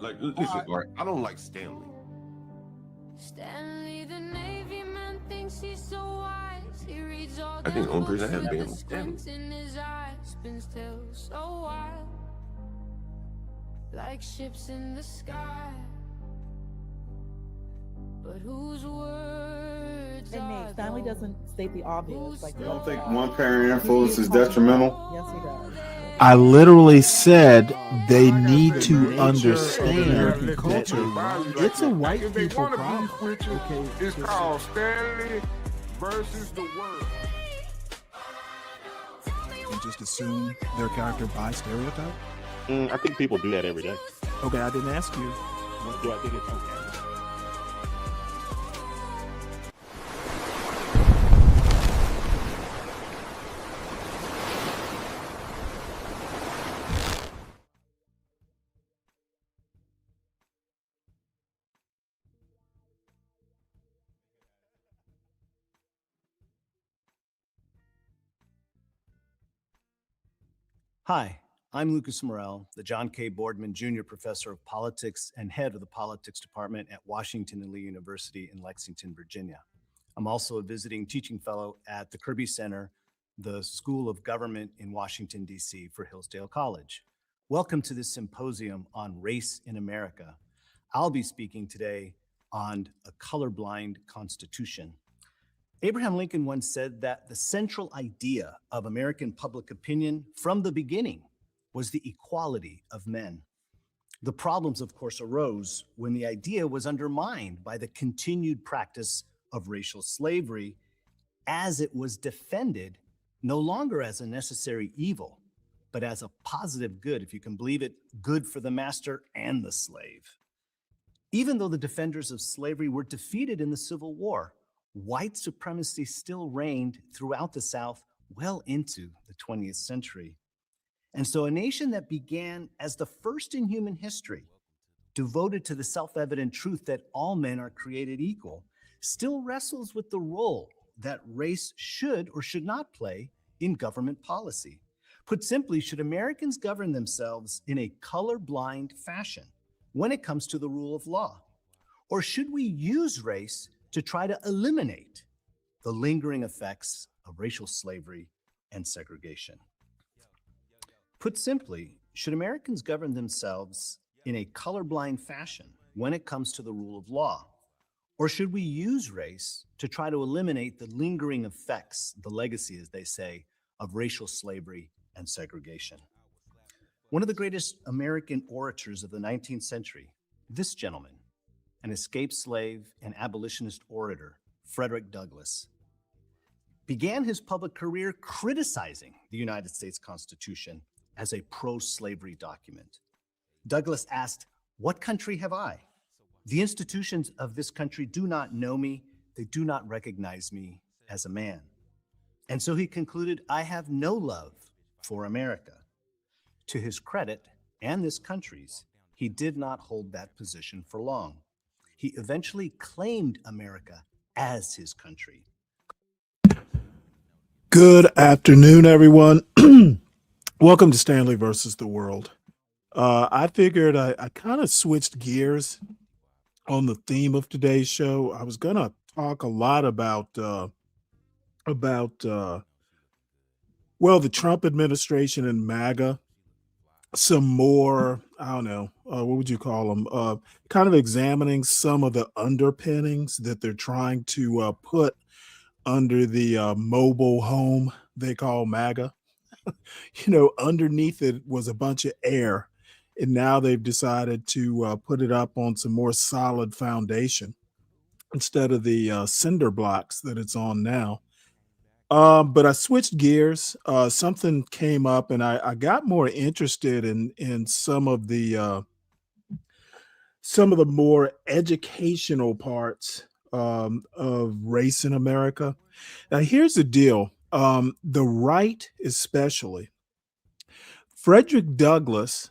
Like, listen, Art, I don't like Stanley. Stanley, the Navy man, thinks he's so wise. He reads all I think the them only person books I had with been the was Stanley. squint in his eyes. Spins still so wild, like ships in the sky. But whose words And are Nate, Stanley those? doesn't state the obvious. Like, You don't think one parent influence is detrimental? yes, he does. I literally said they need to understand that it's a white people problem. Okay, it's called Stanley versus the world. And just assume their character by stereotype? I think people do that every day. Okay, I didn't ask you. Do I think it's okay? Hi, I'm Lucas Morel, the John K. Boardman Jr. Professor of Politics and head of the Politics Department at Washington and Lee University in Lexington, Virginia. I'm also a visiting teaching fellow at the Kirby Center, the School of Government in Washington, D.C. for Hillsdale College. Welcome to this symposium on race in America. I'll be speaking today on a colorblind constitution. Abraham Lincoln once said that the central idea of American public opinion from the beginning was the equality of men. The problems, of course, arose when the idea was undermined by the continued practice of racial slavery as it was defended no longer as a necessary evil, but as a positive good, if you can believe it, good for the master and the slave. Even though the defenders of slavery were defeated in the Civil War, white supremacy still reigned throughout the South well into the 20th century. And so a nation that began as the first in human history, devoted to the self-evident truth that all men are created equal, still wrestles with the role that race should or should not play in government policy. Put simply, should Americans govern themselves in a colorblind fashion when it comes to the rule of law? Or should we use race to try to eliminate the lingering effects of racial slavery and segregation? Put simply, should Americans govern themselves in a colorblind fashion when it comes to the rule of law? Or should we use race to try to eliminate the lingering effects, the legacy, as they say, of racial slavery and segregation? One of the greatest American orators of the 19th century, this gentleman, an escaped slave and abolitionist orator, Frederick Douglass, began his public career criticizing the United States Constitution as a pro-slavery document. Douglass asked, "What country have I? The institutions of this country do not know me. They do not recognize me as a man." And so he concluded, "I have no love for America." To his credit, and this country's, he did not hold that position for long. He eventually claimed America as his country. Good afternoon, everyone. Welcome to Stanley versus the World. I figured I kind of switched gears on the theme of today's show. I was going to talk a lot about the Trump administration and MAGA. Some more, I don't know, what would you call them? Kind of examining some of the underpinnings that they're trying to put under the mobile home they call MAGA. Underneath it was a bunch of air, and now they've decided to put it up on some more solid foundation instead of the cinder blocks that it's on now. But I switched gears. Something came up, and I got more interested in some of the more educational parts of race in America. Now, here's the deal. The right, especially, Frederick Douglass.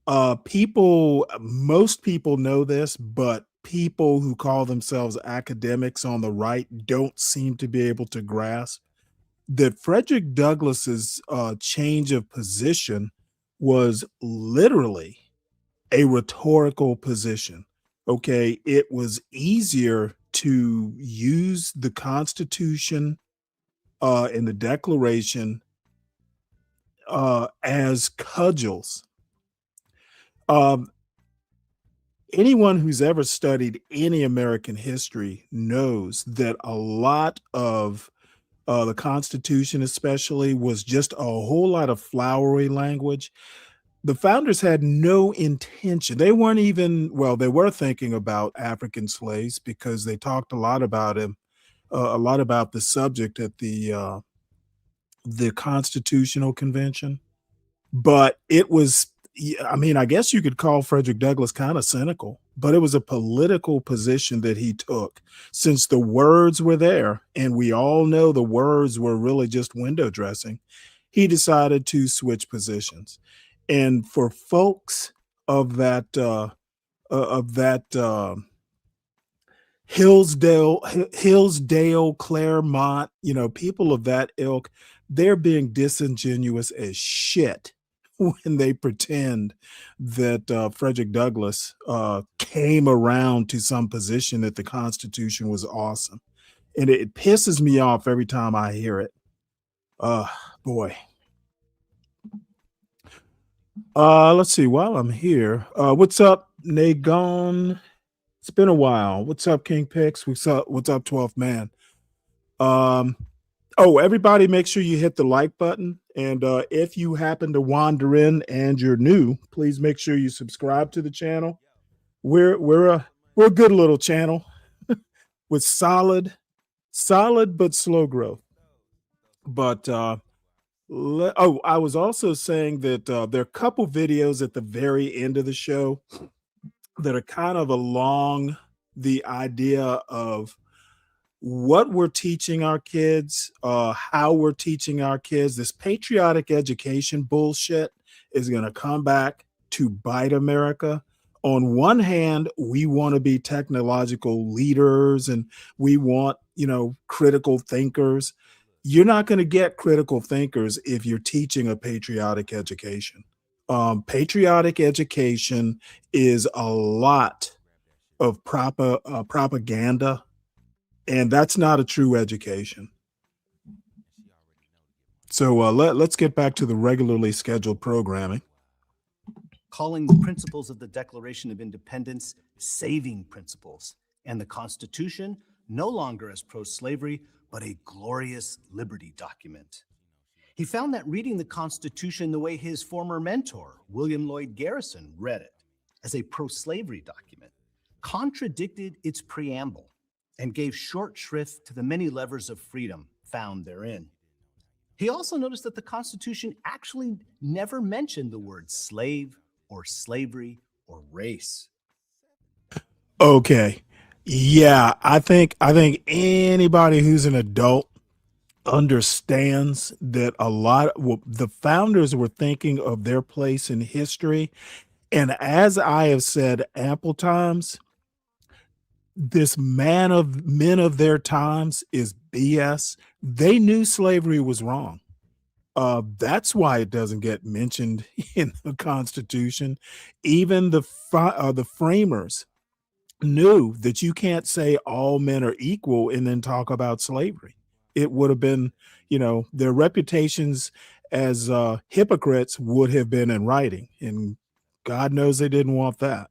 Most people know this, but people who call themselves academics on the right don't seem to be able to grasp that Frederick Douglass's change of position was literally a rhetorical position. Okay, it was easier to use the Constitution and the Declaration as cudgels. Um, Anyone who's ever studied any American history knows that a lot of the Constitution, especially, was just a whole lot of flowery language. The founders had no intention. They weren't even, well, they were thinking about African slaves because they talked a lot about him, a lot about the subject at the Constitutional Convention. But it was, I mean, I guess you could call Frederick Douglass kind of cynical, but it was a political position that he took. Since the words were there, and we all know the words were really just window dressing, he decided to switch positions. And for folks of that Hillsdale, Claremont, people of that ilk, they're being disingenuous as shit when they pretend that Frederick Douglass came around to some position that the Constitution was awesome. And it pisses me off every time I hear it. Boy. Let's see. While I'm here, what's up, Nagon? It's been a while. What's up, King Pix? What's up, 12th Man? Oh, everybody, make sure you hit the like button. And if you happen to wander in and you're new, please make sure you subscribe to the channel. We're a good little channel with solid but slow growth. But I was also saying that there are a couple videos at the very end of the show that are kind of along the idea of what we're teaching our kids, how we're teaching our kids. This patriotic education bullshit is going to come back to bite America. On one hand, we want to be technological leaders and we want, critical thinkers. You're not going to get critical thinkers if you're teaching a patriotic education. Patriotic education is a lot of propaganda, and that's not a true education. So let's get back to the regularly scheduled programming. Calling the principles of the Declaration of Independence saving principles, and the Constitution no longer as pro-slavery, but a glorious liberty document. He found that reading the Constitution the way his former mentor, William Lloyd Garrison, read it, as a pro-slavery document, contradicted its preamble and gave short shrift to the many levers of freedom found therein. He also noticed that the Constitution actually never mentioned the words slave or slavery or race. Okay. Yeah, I think anybody who's an adult understands that the founders were thinking of their place in history. And as I have said ample times, this men of their times is BS. They knew slavery was wrong. That's why it doesn't get mentioned in the Constitution. Even the framers knew that you can't say all men are equal and then talk about slavery. It would have been, their reputations as hypocrites would have been in writing, and God knows they didn't want that.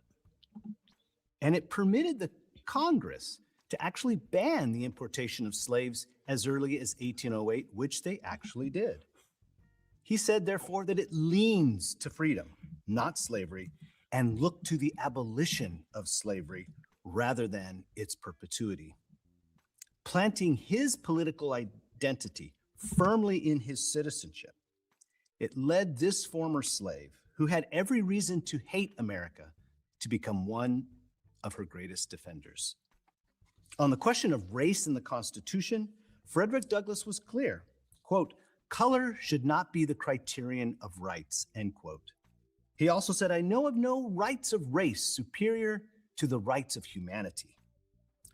And it permitted the Congress to actually ban the importation of slaves as early as 1808, which they actually did. He said, therefore, that it leans to freedom, not slavery, and looked to the abolition of slavery rather than its perpetuity. Planting his political identity firmly in his citizenship, it led this former slave, who had every reason to hate America, to become one of her greatest defenders. On the question of race in the Constitution, Frederick Douglass was clear, quote, "Color should not be the criterion of rights," end quote. He also said, "I know of no rights of race superior to the rights of humanity."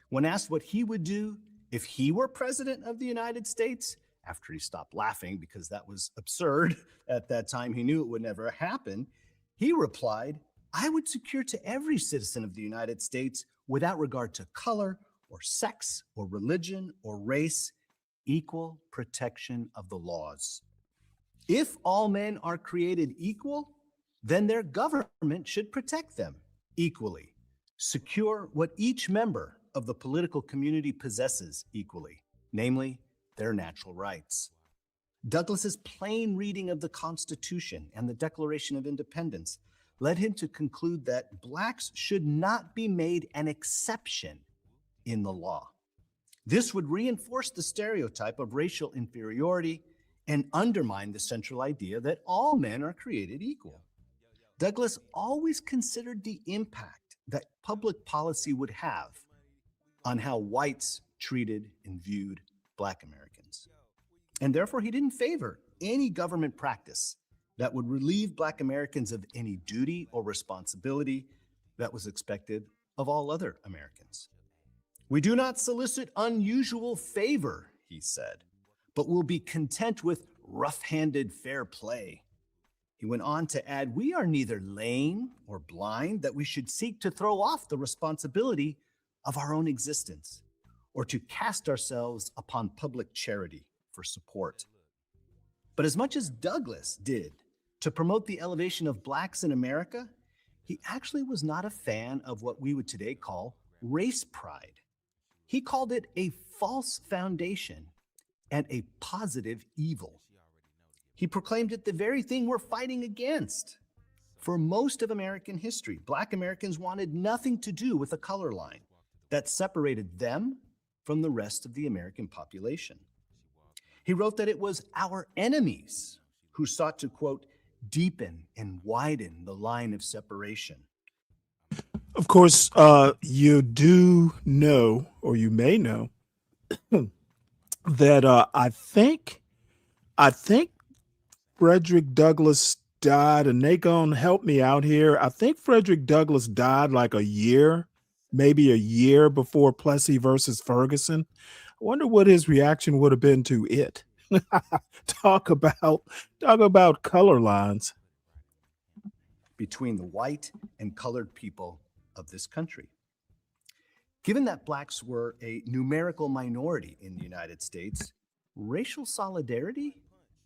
When asked what he would do if he were president of the United States, after he stopped laughing because that was absurd at that time, he knew it would never happen, he replied, I would secure to every citizen of the United States, without regard to color or sex or religion or race, equal protection of the laws. If all men are created equal, then their government should protect them equally, secure what each member of the political community possesses equally, namely their natural rights. Douglas's plain reading of the Constitution and the Declaration of Independence led him to conclude that blacks should not be made an exception in the law. This would reinforce the stereotype of racial inferiority and undermine the central idea that all men are created equal. Douglas always considered the impact that public policy would have on how whites treated and viewed Black Americans. And therefore, he didn't favor any government practice that would relieve Black Americans of any duty or responsibility that was expected of all other Americans. We do not solicit unusual favor, he said, but will be content with rough-handed fair play. He went on to add, we are neither lame or blind that we should seek to throw off the responsibility of our own existence or to cast ourselves upon public charity for support. But as much as Douglas did to promote the elevation of Blacks in America, he actually was not a fan of what we would today call race pride. He called it a false foundation and a positive evil. He proclaimed it the very thing we're fighting against. For most of American history, Black Americans wanted nothing to do with a color line that separated them from the rest of the American population. He wrote that it was our enemies who sought to, quote, deepen and widen the line of separation. Of course, you do know, or you may know, that I think Frederick Douglass died, and they gonna help me out here. I think Frederick Douglass died like maybe a year before Plessy versus Ferguson. I wonder what his reaction would have been to it. Talk about color lines between the white and colored people of this country. Given that Blacks were a numerical minority in the United States, racial solidarity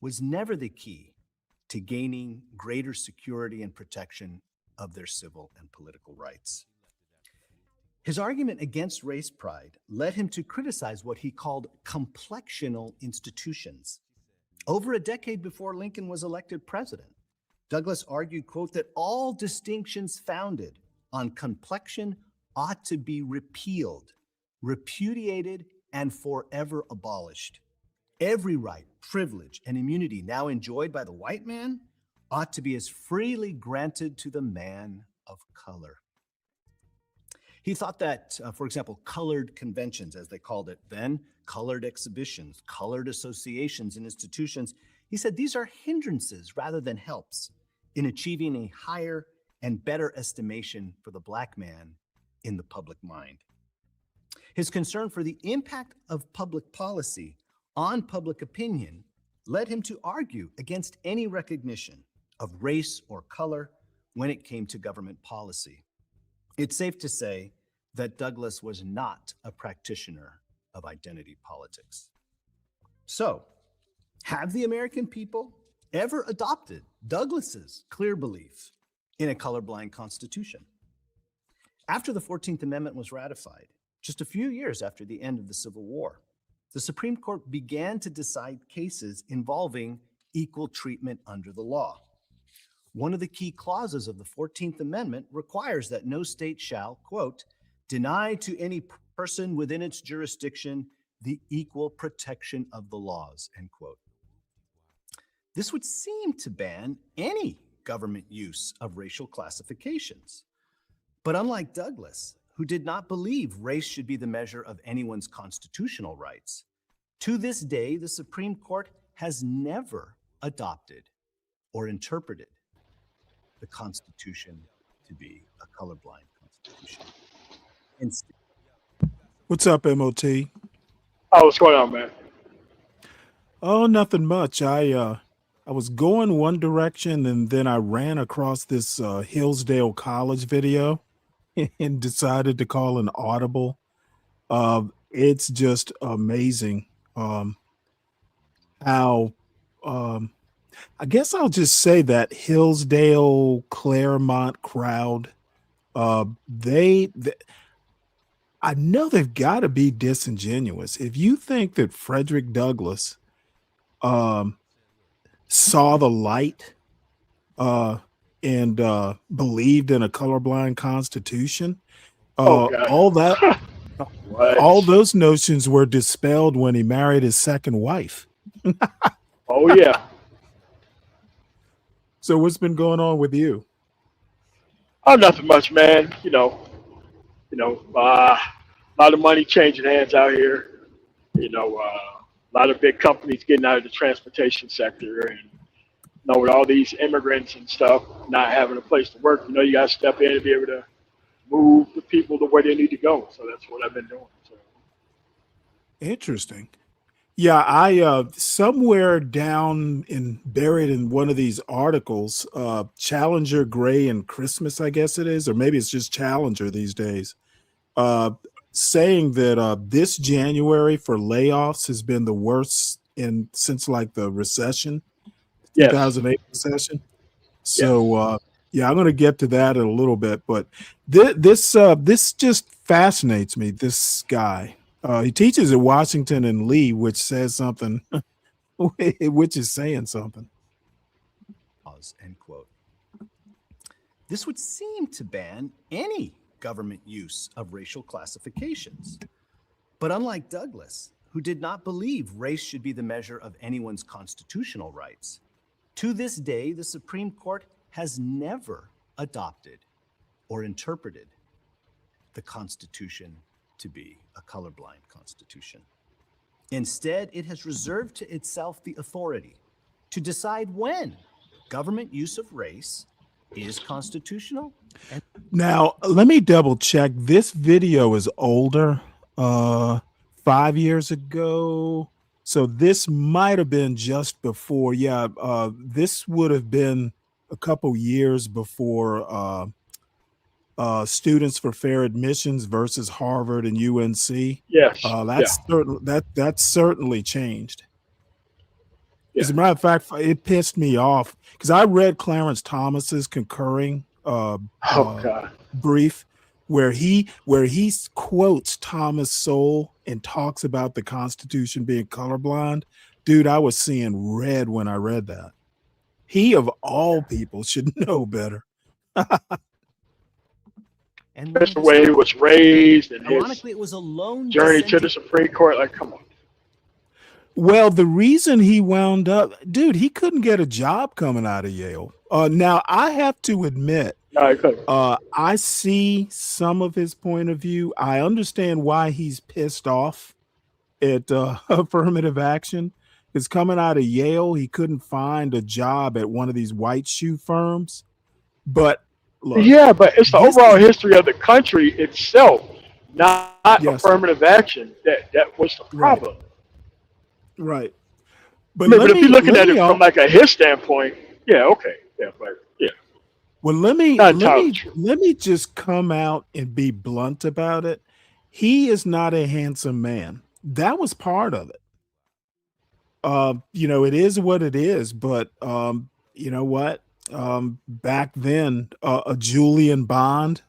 was never the key to gaining greater security and protection of their civil and political rights. His argument against race pride led him to criticize what he called complexional institutions. Over a decade before Lincoln was elected president, Douglas argued, quote, that all distinctions founded on complexion ought to be repealed, repudiated, and forever abolished. Every right, privilege, and immunity now enjoyed by the white man ought to be as freely granted to the man of color. He thought that, for example, colored conventions, as they called it then, colored exhibitions, colored associations and institutions, he said these are hindrances rather than helps in achieving a higher and better estimation for the Black man in the public mind. His concern for the impact of public policy on public opinion led him to argue against any recognition of race or color when it came to government policy. It's safe to say that Douglas was not a practitioner of identity politics. So, have the American people ever adopted Douglas's clear belief in a colorblind constitution? After the 14th Amendment was ratified, just a few years after the end of the Civil War, the Supreme Court began to decide cases involving equal treatment under the law. One of the key clauses of the 14th Amendment requires that no state shall, quote, deny to any person within its jurisdiction the equal protection of the laws, end quote. This would seem to ban any government use of racial classifications. But unlike Douglas, who did not believe race should be the measure of anyone's constitutional rights, to this day, the Supreme Court has never adopted or interpreted the Constitution to be a colorblind constitution. Instead, What's up, MOT? Oh, what's going on, man? Oh, nothing much. I I was going one direction and then I ran across this Hillsdale College video and decided to call an audible. It's just amazing how I guess I'll just say that Hillsdale Claremont crowd, they I know they've got to be disingenuous. If you think that Frederick Douglass saw the light and believed in a colorblind constitution, all that all those notions were dispelled when he married his second wife. Oh yeah. So what's been going on with you? Oh, nothing much, man. A lot of money changing hands out here. A lot of big companies getting out of the transportation sector, and with all these immigrants and stuff not having a place to work, you got to step in and be able to move the people to where they need to go. So that's what I've been doing. So. Interesting. Yeah, I somewhere down buried in one of these articles, Challenger Gray and Christmas, I guess it is, or maybe it's just Challenger these days, saying that this January for layoffs has been the worst since like the recession, 2008 recession. So yeah, I'm going to get to that in a little bit, but this just fascinates me. This guy. He teaches at Washington and Lee, which says something, which is saying something. End quote. This would seem to ban any government use of racial classifications. But unlike Douglass, who did not believe race should be the measure of anyone's constitutional rights, to this day, the Supreme Court has never adopted or interpreted the Constitution to be a colorblind constitution. Instead, it has reserved to itself the authority to decide when government use of race is constitutional. Now, let me double check. This video is older, 5 years ago. So this might have been just before. Yeah, this would have been a couple years before Students for Fair Admissions versus Harvard and UNC. Yes. That's certainly changed. Yeah. As a matter of fact, it pissed me off because I read Clarence Thomas's concurring brief where he quotes Thomas Sowell and talks about the Constitution being colorblind. Dude, I was seeing red when I read that. He of all people should know better. And that's the way he was raised, and ironically, it was a lone journey to the Supreme Court. Like, come on. Well, the reason he wound up, dude, he couldn't get a job coming out of Yale. Now, I have to admit, I see some of his point of view. I understand why he's pissed off at affirmative action. Because coming out of Yale, he couldn't find a job at one of these white shoe firms. But look, yeah, but it's the overall history of the country itself, not affirmative action. That was the problem. Right. But, but if you're looking at it from like his standpoint, yeah, okay. Yeah, but yeah. Well, let me just come out and be blunt about it. He is not a handsome man. That was part of it. It is what it is, but you know what? Back then, Julian Bond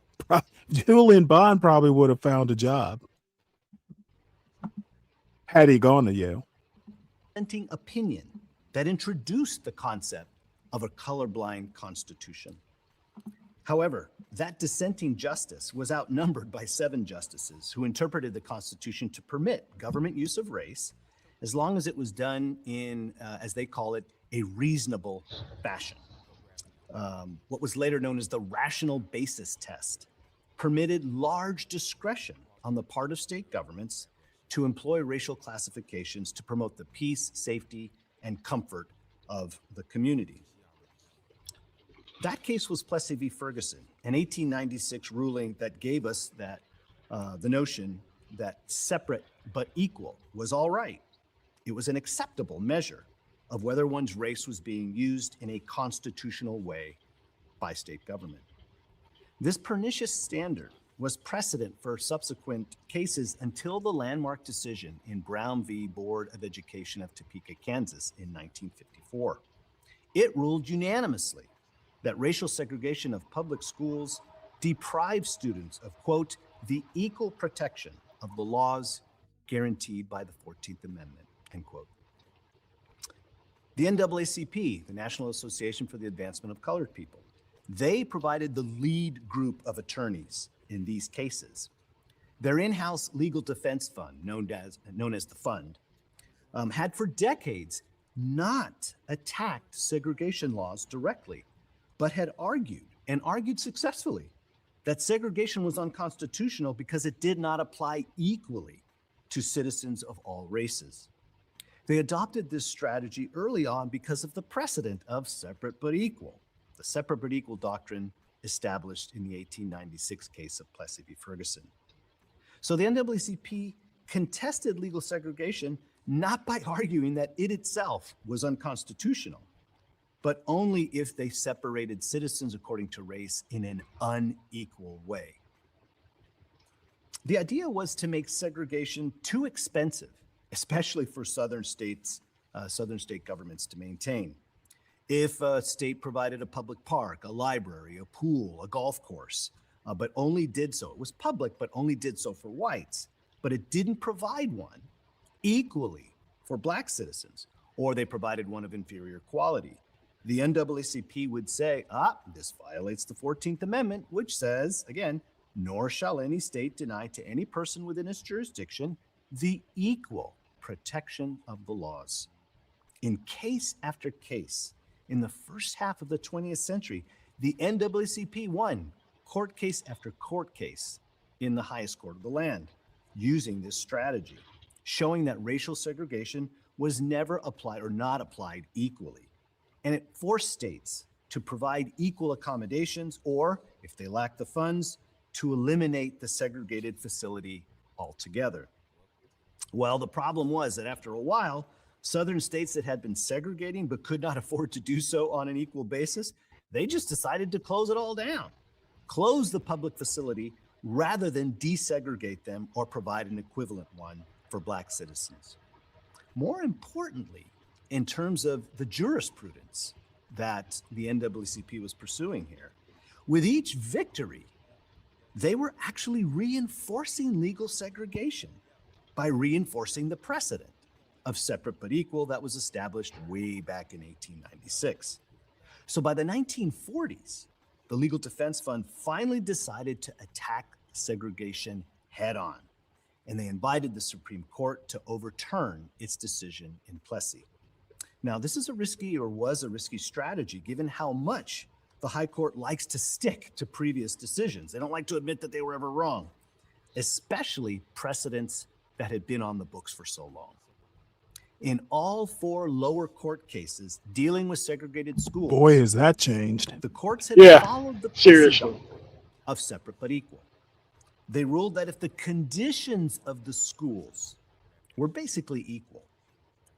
probably would have found a job had he gone to Yale. Opinion that introduced the concept of a colorblind constitution. However, that dissenting justice was outnumbered by 7 justices who interpreted the Constitution to permit government use of race as long as it was done in, as they call it, a reasonable fashion. What was later known as the rational basis test permitted large discretion on the part of state governments to employ racial classifications to promote the peace, safety, and comfort of the community. That case was Plessy v. Ferguson, an 1896 ruling that gave us that the notion that separate but equal was all right. It was an acceptable measure of whether one's race was being used in a constitutional way by state government. This pernicious standard was precedent for subsequent cases until the landmark decision in Brown v. Board of Education of Topeka, Kansas in 1954. It ruled unanimously that racial segregation of public schools deprives students of, quote, the equal protection of the laws guaranteed by the 14th Amendment, end quote. The NAACP, the National Association for the Advancement of Colored People, they provided the lead group of attorneys in these cases. Their in-house legal defense fund, known as the fund, had for decades not attacked segregation laws directly, but had argued, and argued successfully, that segregation was unconstitutional because it did not apply equally to citizens of all races. They adopted this strategy early on because of the precedent of separate but equal, the separate but equal doctrine established in the 1896 case of Plessy v. Ferguson. So the NAACP contested legal segregation not by arguing that it itself was unconstitutional, but only if they separated citizens according to race in an unequal way. The idea was to make segregation too expensive, especially for southern state governments to maintain. If a state provided a public park, a library, a pool, a golf course, but only did so, it was public, but only did so for whites, but it didn't provide one equally for black citizens, or they provided one of inferior quality, the NAACP would say, this violates the 14th Amendment, which says, again, nor shall any state deny to any person within its jurisdiction the equal protection of the laws. In case after case, in the first half of the 20th century, the NAACP won court case after court case in the highest court of the land, using this strategy, showing that racial segregation was never applied or not applied equally. And it forced states to provide equal accommodations, or if they lacked the funds, to eliminate the segregated facility altogether. Well, the problem was that after a while, southern states that had been segregating but could not afford to do so on an equal basis, they just decided to close it all down, close the public facility rather than desegregate them or provide an equivalent one for black citizens. More importantly, in terms of the jurisprudence that the NAACP was pursuing here, with each victory, they were actually reinforcing legal segregation by reinforcing the precedent of separate but equal that was established way back in 1896. So by the 1940s, the Legal Defense Fund finally decided to attack segregation head on, and they invited the Supreme Court to overturn its decision in Plessy. Now, this is was a risky strategy, given how much the High Court likes to stick to previous decisions. They don't like to admit that they were ever wrong, especially precedents that had been on the books for so long. In all four lower court cases dealing with segregated schools, Boy, has that changed. the courts had followed the Seriously. principle of separate but equal. They ruled that if the conditions of the schools were basically equal,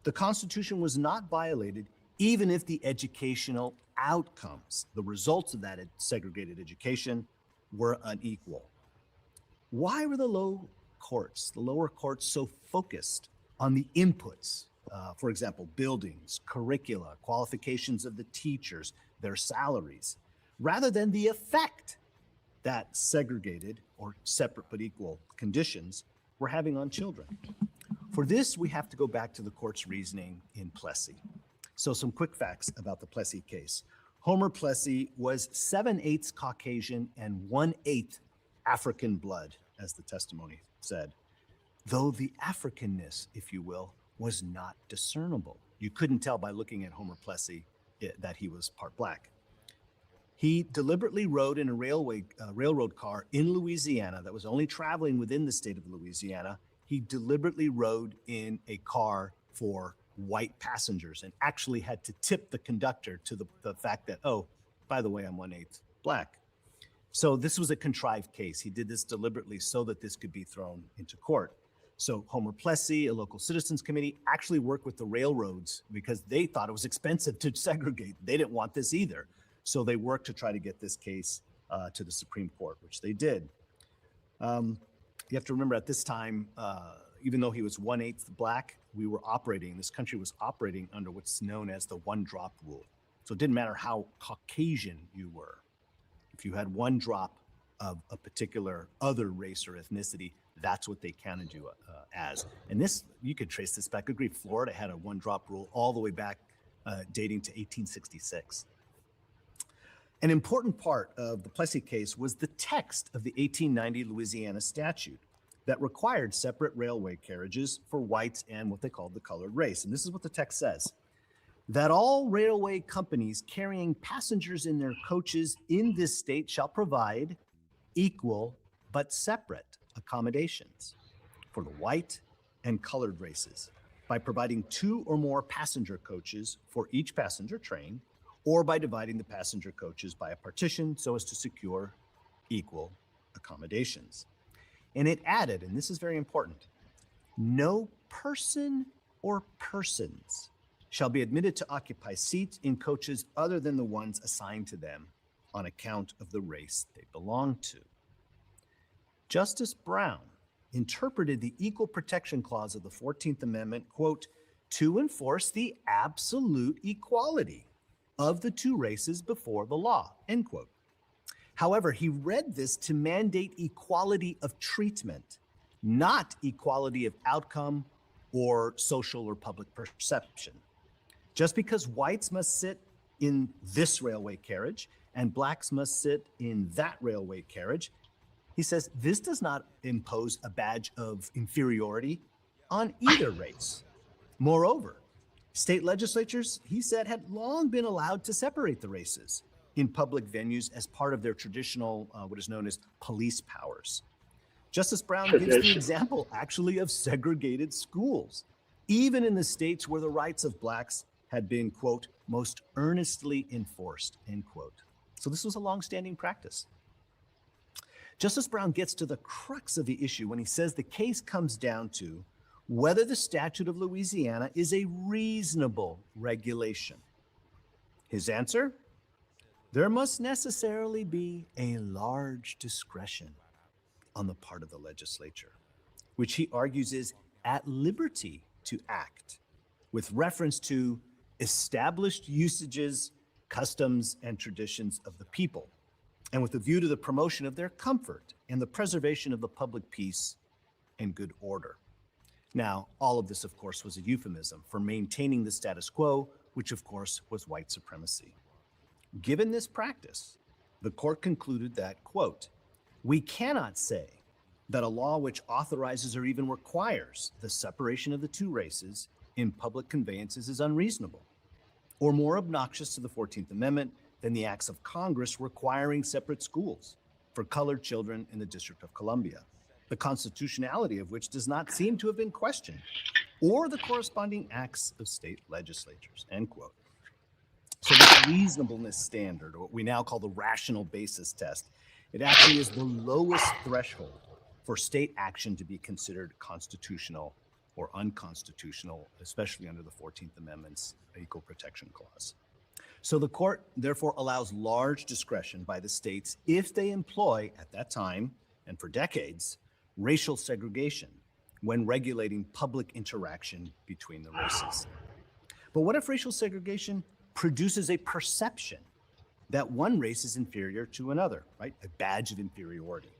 the Constitution was not violated, even if the educational outcomes, the results of that segregated education, were unequal. Why were the lower courts so focused on the inputs, for example, buildings, curricula, qualifications of the teachers, their salaries, rather than the effect that segregated or separate but equal conditions were having on children? For this, we have to go back to the court's reasoning in Plessy. So some quick facts about the Plessy case. Homer Plessy was 7/8 Caucasian and 1/8 African blood, as the testimony said, though the Africanness, if you will, was not discernible. You couldn't tell by looking at Homer Plessy that he was part black. He deliberately rode in a railroad car in Louisiana that was only traveling within the state of Louisiana. He deliberately rode in a car for white passengers and actually had to tip the conductor to the fact that, oh, by the way, I'm 1/8 black. So this was a contrived case. He did this deliberately so that this could be thrown into court. So Homer Plessy, a local citizens committee, actually worked with the railroads because they thought it was expensive to segregate. They didn't want this either. So they worked to try to get this case to the Supreme Court, which they did. You have to remember at this time, even though he was 1/8 black, this country was operating under what's known as the one drop rule. So it didn't matter how Caucasian you were. If you had one drop of a particular other race or ethnicity, that's what they counted you as. And this, you could trace this back. I agree, Florida had a one drop rule all the way back dating to 1866. An important part of the Plessy case was the text of the 1890 Louisiana statute that required separate railway carriages for whites and what they called the colored race. And this is what the text says: that all railway companies carrying passengers in their coaches in this state shall provide equal but separate accommodations for the white and colored races by providing 2 or more passenger coaches for each passenger train, or by dividing the passenger coaches by a partition so as to secure equal accommodations. And it added, and this is very important, no person or persons shall be admitted to occupy seats in coaches other than the ones assigned to them on account of the race they belong to. Justice Brown interpreted the Equal Protection Clause of the 14th Amendment, quote, to enforce the absolute equality of the two races before the law, end quote. However, he read this to mandate equality of treatment, not equality of outcome or social or public perception. Just because whites must sit in this railway carriage and blacks must sit in that railway carriage, he says this does not impose a badge of inferiority on either race. Moreover, state legislatures, he said, had long been allowed to separate the races in public venues as part of their traditional, what is known as police powers. Justice Brown gives the example, actually, of segregated schools, even in the states where the rights of blacks had been, quote, most earnestly enforced, end quote. So this was a longstanding practice. Justice Brown gets to the crux of the issue when he says the case comes down to whether the statute of Louisiana is a reasonable regulation. His answer? There must necessarily be a large discretion on the part of the legislature, which he argues is at liberty to act with reference to established usages, customs, and traditions of the people, and with a view to the promotion of their comfort and the preservation of the public peace and good order. Now, all of this, of course, was a euphemism for maintaining the status quo, which, of course, was white supremacy. Given this practice, the court concluded that, quote, we cannot say that a law which authorizes or even requires the separation of the two races in public conveyances is unreasonable or more obnoxious to the 14th Amendment than the acts of Congress requiring separate schools for colored children in the District of Columbia, the constitutionality of which does not seem to have been questioned, or the corresponding acts of state legislatures, end quote. So this reasonableness standard, or what we now call the rational basis test, it actually is the lowest threshold for state action to be considered constitutional or unconstitutional, especially under the 14th Amendment's Equal Protection Clause. So the court therefore allows large discretion by the states if they employ, at that time and for decades, racial segregation when regulating public interaction between the races. But what if racial segregation produces a perception that one race is inferior to another, right? A badge of inferiority.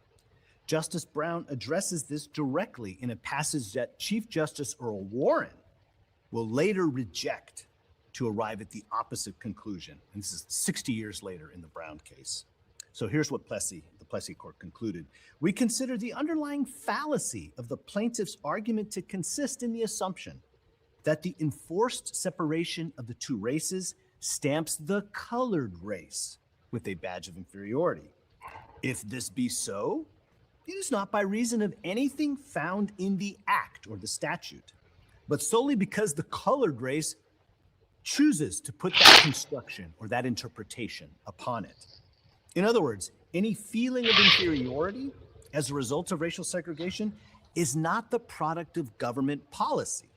Justice Brown addresses this directly in a passage that Chief Justice Earl Warren will later reject to arrive at the opposite conclusion. And this is 60 years later in the Brown case. So here's what the Plessy court concluded. We consider the underlying fallacy of the plaintiff's argument to consist in the assumption that the enforced separation of the two races stamps the colored race with a badge of inferiority. If this be so, it is not by reason of anything found in the act or the statute, but solely because the colored race chooses to put that construction or that interpretation upon it. In other words, any feeling of inferiority as a result of racial segregation is not the product of government policy,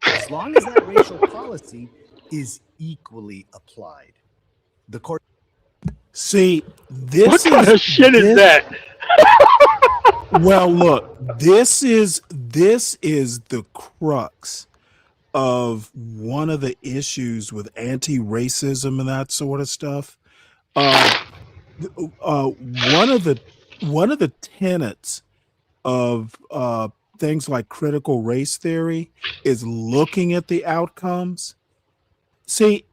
as long as that racial policy is equally applied. The court. See, this What kind of shit is that? Well, look, this is the crux of one of the issues with anti-racism and that sort of stuff. One of the tenets of things like critical race theory is looking at the outcomes. See,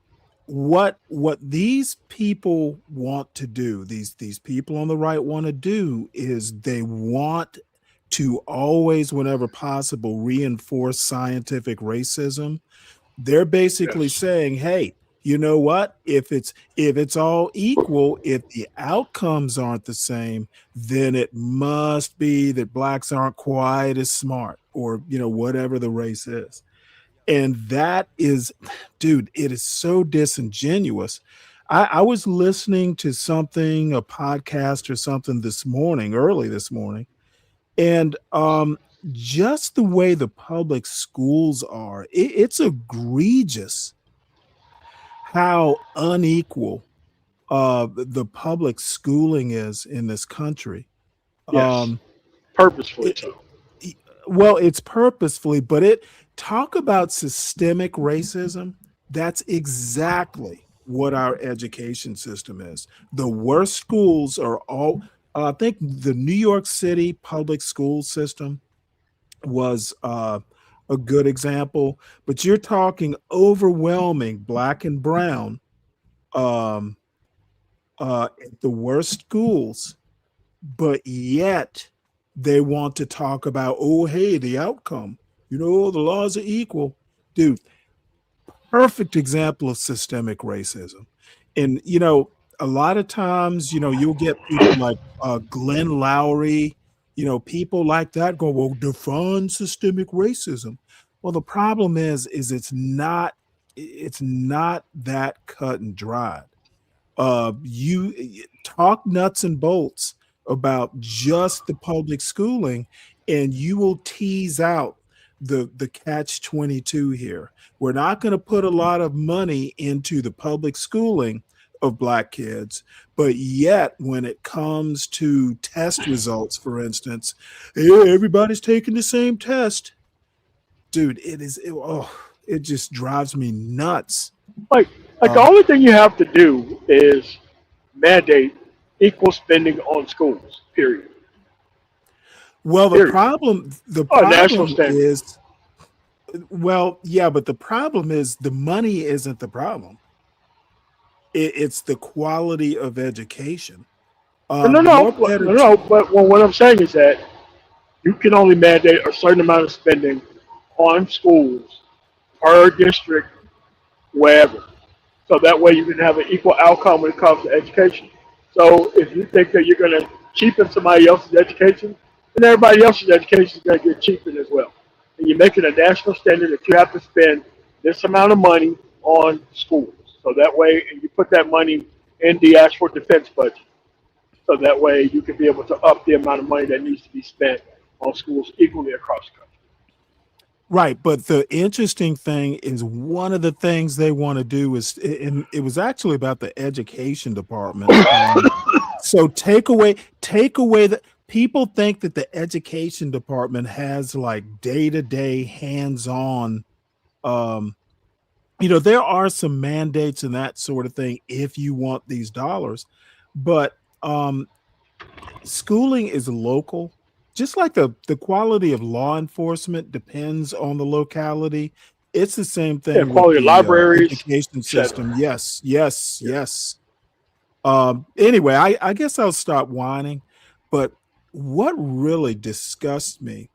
what these people want to do, these people on the right want to do, is they want to always, whenever possible, reinforce scientific racism. They're basically saying, hey, you know what? If it's all equal, if the outcomes aren't the same, then it must be that blacks aren't quite as smart, or whatever the race is. And that is, dude, it is so disingenuous. I was listening to something, a podcast or something early this morning, and just the way the public schools are, it's egregious how unequal the public schooling is in this country. Yes, purposefully so. Well, it's purposefully, but talk about systemic racism. That's exactly what our education system is. The worst schools are all, I think the New York City public school system was a good example, but you're talking overwhelming black and brown at the worst schools, but yet they want to talk about, oh, hey, the outcome, the laws are equal. Dude, perfect example of systemic racism. And, a lot of times, you'll get people like Glenn Lowry, people like that go, well, define systemic racism. Well, the problem is it's not that cut and dried. You talk nuts and bolts about just the public schooling, and you will tease out the catch-22 here. We're not going to put a lot of money into the public schooling of black kids, but yet when it comes to test results, for instance, everybody's taking the same test. Dude, it just drives me nuts. Like the only thing you have to do is mandate equal spending on schools, period. Well, the problem is, well, yeah, but the problem is the money isn't the problem. It's the quality of education. No. But what I'm saying is that you can only mandate a certain amount of spending on schools per district, wherever. So that way you can have an equal outcome when it comes to education. So if you think that you're going to cheapen somebody else's education, then everybody else's education is going to get cheapened as well. And you make it a national standard that you have to spend this amount of money on schools. So that way, and you put that money in the actual defense budget. So that way you can be able to up the amount of money that needs to be spent on schools equally across the country. Right, but the interesting thing is one of the things they want to do is, and it was actually about the education department. So take away the people think that the education department has like day-to-day hands-on. There are some mandates and that sort of thing if you want these dollars, but schooling is local. Just like the quality of law enforcement depends on the locality, it's the same thing. Yeah, quality of libraries, education system. Yes. Anyway, I guess I'll stop whining. But what really disgusts me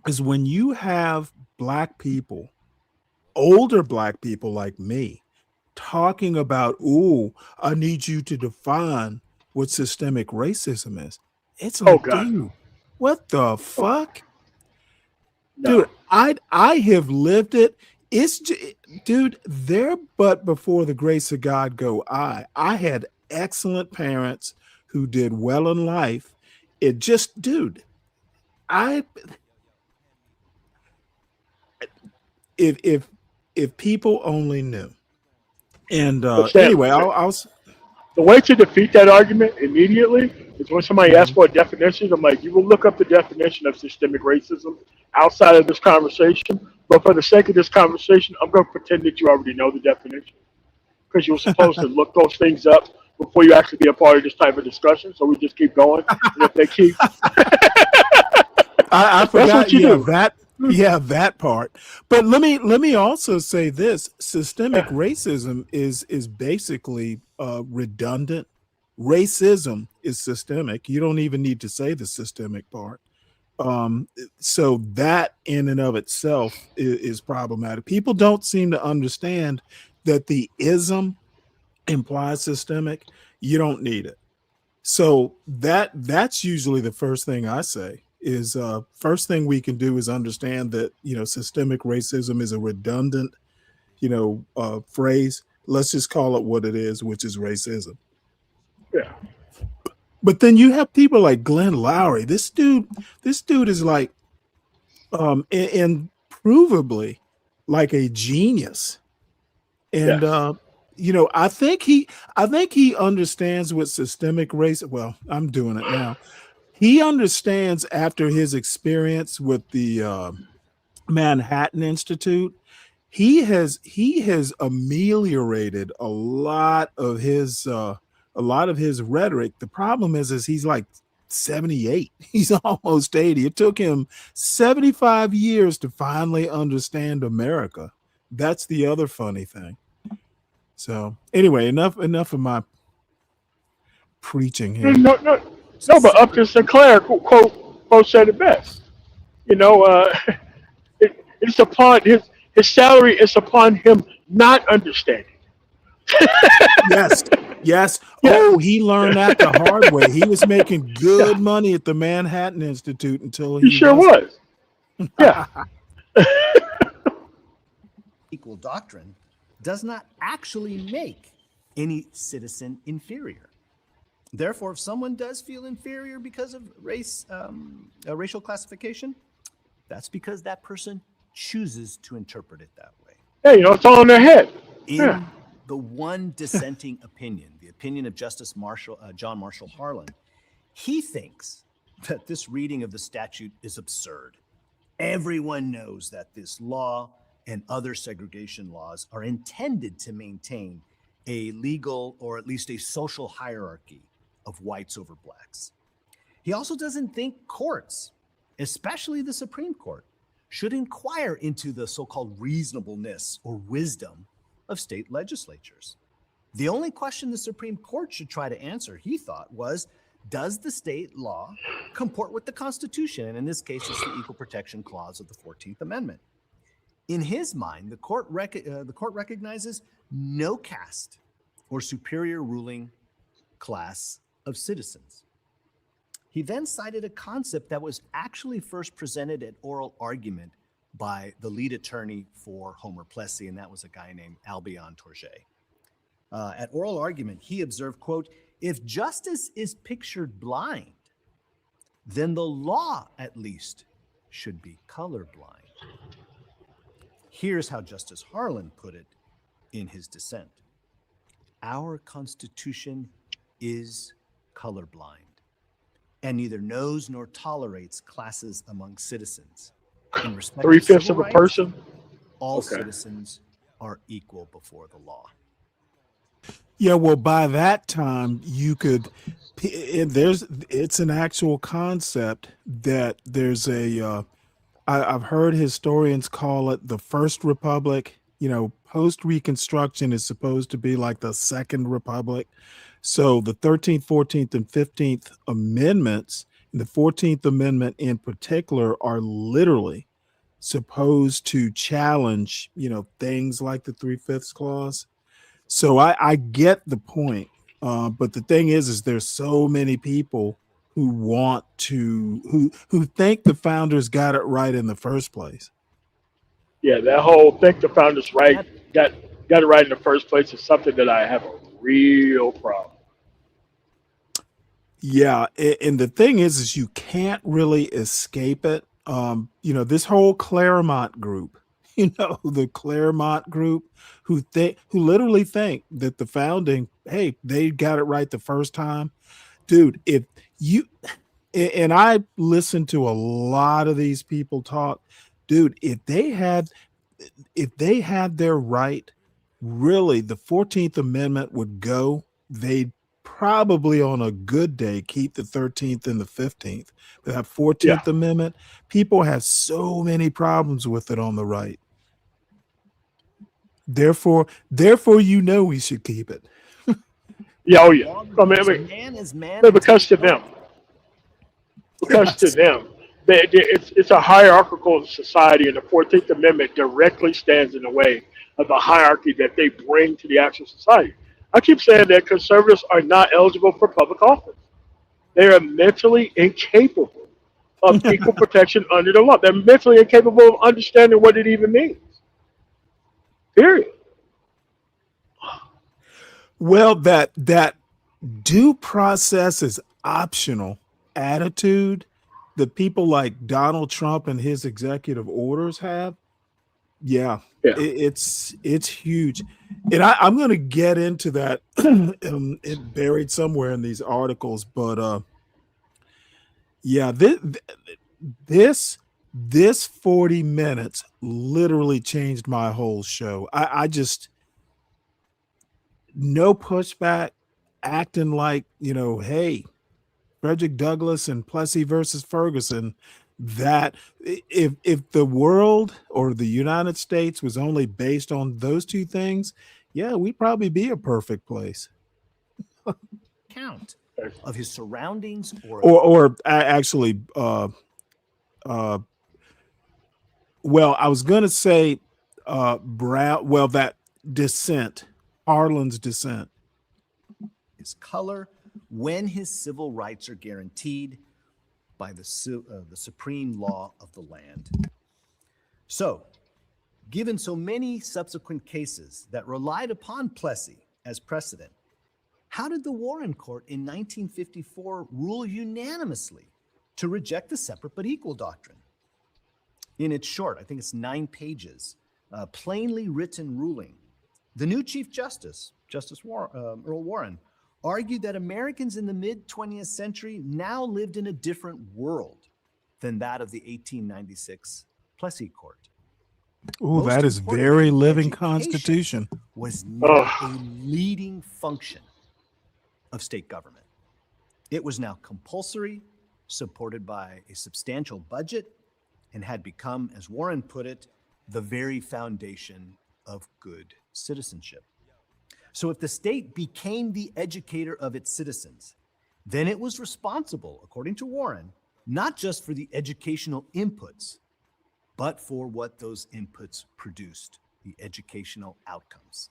is when you have black people, older black people like me, talking about, "Ooh, I need you to define what systemic racism is." It's like, dude, what the fuck? No. Dude, I have lived it. Dude, there but before the grace of God go I had excellent parents who did well in life. It just, dude, if people only knew. And But Stan, anyway, I'll the way to defeat that argument immediately is when somebody asks for a definition, I'm like, you will look up the definition of systemic racism outside of this conversation. But for the sake of this conversation, I'm going to pretend that you already know the definition because you're supposed to look those things up before you actually be a part of this type of discussion. So we just keep going. And if they keep. I That's forgot. what you Yeah, do. that part. But let me also say this: systemic racism is basically redundant. Racism is systemic. You don't even need to say the systemic part. So that in and of itself is problematic. People don't seem to understand that the ism implies systemic. You don't need it. So that's usually the first thing I say is first thing we can do is understand that, systemic racism is a redundant, phrase. Let's just call it what it is, which is racism. Yeah. But then you have people like Glenn Lowry. This dude is like and provably like a genius. And I think he understands what systemic race. Well, I'm doing it now. He understands after his experience with the Manhattan Institute, he has ameliorated a lot of his rhetoric. The problem is he's like 78. He's almost 80. It took him 75 years to finally understand America. That's the other funny thing. So anyway, enough of my preaching here. No, but Upton Sinclair quote said it best. It's upon his salary is upon him not understanding. Yes. Yeah. Oh, he learned that the hard way. He was making good money at the Manhattan Institute until He sure was. Yeah. Equal doctrine does not actually make any citizen inferior. Therefore, if someone does feel inferior because of racial classification, that's because that person chooses to interpret it that way. Yeah, it's all in their head. In the one dissenting opinion, the opinion of Justice John Marshall Harlan, he thinks that this reading of the statute is absurd. Everyone knows that this law and other segregation laws are intended to maintain a legal or at least a social hierarchy of whites over blacks. He also doesn't think courts, especially the Supreme Court, should inquire into the so-called reasonableness or wisdom of state legislatures. The only question the Supreme Court should try to answer, he thought, was, does the state law comport with the Constitution? And in this case, it's the Equal Protection Clause of the 14th Amendment. In his mind, the court recognizes no caste or superior ruling class of citizens. He then cited a concept that was actually first presented at oral argument by the lead attorney for Homer Plessy, and that was a guy named Albion Tourget. At oral argument, he observed, quote, if justice is pictured blind, then the law at least should be colorblind. Here's how Justice Harlan put it in his dissent. Our Constitution is colorblind and neither knows nor tolerates classes among citizens. In respect to 3/5 civil of a rights, person. all citizens are equal before the law. Yeah, well, by that time you could. It's an actual concept that there's a. I've heard historians call it the First Republic. Post Reconstruction is supposed to be like the Second Republic. So the 13th, 14th, and 15th Amendments, and the 14th Amendment in particular, are literally supposed to challenge, things like the 3/5 clause. So I get the point. But the thing is there's so many people who want to, who think the founders got it right in the first place. Yeah, that whole think the founders got it right in the first place is something that I have a real problem. Yeah, and the thing is you can't really escape it. This whole Claremont group, the Claremont group who literally think that the founding, hey, they got it right the first time. Dude, if you and I listen to a lot of these people talk, dude, if they had their right, really the 14th Amendment would go. They'd probably on a good day keep the 13th and the 15th. But that 14th Amendment, people have so many problems with it on the right. Therefore, we should keep it. Yeah, oh yeah. Man is man. Because to them, it's a hierarchical society, and the 14th Amendment directly stands in the way of the hierarchy that they bring to the actual society. I keep saying that conservatives are not eligible for public office. They are mentally incapable of equal protection under the law. They're mentally incapable of understanding what it even means. Period. Well, that due process is optional attitude that people like Donald Trump and his executive orders have, it's huge. And I'm going to get into that it buried somewhere in these articles, but this 40 minutes literally changed my whole show. I just no pushback, acting like, hey, Frederick Douglass and Plessy versus Ferguson, that if the world or the United States was only based on those two things, we'd probably be a perfect place. Count of his surroundings or actually, well, I was going to say Brown. Well, that descent, Harlan's descent. His color, when his civil rights are guaranteed by the supreme law of the land. So, given so many subsequent cases that relied upon Plessy as precedent, how did the Warren Court in 1954 rule unanimously to reject the separate but equal doctrine? In its short, I think it's 9 pages, plainly written ruling, the new Chief Justice, Earl Warren, argued that Americans in the mid-20th century now lived in a different world than that of the 1896 Plessy Court. Oh, that is very living constitution. Was not a leading function of state government. It was now compulsory, supported by a substantial budget, and had become, as Warren put it, the very foundation of good citizenship. So if the state became the educator of its citizens, then it was responsible, according to Warren, not just for the educational inputs, but for what those inputs produced, the educational outcomes.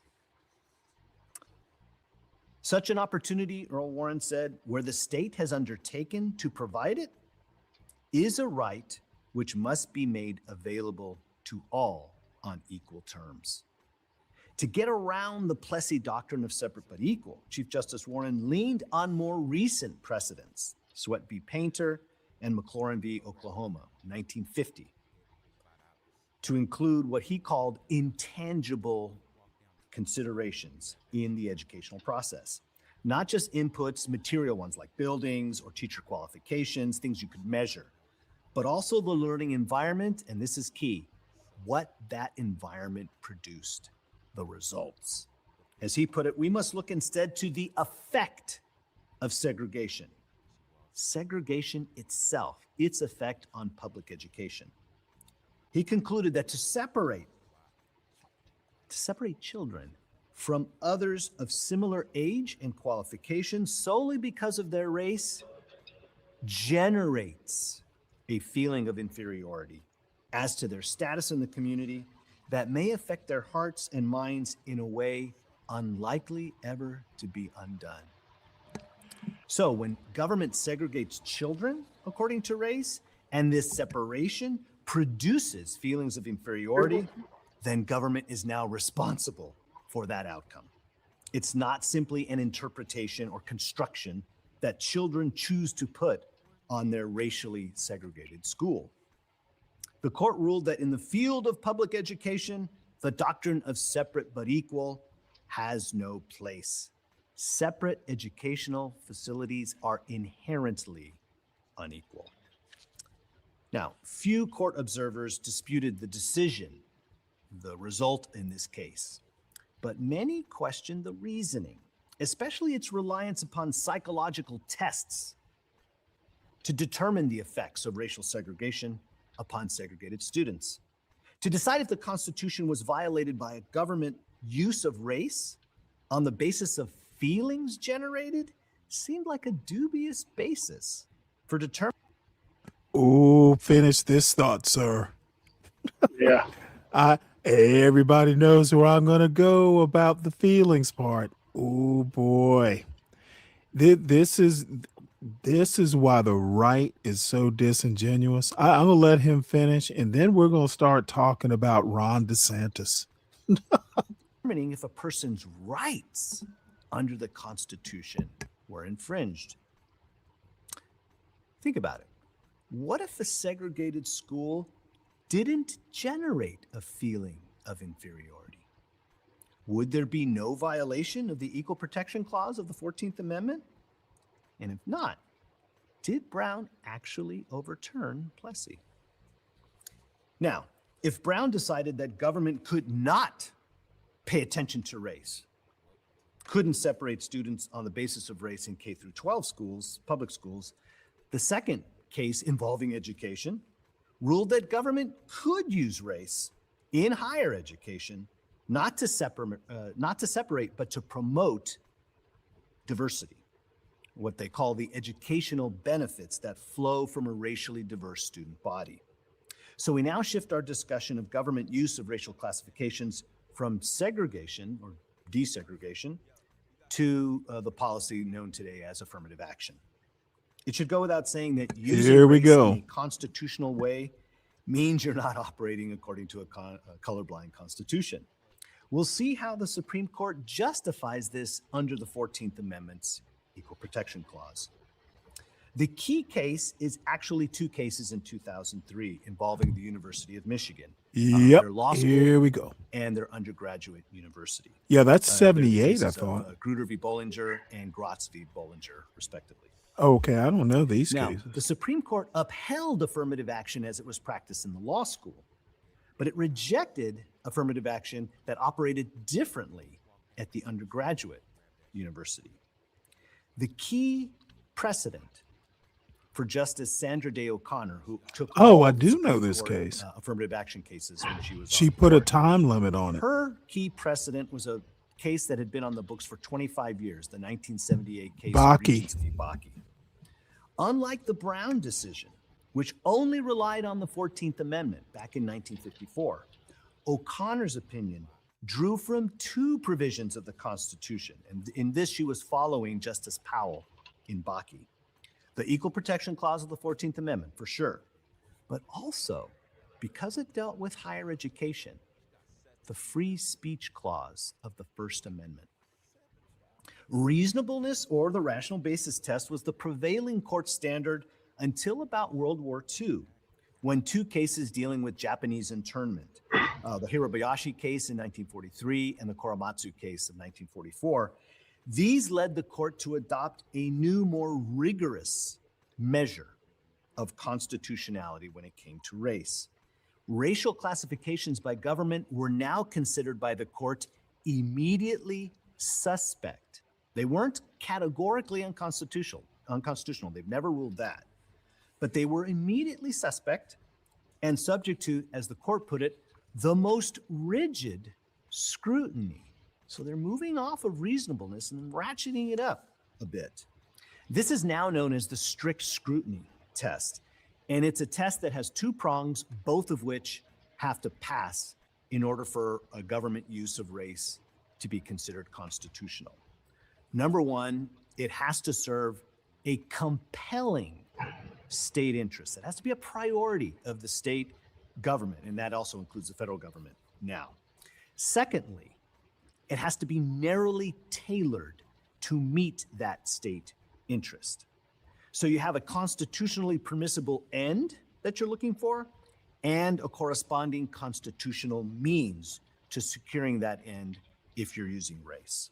Such an opportunity, Earl Warren said, where the state has undertaken to provide it, is a right which must be made available to all on equal terms. To get around the Plessy doctrine of separate but equal, Chief Justice Warren leaned on more recent precedents, Sweat v. Painter and McLaurin v. Oklahoma, 1950, to include what he called intangible considerations in the educational process. Not just inputs, material ones like buildings or teacher qualifications, things you could measure, but also the learning environment, and this is key, what that environment produced, the results. As he put it, we must look instead to the effect of segregation. Segregation itself, its effect on public education. He concluded that to separate children from others of similar age and qualifications solely because of their race generates a feeling of inferiority as to their status in the community that may affect their hearts and minds in a way unlikely ever to be undone. So when government segregates children according to race, and this separation produces feelings of inferiority, then government is now responsible for that outcome. It's not simply an interpretation or construction that children choose to put on their racially segregated school. The court ruled that in the field of public education, the doctrine of separate but equal has no place. Separate educational facilities are inherently unequal. Now, few court observers disputed the decision, the result in this case, but many questioned the reasoning, especially its reliance upon psychological tests to determine the effects of racial segregation upon segregated students. To decide if the Constitution was violated by a government use of race on the basis of feelings generated seemed like a dubious basis for determining. Oh, finish this thought, sir. Yeah. Everybody knows where I'm going to go about the feelings part. Oh boy. This is why the right is so disingenuous. I'm going to let him finish, and then we're going to start talking about Ron DeSantis. Determining if a person's rights under the Constitution were infringed. Think about it. What if a segregated school didn't generate a feeling of inferiority? Would there be no violation of the Equal Protection Clause of the 14th Amendment? And if not, did Brown actually overturn Plessy? Now, if Brown decided that government could not pay attention to race, couldn't separate students on the basis of race in K through 12 schools, public schools, the second case involving education ruled that government could use race in higher education, not to separate, but to promote diversity, what they call the educational benefits that flow from a racially diverse student body. So we now shift our discussion of government use of racial classifications from segregation or desegregation to the policy known today as affirmative action. It should go without saying that using race in a constitutional way means you're not operating according to a colorblind constitution. We'll see how the Supreme Court justifies this under the 14th Amendment's Equal Protection Clause. The key case is actually two cases in 2003 involving the University of Michigan. Their law school Here we go. and their undergraduate university. Yeah, that's 78, I thought. Grutter v. Bollinger and Gratz v. Bollinger, respectively. Okay, I don't know these Now, cases. the Supreme Court upheld affirmative action as it was practiced in the law school, but it rejected affirmative action that operated differently at the undergraduate university. The key precedent for Justice Sandra Day O'Connor, who took I do know this case. Affirmative action cases when she was. She put a time limit on it. Her key precedent was a case that had been on the books for 25 years, the 1978 case of Regents v. Bakke. Unlike the Brown decision, which only relied on the 14th Amendment back in 1954, O'Connor's opinion drew from two provisions of the Constitution. And in this, she was following Justice Powell in Bakke. The Equal Protection Clause of the 14th Amendment, for sure. But also, because it dealt with higher education, the Free Speech Clause of the First Amendment. Reasonableness or the rational basis test was the prevailing court standard until about World War II, when two cases dealing with Japanese internment, the Hirabayashi case in 1943 and the Korematsu case of 1944, these led the court to adopt a new, more rigorous measure of constitutionality when it came to race. Racial classifications by government were now considered by the court immediately suspect. They weren't categorically unconstitutional. They've never ruled that. But they were immediately suspect and subject to, as the court put it, the most rigid scrutiny. So they're moving off of reasonableness and ratcheting it up a bit. This is now known as the strict scrutiny test. And it's a test that has two prongs, both of which have to pass in order for a government use of race to be considered constitutional. Number one, it has to serve a compelling state interest. It has to be a priority of the state government, and that also includes the federal government now. Secondly, it has to be narrowly tailored to meet that state interest. So you have a constitutionally permissible end that you're looking for and a corresponding constitutional means to securing that end if you're using race.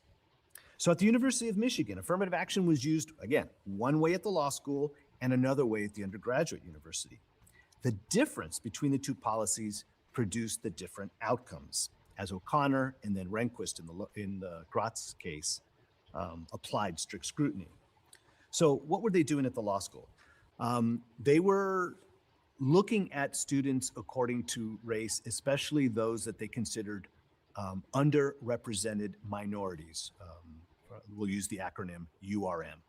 So at the University of Michigan, affirmative action was used, again, one way at the law school and another way at the undergraduate university. The difference between the two policies produced the different outcomes, as O'Connor and then Rehnquist in the Gratz case applied strict scrutiny. So what were they doing at the law school? They were looking at students according to race, especially those that they considered underrepresented minorities. We'll use the acronym URM.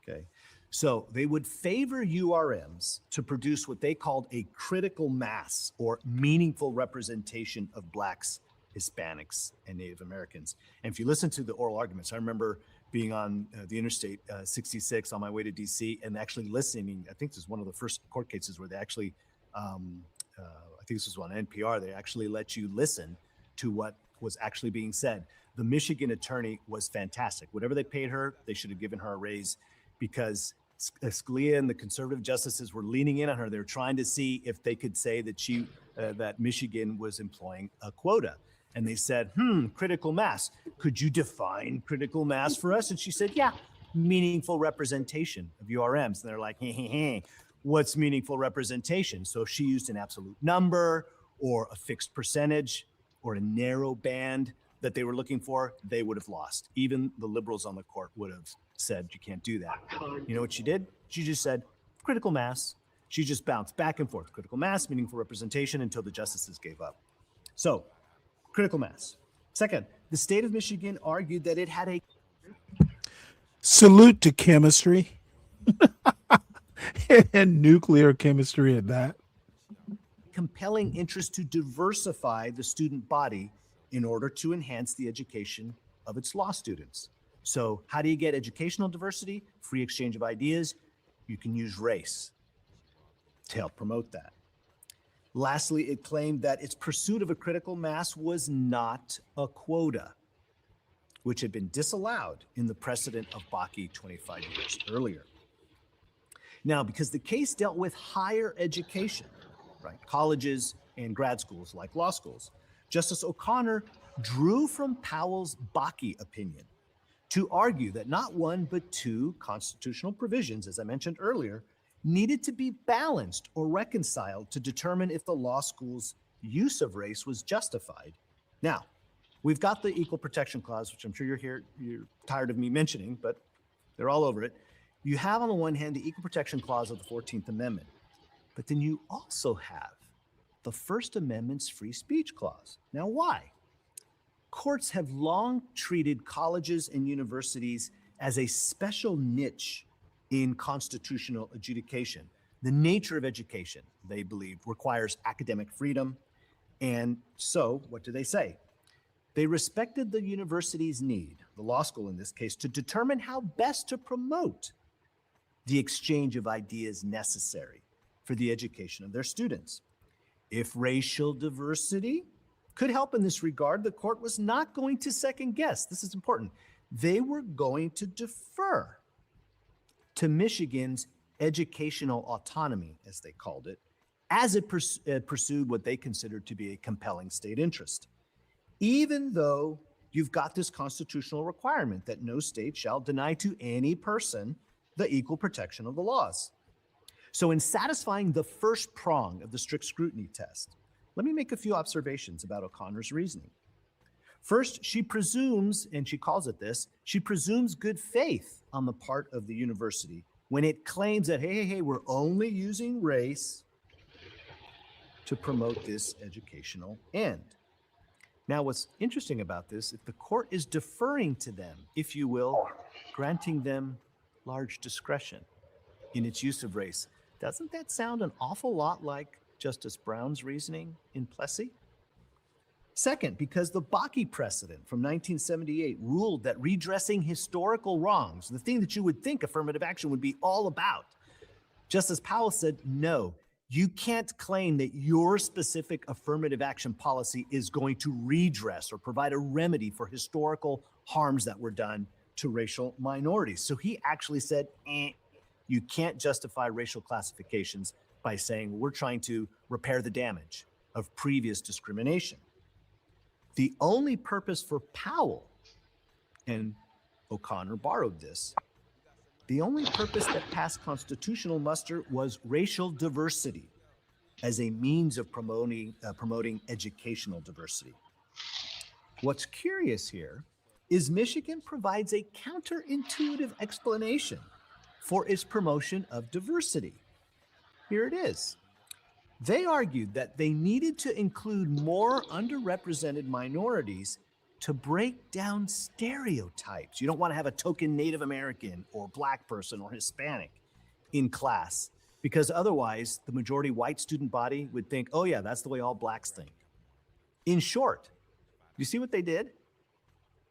Okay, so they would favor URMs to produce what they called a critical mass or meaningful representation of Blacks, Hispanics, and Native Americans. And if you listen to the oral arguments, I remember being on the Interstate 66 on my way to DC and actually listening. I think this was one of the first court cases where they actually, I think this was on NPR, they actually let you listen to what was actually being said. The Michigan attorney was fantastic. Whatever they paid her, they should have given her a raise, because Scalia and the conservative justices were leaning in on her. They were trying to see if they could say that that Michigan was employing a quota. And they said, critical mass. Could you define critical mass for us? And she said, yeah, meaningful representation of URMs. And they're like, what's meaningful representation? So if she used an absolute number or a fixed percentage or a narrow band that they were looking for, they would have lost. Even the liberals on the court would have said, you can't do that. You know what she did? She just said, critical mass. She just bounced back and forth. Critical mass, meaningful representation, until the justices gave up. So, critical mass. Second, the state of Michigan argued that it had a salute to chemistry and nuclear chemistry at that. Compelling interest to diversify the student body in order to enhance the education of its law students. So how do you get educational diversity? Free exchange of ideas. You can use race to help promote that. Lastly, it claimed that its pursuit of a critical mass was not a quota, which had been disallowed in the precedent of Bakke 25 years earlier. Now, because the case dealt with higher education, right, colleges and grad schools like law schools, Justice O'Connor drew from Powell's Bakke opinion to argue that not one but two constitutional provisions, as I mentioned earlier, needed to be balanced or reconciled to determine if the law school's use of race was justified. Now, we've got the Equal Protection Clause, which I'm sure you're tired of me mentioning, but they're all over it. You have on the one hand the Equal Protection Clause of the 14th Amendment, but then you also have the First Amendment's Free Speech Clause. Now, why? Courts have long treated colleges and universities as a special niche in constitutional adjudication. The nature of education, they believe, requires academic freedom. And so, what do they say? They respected the university's need, the law school in this case, to determine how best to promote the exchange of ideas necessary for the education of their students. If racial diversity could help in this regard, the court was not going to second guess. This is important. They were going to defer to Michigan's educational autonomy, as they called it, as it pursued what they considered to be a compelling state interest. Even though you've got this constitutional requirement that no state shall deny to any person the equal protection of the laws. So in satisfying the first prong of the strict scrutiny test, let me make a few observations about O'Connor's reasoning. First, she presumes, and she calls it this, she presumes good faith on the part of the university when it claims that, hey, we're only using race to promote this educational end. Now, what's interesting about this, if the court is deferring to them, if you will, granting them large discretion in its use of race, doesn't that sound an awful lot like Justice Brown's reasoning in Plessy? Second, because the Bakke precedent from 1978 ruled that redressing historical wrongs, the thing that you would think affirmative action would be all about, Justice Powell said, no, you can't claim that your specific affirmative action policy is going to redress or provide a remedy for historical harms that were done to racial minorities. So he actually said, you can't justify racial classifications by saying we're trying to repair the damage of previous discrimination. The only purpose for Powell, and O'Connor borrowed this, the only purpose that passed constitutional muster was racial diversity as a means of promoting educational diversity. What's curious here is Michigan provides a counterintuitive explanation for its promotion of diversity. Here it is. They argued that they needed to include more underrepresented minorities to break down stereotypes. You don't want to have a token Native American or Black person or Hispanic in class, because otherwise the majority white student body would think, oh yeah, that's the way all Blacks think. In short, you see what they did?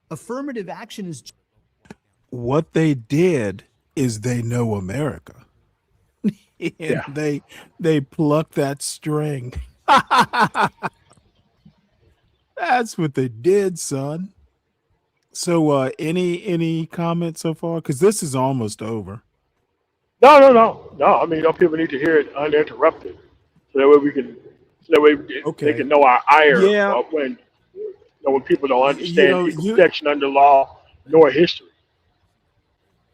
Affirmative action is... What they did is they know America. And they plucked that string. That's what they did, son. So any comments so far? Because this is almost over. No. I mean, people need to hear it uninterrupted, so that way they can know our ire. Yeah. When people don't understand equal protection under law nor history.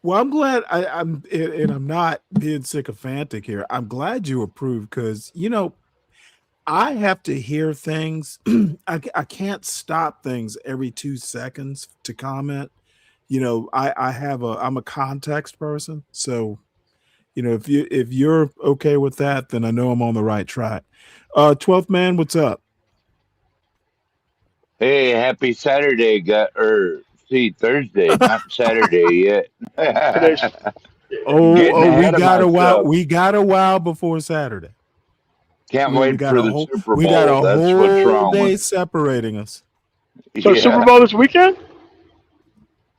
Well, I'm glad I'm not being sycophantic here. I'm glad you approved, because I have to hear things. I can't stop things every 2 seconds to comment. I'm a context person. So, if you're okay with that, then I know I'm on the right track. 12th man, what's up? Hey, happy Saturday, Thursday, not Saturday yet. We got a while before Saturday. Can't wait for the Super Bowl. We got a That's whole what's wrong day with separating us. So Super Bowl this weekend?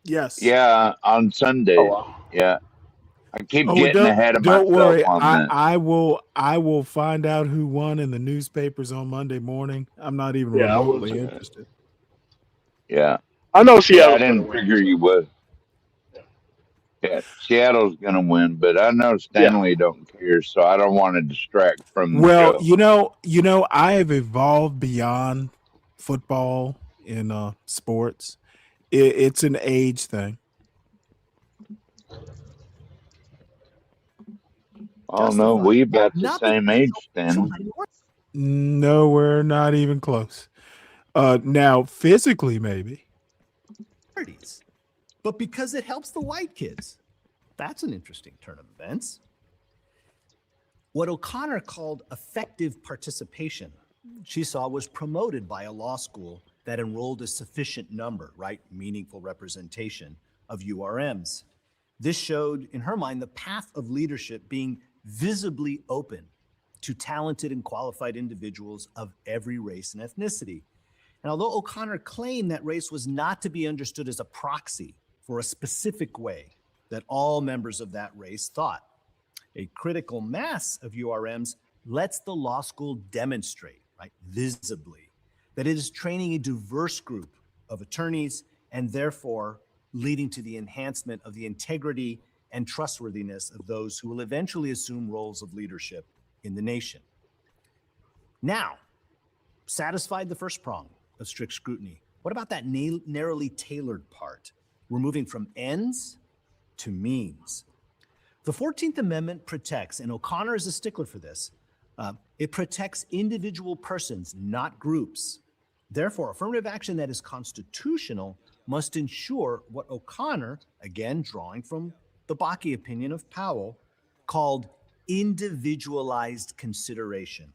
Yes. Yeah, on Sunday. Oh, wow. Yeah. I keep getting ahead of myself. Don't worry. On that. I will find out who won in the newspapers on Monday morning. I'm not even remotely interested. Yeah. I know Seattle. I didn't figure you would. Yeah, Seattle's gonna win, but I know Stanley don't care, so I don't want to distract from the show. I have evolved beyond football in sports. It's an age thing. Oh no, we about the same age, Stanley. No, we're not even close. Now, physically, maybe. But because it helps the white kids. That's an interesting turn of events. What O'Connor called effective participation, she saw was promoted by a law school that enrolled a sufficient number, meaningful representation of URMs. This showed, in her mind, the path of leadership being visibly open to talented and qualified individuals of every race and ethnicity. And although O'Connor claimed that race was not to be understood as a proxy for a specific way that all members of that race thought, a critical mass of URMs lets the law school demonstrate, visibly, that it is training a diverse group of attorneys and therefore leading to the enhancement of the integrity and trustworthiness of those who will eventually assume roles of leadership in the nation. Now, satisfied the first prong of strict scrutiny, what about that narrowly tailored part? We're moving from ends to means. The 14th Amendment protects, and O'Connor is a stickler for this, it protects individual persons, not groups. Therefore, affirmative action that is constitutional must ensure what O'Connor, again drawing from the Bakke opinion of Powell, called individualized consideration.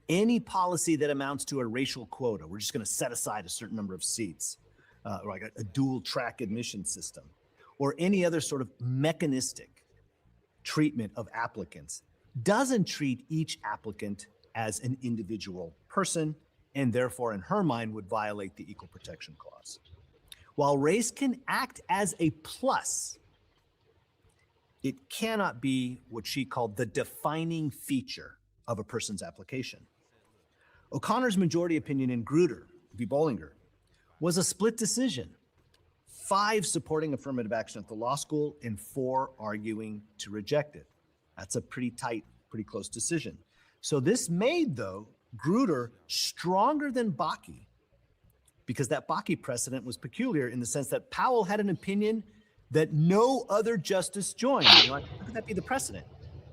Any policy that amounts to a racial quota, we're just going to set aside a certain number of seats, like a dual track admission system, or any other sort of mechanistic treatment of applicants, doesn't treat each applicant as an individual person, and therefore, in her mind, would violate the Equal Protection Clause. While race can act as a plus, it cannot be what she called the defining feature of a person's application. O'Connor's majority opinion in Grutter v. Bollinger was a split decision, 5 supporting affirmative action at the law school and 4 arguing to reject it. That's a pretty tight pretty close decision. So this made, though, Grutter stronger than Bakke, because that Bakke precedent was peculiar in the sense that Powell had an opinion that no other justice joined. You're like, how could that be the precedent?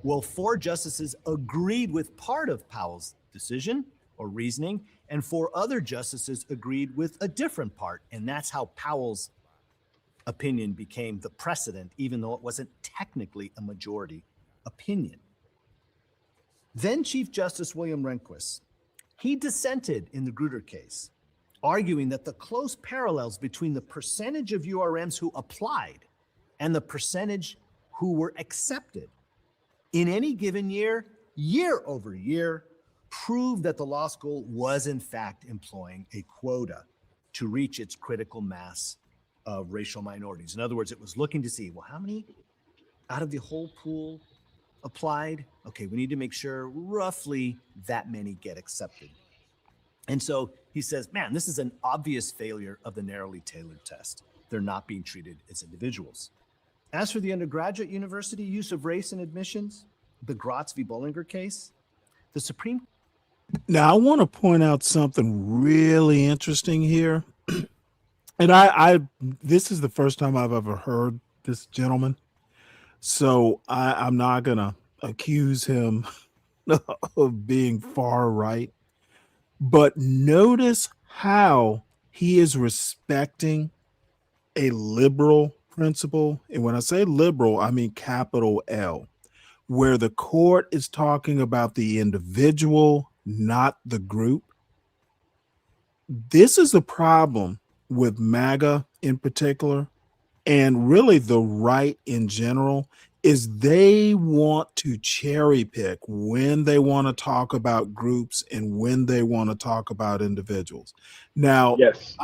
Well, 4 justices agreed with part of Powell's decision or reasoning, and 4 other justices agreed with a different part. And that's how Powell's opinion became the precedent, even though it wasn't technically a majority opinion. Then Chief Justice William Rehnquist, he dissented in the Grutter case, arguing that the close parallels between the percentage of URMs who applied and the percentage who were accepted in any given year, year over year, proved that the law school was in fact employing a quota to reach its critical mass of racial minorities. In other words, it was looking to see, well, how many out of the whole pool applied? Okay, we need to make sure roughly that many get accepted. And so he says, man, this is an obvious failure of the narrowly tailored test. They're not being treated as individuals. As for the undergraduate university use of race in admissions, the Gratz v. Bollinger case, the Supreme. Now, I want to point out something really interesting here. And I this is the first time I've ever heard this gentleman. So I'm not going to accuse him of being far right. But notice how he is respecting a liberal principle. And when I say liberal, I mean capital L, where the court is talking about the individual, not the group. This is a problem with MAGA in particular, and really the right in general, is they want to cherry pick when they want to talk about groups and when they want to talk about individuals. Now, yes,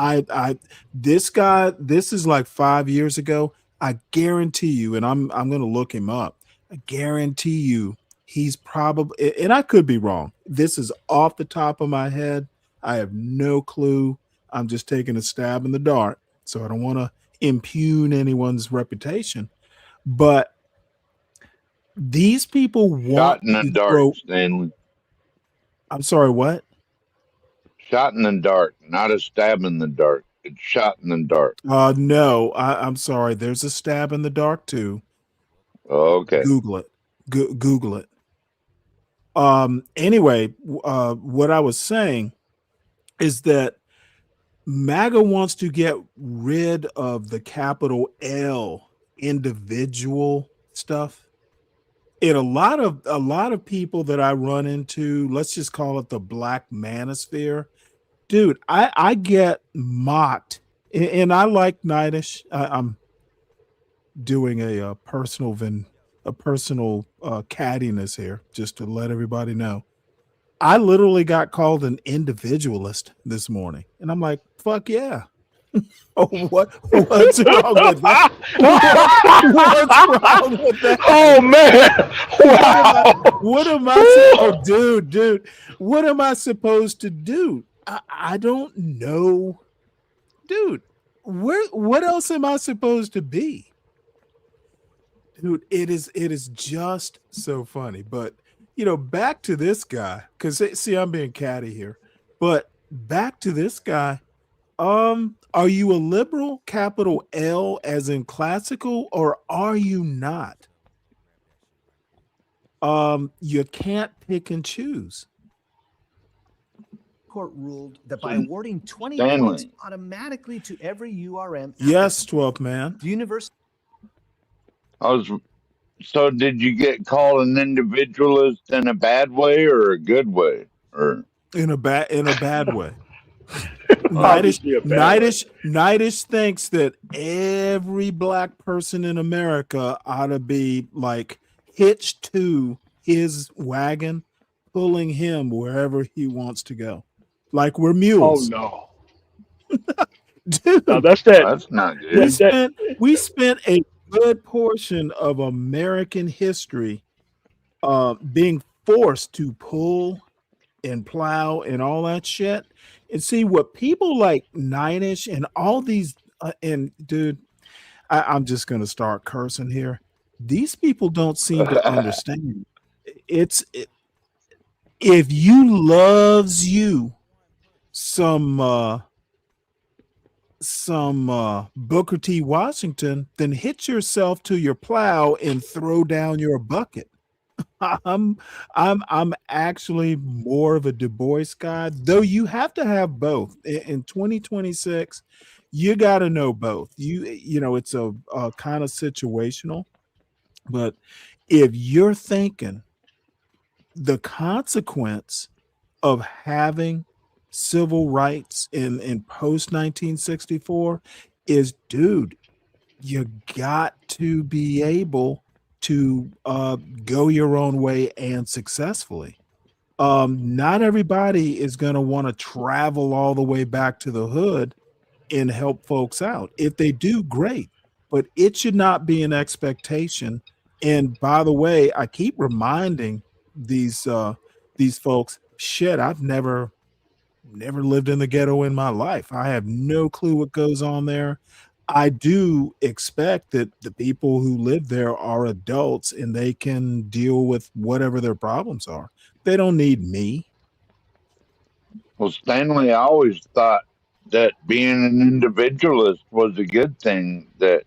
this guy, this is like 5 years ago. I guarantee you, and I'm going to look him up. I guarantee you he's probably, and I could be wrong. This is off the top of my head. I have no clue. I'm just taking a stab in the dark, so I don't want to impugn anyone's reputation. But these people want shot in the dark, Stanley. I'm sorry, what? Shot in the dark, not a stab in the dark. It's shot in the dark. No, I'm sorry. There's a stab in the dark too. Okay. Google it. Google it. Anyway, what I was saying is that MAGA wants to get rid of the capital L individual stuff. And a lot of people that I run into, let's just call it the black manosphere, dude, I get mocked, and I like Knightish. I'm doing a personal cattiness here, just to let everybody know. I literally got called an individualist this morning, and I'm like, fuck yeah. Oh, what's wrong with that? What's wrong with that? Oh man! Wow! What am I? Oh, dude, what am I supposed to do? I don't know, dude. What else am I supposed to be, dude? It is just so funny. But back to this guy, because see, I'm being catty here, but back to this guy. Are you a liberal, capital L, as in classical, or are you not? You can't pick and choose. Court ruled that by awarding 20 Stanley. points automatically to every URM. Yes, 12th man. The university. So did you get called an individualist in a bad way or a good way? Or in a bad way. Knightish thinks that every black person in America ought to be like hitched to his wagon, pulling him wherever he wants to go. Like we're mules. Oh no. Dude, no, that's that. That's not good. We spent a good portion of American history being forced to pull and plow and all that shit. And see what people like Knightish and all these, and dude, I'm just going to start cursing here. These people don't seem to understand. if you loves you some Booker T. Washington, then hitch yourself to your plow and throw down your bucket. I'm actually more of a Du Bois guy, though you have to have both. In 2026, you got to know both. You know, it's a kind of situational, but if you're thinking the consequence of having civil rights in post 1964 is, dude, you got to be able to go your own way and successfully. Not everybody is going to want to travel all the way back to the hood and help folks out. If they do, great, but it should not be an expectation. And by the way, I keep reminding these folks, shit, I've never lived in the ghetto in my life. I have no clue what goes on there. I do expect that the people who live there are adults and they can deal with whatever their problems are. They don't need me. Well, Stanley, I always thought that being an individualist was a good thing, that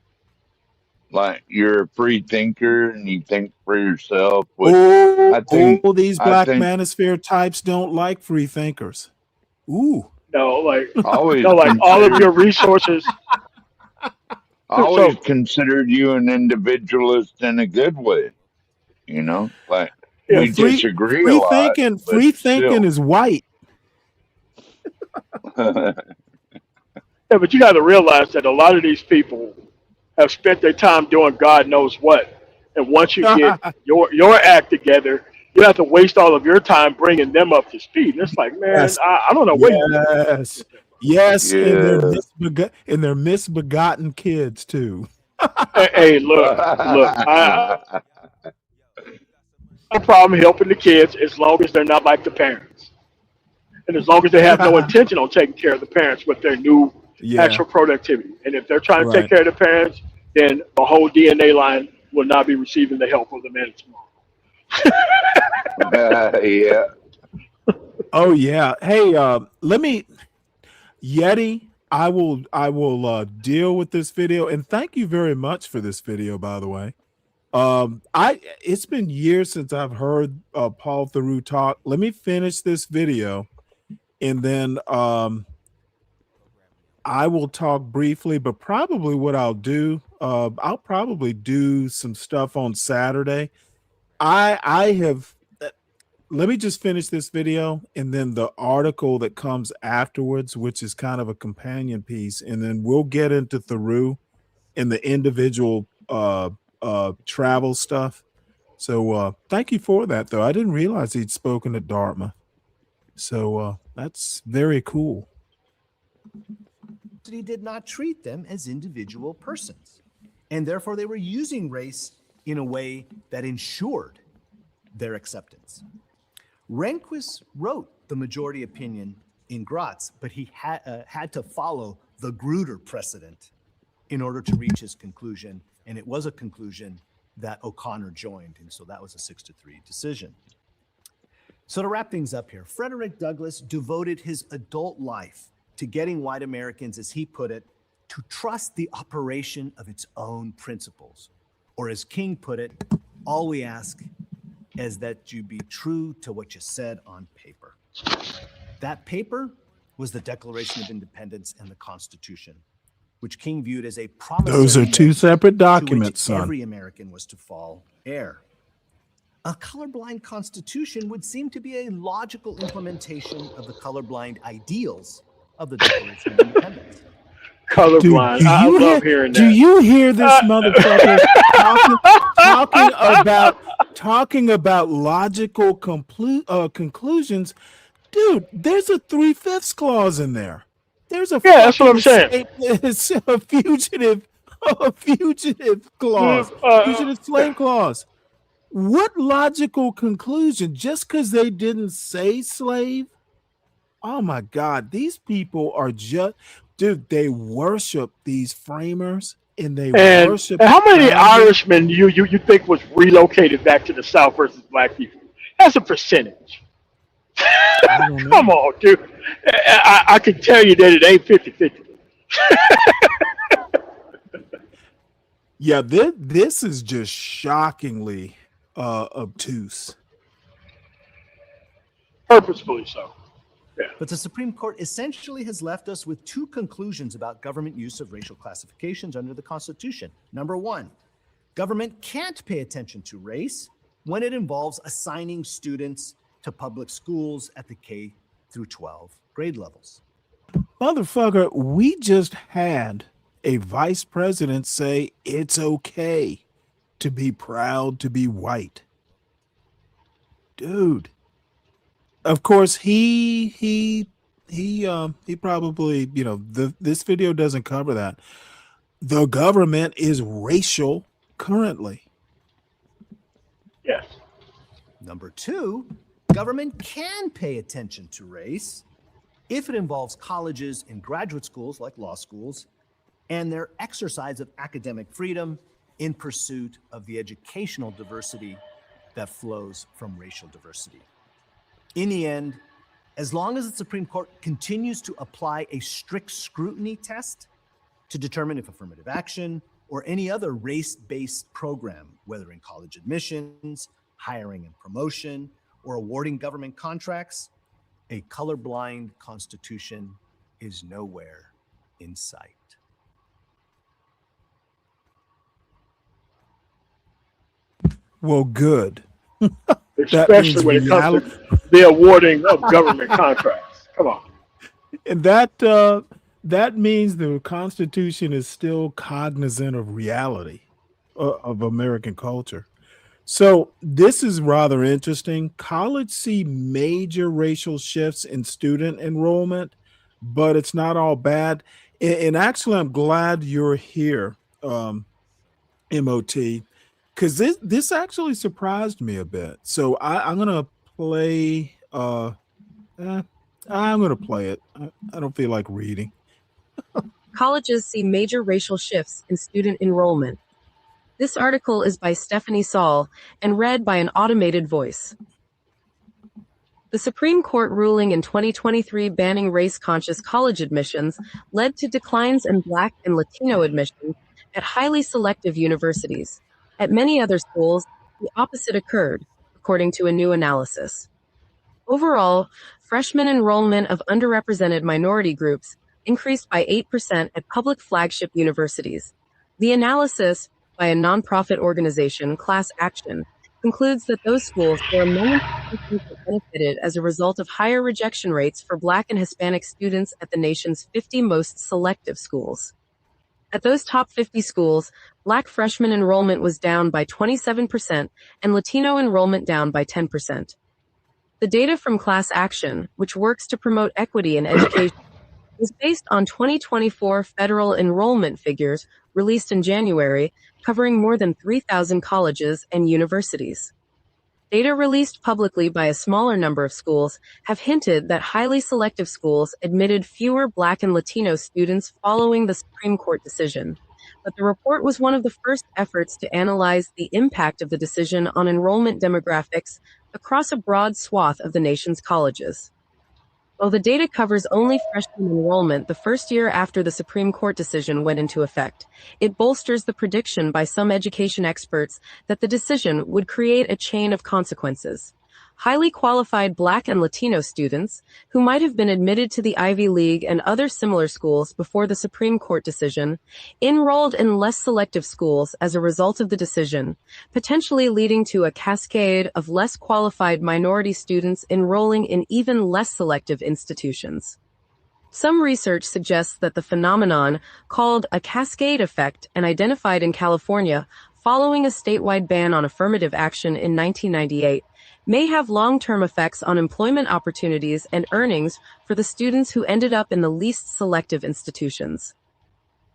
like you're a free thinker and you think for yourself. Which These black manosphere types don't like free thinkers. Ooh. No, like always no, like all of your resources. I always considered you an individualist in a good way. You know, like we disagree a lot. Free thinking is white. Yeah, but you got to realize that a lot of these people have spent their time doing God knows what, and once you get your act together, you have to waste all of your time bringing them up to speed. And it's like, man, yes. I don't know what. Yes, and they're misbegotten kids too. Hey, look. I no problem helping the kids as long as they're not like the parents, and as long as they have no intention on taking care of the parents with their new actual productivity. And if they're trying to take care of the parents, then the whole DNA line will not be receiving the help of the man tomorrow. Yeah. Oh yeah. Hey, let me. Yeti, I will deal with this video, and thank you very much for this video, by the way. It's been years since I've heard Paul Theroux talk. Let me finish this video, and then I will talk briefly, but probably what I'll do, I'll probably do some stuff on Saturday. Let me just finish this video, and then the article that comes afterwards, which is kind of a companion piece, and then we'll get into Theroux and the individual travel stuff. So thank you for that, though. I didn't realize he'd spoken at Dartmouth. So that's very cool. He did not treat them as individual persons, and therefore they were using race in a way that ensured their acceptance. Rehnquist wrote the majority opinion in Graz, but he had to follow the Grutter precedent in order to reach his conclusion, and it was a conclusion that O'Connor joined, and so that was a 6-3 decision. So to wrap things up here, Frederick Douglass devoted his adult life to getting white Americans, as he put it, to trust the operation of its own principles. Or as King put it, all we ask is that you be true to what you said on paper. That paper was the Declaration of Independence and the Constitution, which King viewed as a promissory note. Those are two separate documents, son. Every American was to fall heir. A colorblind constitution would seem to be a logical implementation of the colorblind ideals of the Declaration of Independence. Colorblind. I love hearing that. Do you hear this motherfucker talking about logical conclusions? Dude, there's a 3/5 clause in there. There's a that's what I'm saying. It's a fugitive clause, fugitive slave clause. What logical conclusion? Just because they didn't say slave? Oh my God, these people are just, dude, they worship these framers and worship. And how many Irishmen you think was relocated back to the South versus black people? as a percentage. I don't know. Come on, dude. I can tell you that it ain't 50-50. Yeah, this is just shockingly obtuse. Purposefully so. Yeah. But the Supreme Court essentially has left us with two conclusions about government use of racial classifications under the Constitution. Number one, government can't pay attention to race when it involves assigning students to public schools at the K through 12 grade levels. Motherfucker, we just had a vice president say it's okay to be proud to be white. Dude. Of course, he probably, you know, this video doesn't cover that. The government is racial currently. Yes. Number two, government can pay attention to race if it involves colleges and graduate schools like law schools and their exercise of academic freedom in pursuit of the educational diversity that flows from racial diversity. In the end, as long as the Supreme Court continues to apply a strict scrutiny test to determine if affirmative action or any other race-based program, whether in college admissions, hiring and promotion, or awarding government contracts, a colorblind constitution is nowhere in sight. Well, good. Especially when it comes to the awarding of government contracts. Come on. And that means the Constitution is still cognizant of reality of American culture. So this is rather interesting. College see major racial shifts in student enrollment, but it's not all bad. And actually, I'm glad you're here, MOT, because this actually surprised me a bit. So I'm gonna play. I'm gonna play it. I don't feel like reading. Colleges see major racial shifts in student enrollment. This article is by Stephanie Saul and read by an automated voice. The Supreme Court ruling in 2023 banning race-conscious college admissions led to declines in Black and Latino admissions at highly selective universities. At many other schools, the opposite occurred, according to a new analysis. Overall, freshman enrollment of underrepresented minority groups increased by 8% at public flagship universities. The analysis, by a nonprofit organization, Class Action, concludes that those schools were among the that benefited as a result of higher rejection rates for Black and Hispanic students at the nation's 50 most selective schools. At those top 50 schools, Black freshman enrollment was down by 27% and Latino enrollment down by 10%. The data from Class Action, which works to promote equity in education, is based on 2024 federal enrollment figures released in January, covering more than 3,000 colleges and universities. Data released publicly by a smaller number of schools have hinted that highly selective schools admitted fewer Black and Latino students following the Supreme Court decision. But the report was one of the first efforts to analyze the impact of the decision on enrollment demographics across a broad swath of the nation's colleges. While the data covers only freshman enrollment the first year after the Supreme Court decision went into effect, it bolsters the prediction by some education experts that the decision would create a chain of consequences. Highly qualified Black and Latino students, who might have been admitted to the Ivy League and other similar schools before the Supreme Court decision, enrolled in less selective schools as a result of the decision, potentially leading to a cascade of less qualified minority students enrolling in even less selective institutions. Some research suggests that the phenomenon, called a cascade effect and identified in California following a statewide ban on affirmative action in 1998, may have long-term effects on employment opportunities and earnings for the students who ended up in the least selective institutions.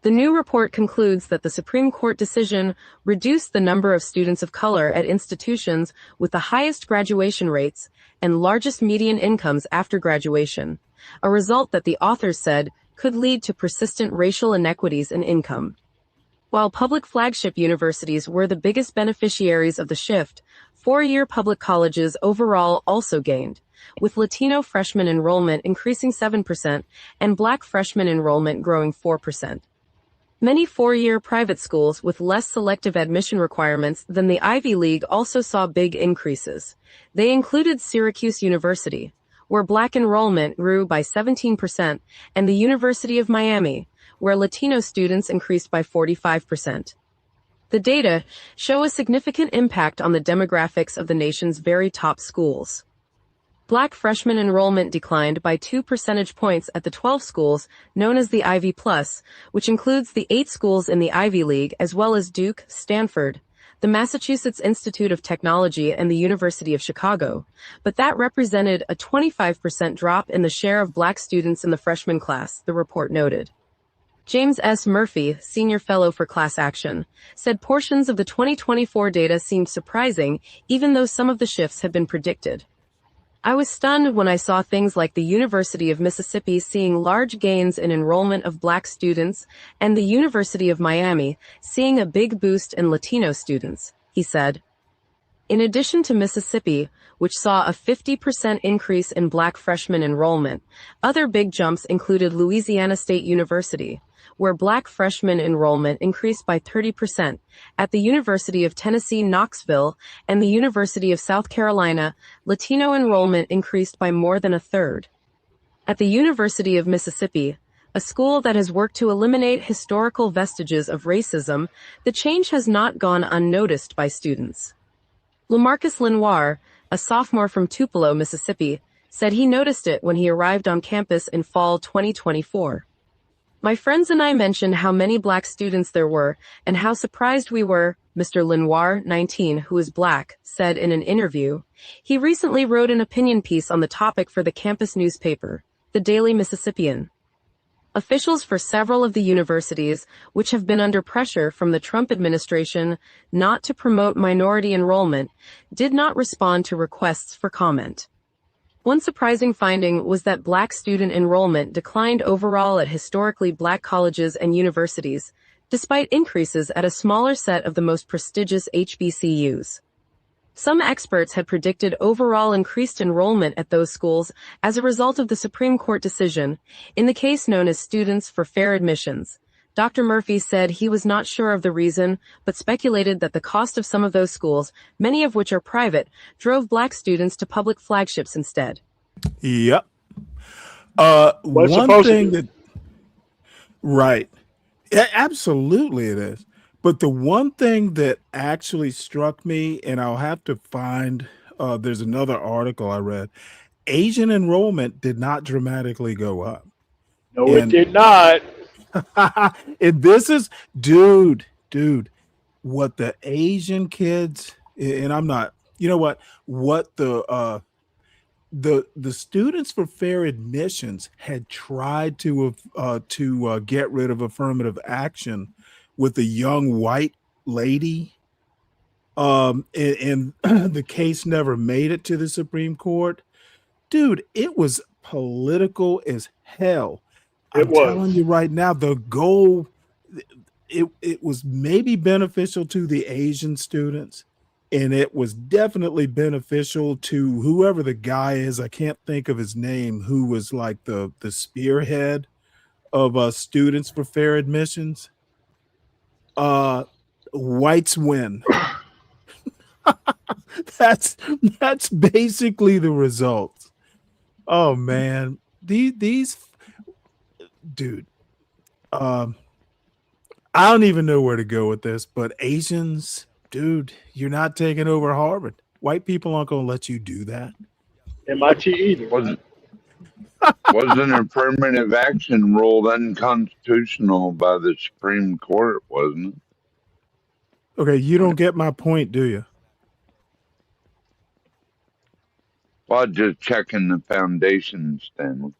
The new report concludes that the Supreme Court decision reduced the number of students of color at institutions with the highest graduation rates and largest median incomes after graduation, a result that the authors said could lead to persistent racial inequities in income. While public flagship universities were the biggest beneficiaries of the shift, Four-year public colleges overall also gained, with Latino freshman enrollment increasing 7% and Black freshman enrollment growing 4%. Many four-year private schools with less selective admission requirements than the Ivy League also saw big increases. They included Syracuse University, where Black enrollment grew by 17%, and the University of Miami, where Latino students increased by 45%. The data show a significant impact on the demographics of the nation's very top schools. Black freshman enrollment declined by 2 percentage points at the 12 schools known as the Ivy Plus, which includes the 8 schools in the Ivy League as well as Duke, Stanford, the Massachusetts Institute of Technology, and the University of Chicago, but that represented a 25% drop in the share of Black students in the freshman class, the report noted. James S. Murphy, senior fellow for Class Action, said portions of the 2024 data seemed surprising even though some of the shifts had been predicted. I was stunned when I saw things like the University of Mississippi seeing large gains in enrollment of Black students and the University of Miami seeing a big boost in Latino students, he said. In addition to Mississippi, which saw a 50% increase in Black freshman enrollment, other big jumps included Louisiana State University, where Black freshman enrollment increased by 30%, at the University of Tennessee, Knoxville, and the University of South Carolina, Latino enrollment increased by more than a third. At the University of Mississippi, a school that has worked to eliminate historical vestiges of racism, the change has not gone unnoticed by students. LaMarcus Lenoir, a sophomore from Tupelo, Mississippi, said he noticed it when he arrived on campus in fall 2024. My friends and I mentioned how many Black students there were and how surprised we were, Mr. Lenoir, 19, who is Black, said in an interview. He recently wrote an opinion piece on the topic for the campus newspaper, the Daily Mississippian. Officials for several of the universities, which have been under pressure from the Trump administration not to promote minority enrollment, did not respond to requests for comment. One surprising finding was that Black student enrollment declined overall at historically Black colleges and universities, despite increases at a smaller set of the most prestigious HBCUs. Some experts had predicted overall increased enrollment at those schools as a result of the Supreme Court decision, in the case known as Students for Fair Admissions. Dr. Murphy said he was not sure of the reason, but speculated that the cost of some of those schools, many of which are private, drove Black students to public flagships instead. Yep. One thing that, right. Yeah, absolutely it is. But the one thing that actually struck me, and I'll have to find, there's another article I read, Asian enrollment did not dramatically go up. No, it did not. And this is, dude, what the Asian kids, and I'm not, you know what the Students for Fair Admissions had tried to get rid of affirmative action with a young white lady, and the case never made it to the Supreme Court. Dude, it was political as hell. I'm telling you right now, the goal, it was maybe beneficial to the Asian students, and it was definitely beneficial to whoever the guy is. I can't think of his name, who was like the spearhead of Students for Fair Admissions. Whites win. That's basically the results. Oh man, these dude, I don't even know where to go with this, but Asians, dude, you're not taking over Harvard. White people aren't going to let you do that. MIT either. Wasn't affirmative action ruled unconstitutional by the Supreme Court, wasn't it? Okay, you don't get my point, do you? Well, just checking the foundation, Stanley.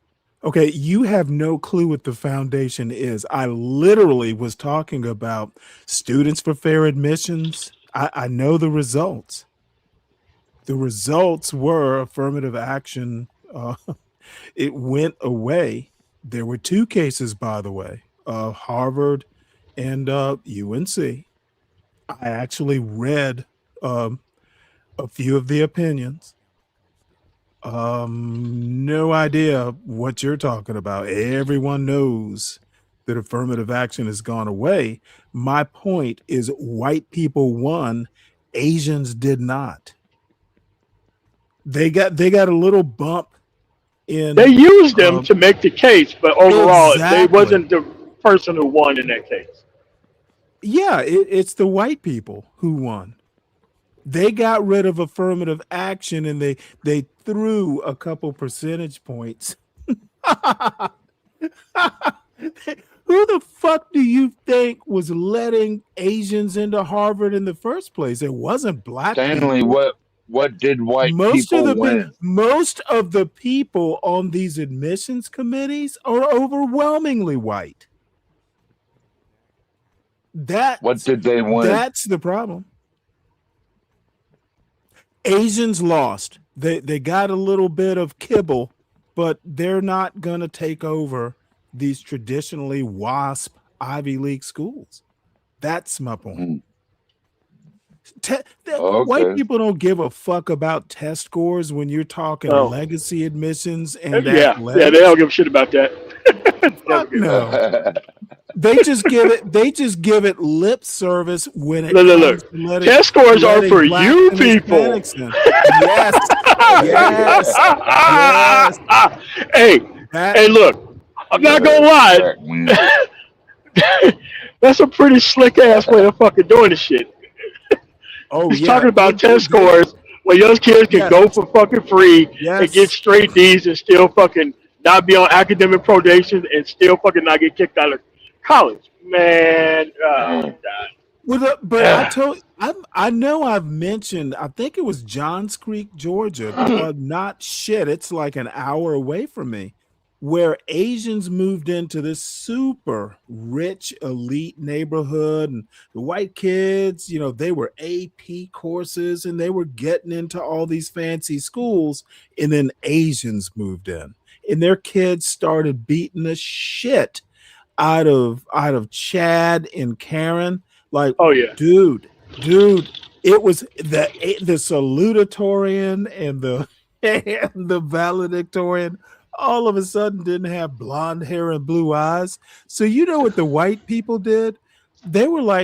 Okay, you have no clue what the foundation is. I literally was talking about Students for Fair Admissions. I know the results. The results were affirmative action. It went away. There were two cases, by the way, Harvard and UNC. I actually read a a few of the opinions. No idea what you're talking about. Everyone knows that affirmative action has gone away. My point is white people won, Asians did not. They got a little bump in. They used them to make the case, but overall, they exactly. wasn't the person who won in that case. Yeah, it's the white people who won. They got rid of affirmative action and they threw a couple percentage points. Who the fuck do you think was letting Asians into Harvard in the first place? It wasn't black Stanley, people. what did white people win? Most of the people on these admissions committees are overwhelmingly white. What did they win? That's the problem. Asians lost. They got a little bit of kibble, but they're not going to take over these traditionally WASP Ivy League schools. That's my point. White people don't give a fuck about test scores when you're talking legacy admissions and yeah, they don't give a shit about that. Fuck no. They just give it lip service when it look. Test scores are for you people. Yes. Hey, look. I'm not gonna lie. That's a pretty slick ass way of fucking doing this shit. He's talking about test scores where young kids can go for fucking free and get straight D's and still fucking not be on academic probation and still fucking not get kicked out of college. Man, God. But I know I've mentioned, I think it was Johns Creek, Georgia, not shit. It's like an hour away from me, where Asians moved into this super rich elite neighborhood, and the white kids, they were AP courses and they were getting into all these fancy schools, and then Asians moved in and their kids started beating the shit out of Chad and Karen. Like, oh yeah, dude, it was the salutatorian and the valedictorian all of a sudden didn't have blonde hair and blue eyes. So you know what the white people did? They weren't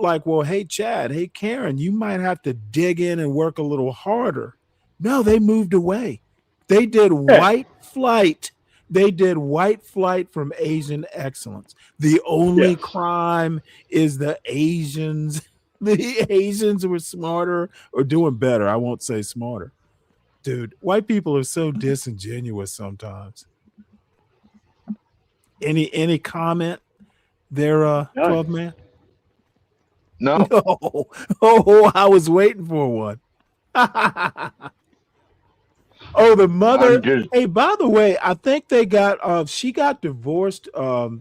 like, well, hey Chad, hey Karen, you might have to dig in and work a little harder. No, they moved away. They did white flight. They did white flight from Asian excellence. The only crime is the Asians. The Asians were smarter or doing better. I won't say smarter. Dude, white people are so disingenuous sometimes. Any comment there, 12 man? No. Oh, I was waiting for one. Oh, the mother. Hey, by the way, I think they got she got divorced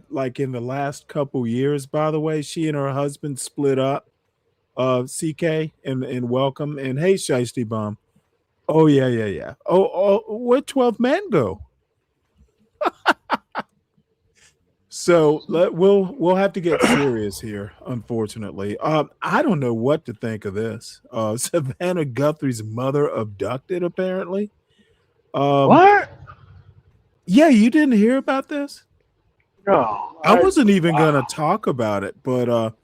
like in the last couple years, by the way. She and her husband split up. CK and welcome. And hey, Shiesty Bum. Oh, yeah. Oh, where'd 12 men go? So we'll have to get serious here, unfortunately. I don't know what to think of this. Savannah Guthrie's mother abducted, apparently. What? Yeah, you didn't hear about this? No. I wasn't even gonna talk about it, but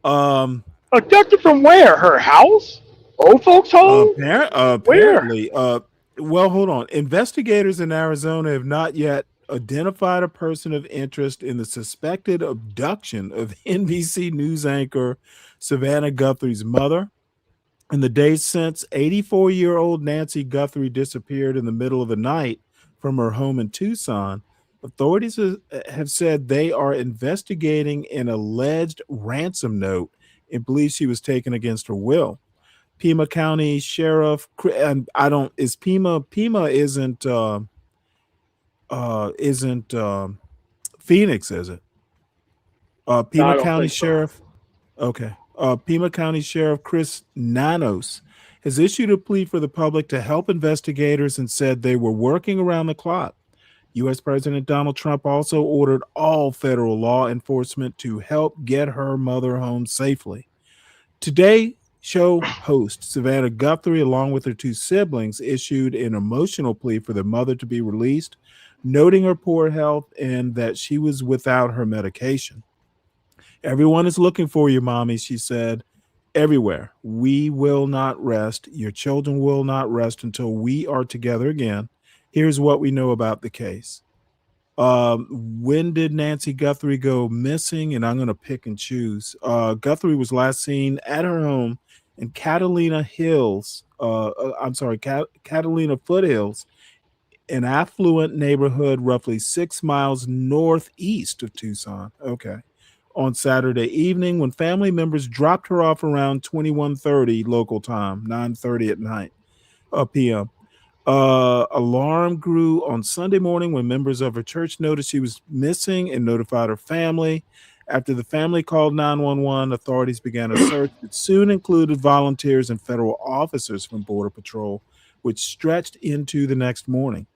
abducted from where? Her house? Old folks' home? Apparently. Well, hold on. Investigators in Arizona have not yet identified a person of interest in the suspected abduction of NBC News anchor Savannah Guthrie's mother. In the days since, 84-year-old Nancy Guthrie disappeared in the middle of the night from her home in Tucson. Authorities have said they are investigating an alleged ransom note and believe she was taken against her will. Pima County Sheriff, and Pima isn't Phoenix, is it? Pima County Sheriff. Okay. Pima County Sheriff Chris Nanos has issued a plea for the public to help investigators and said they were working around the clock. U.S. President Donald Trump also ordered all federal law enforcement to help get her mother home safely. Today, Show host Savannah Guthrie, along with her two siblings, issued an emotional plea for their mother to be released, noting her poor health and that she was without her medication. Everyone is looking for you, mommy, she said. Everywhere. We will not rest. Your children will not rest until we are together again. Here's what we know about the case. When did Nancy Guthrie go missing? And I'm going to pick and choose. Guthrie was last seen at her home in Catalina Foothills, an affluent neighborhood roughly 6 miles northeast of Tucson. Okay. On Saturday evening, when family members dropped her off around 21:30 local time, 9:30 at night, p.m. Alarm grew on Sunday morning when members of her church noticed she was missing and notified her family. After the family called 911, authorities began a search that soon included volunteers and federal officers from Border Patrol, which stretched into the next morning.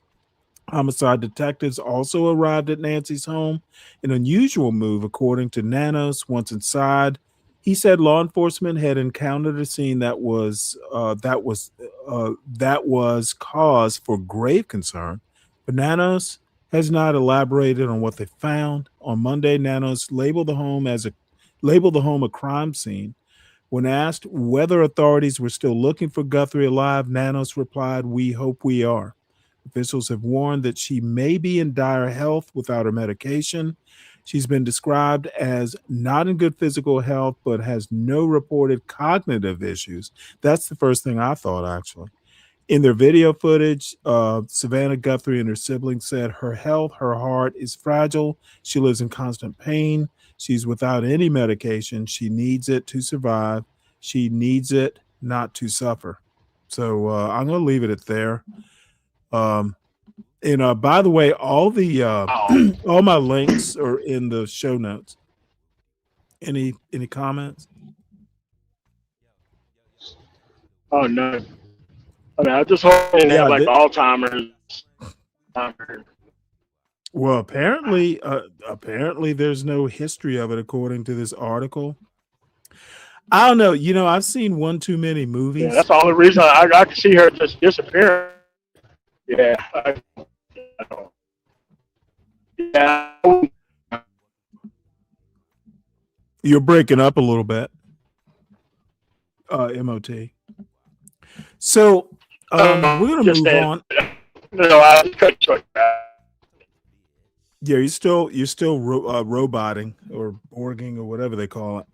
Homicide detectives also arrived at Nancy's home, an unusual move, according to Nanos. Once inside, he said law enforcement had encountered a scene that was cause for grave concern. But Nanos has not elaborated on what they found. On Monday, Nanos labeled the home a crime scene. When asked whether authorities were still looking for Guthrie alive, Nanos replied, "We hope we are." Officials have warned that she may be in dire health without her medication. She's been described as not in good physical health, but has no reported cognitive issues. That's the first thing I thought, actually. In their video footage, Savannah Guthrie and her siblings said her health, her heart is fragile. She lives in constant pain. She's without any medication. She needs it to survive. She needs it not to suffer. So I'm going to leave it at there. And by the way, all the all my links are in the show notes. Any comments? Oh no. I mean, I just hope they have like Alzheimer's. Well, apparently there's no history of it according to this article. I don't know. You know, I've seen one too many movies. Yeah, that's the only reason I can see her just disappearing. Yeah. Yeah. You're breaking up a little bit. MOT. So we're gonna move on. No, I cut short. Yeah, you're still roboting or borging or whatever they call it.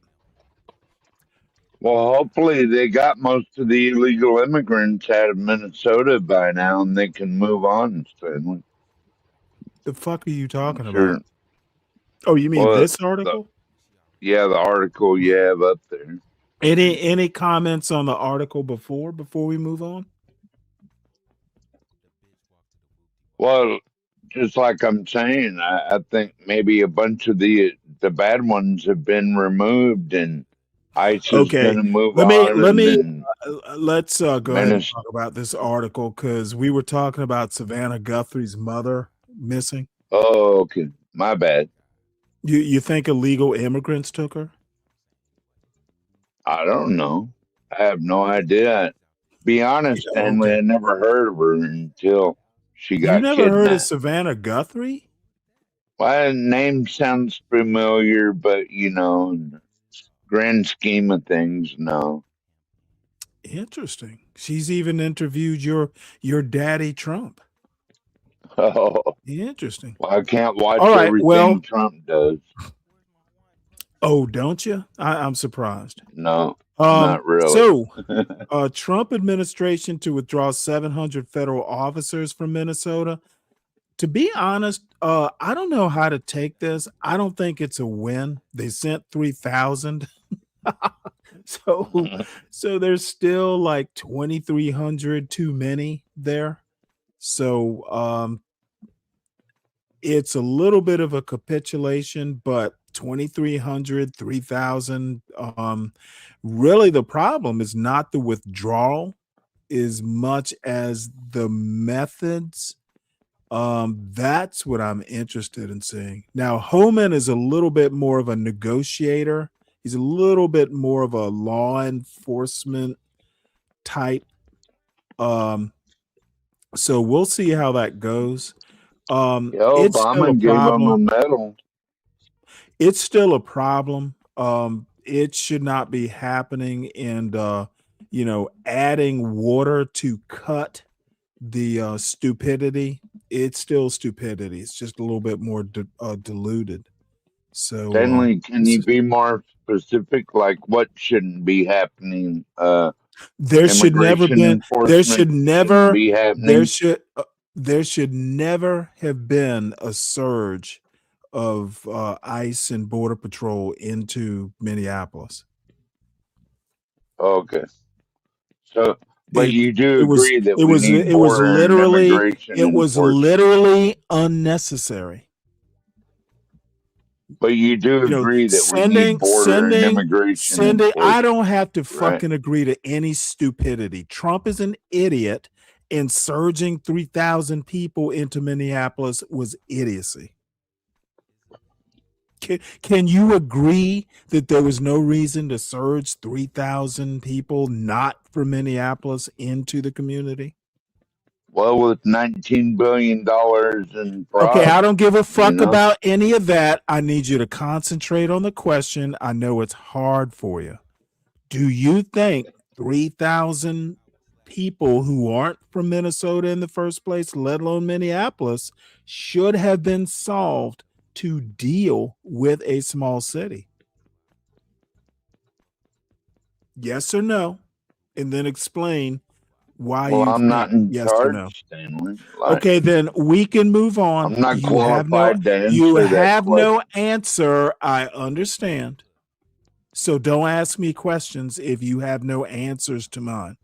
Well, hopefully they got most of the illegal immigrants out of Minnesota by now, and they can move on. Stanley. The fuck are you talking about? Oh, you mean this article? The article you have up there. Any comments on the article before we move on? Well, just like I'm saying, I think maybe a bunch of the bad ones have been removed, and ICE is going to move on. Let's go ahead and talk about this article because we were talking about Savannah Guthrie's mother missing. Oh, okay, my bad. You think illegal immigrants took her? I don't know. I have no idea. Be honest, Stanley, I never heard of her until she got kidnapped. You never heard of Savannah Guthrie? Well, name sounds familiar, but grand scheme of things, no. Interesting. She's even interviewed your daddy Trump. Oh, interesting. Well, I can't watch everything Trump does. Oh, don't you? I'm surprised. No, not really. So, Trump administration to withdraw 700 federal officers from Minnesota. To be honest, I don't know how to take this. I don't think it's a win. They sent 3,000. So there's still like 2,300 too many there. So it's a little bit of a capitulation, but 2,300, 3,000. Really, the problem is not the withdrawal as much as the methods. That's what I'm interested in seeing. Now, Homan is a little bit more of a negotiator. He's a little bit more of a law enforcement type. So we'll see how that goes. It's still a Obama gave him a problem. medal. It's still a problem. It should not be happening, and adding water to cut the stupidity. It's still stupidity. It's just a little bit more diluted. So Stanley, can you be more specific? Like what shouldn't be happening? there should never Immigration been. There enforcement should shouldn't never. be There happening. should never have been a surge of ICE and Border Patrol into Minneapolis. Okay. So, but you do It was agree that it we was need it was border and literally immigration it was enforcement. literally unnecessary. But you do agree that we need border and immigration sending. I enforcement, don't have to right? fucking agree to any stupidity. Trump is an idiot, and surging 3,000 people into Minneapolis was idiocy. Can you agree that there was no reason to surge 3,000 people not from Minneapolis into the community? Well, with $19 billion in Okay, fraud, I don't give a you fuck know, about any of that. I need you to concentrate on the question. I know it's hard for you. Do you think 3,000 people who aren't from Minnesota in the first place, let alone Minneapolis, should have been solved to deal with a small city? Yes or no? And then explain why well, you I'm not think in yes or no. charge, Stanley. Like, Okay, then we can move on. I'm not You have no qualified to answer that question. answer. I understand. So don't ask me questions if you have no answers to mine.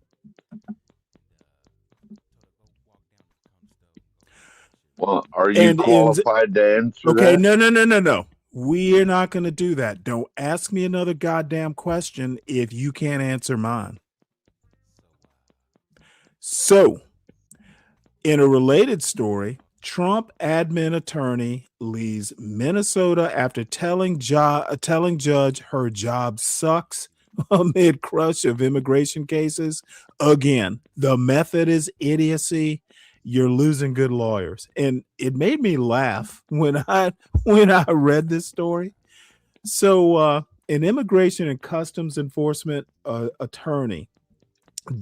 Well, are you qualified to answer okay, that? No. We're not going to do that. Don't ask me another goddamn question if you can't answer mine. So, in a related story, Trump admin attorney leaves Minnesota after telling judge her job sucks amid crush of immigration cases. Again, the method is idiocy. You're losing good lawyers. And it made me laugh when I read this story. So an immigration and customs enforcement attorney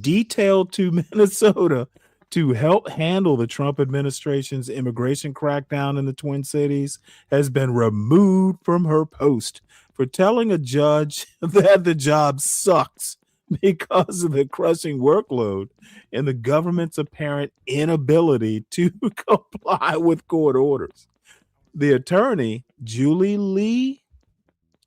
detailed to Minnesota to help handle the Trump administration's immigration crackdown in the Twin Cities has been removed from her post for telling a judge that the job sucks because of the crushing workload and the government's apparent inability to comply with court orders. The attorney, Julie Lee,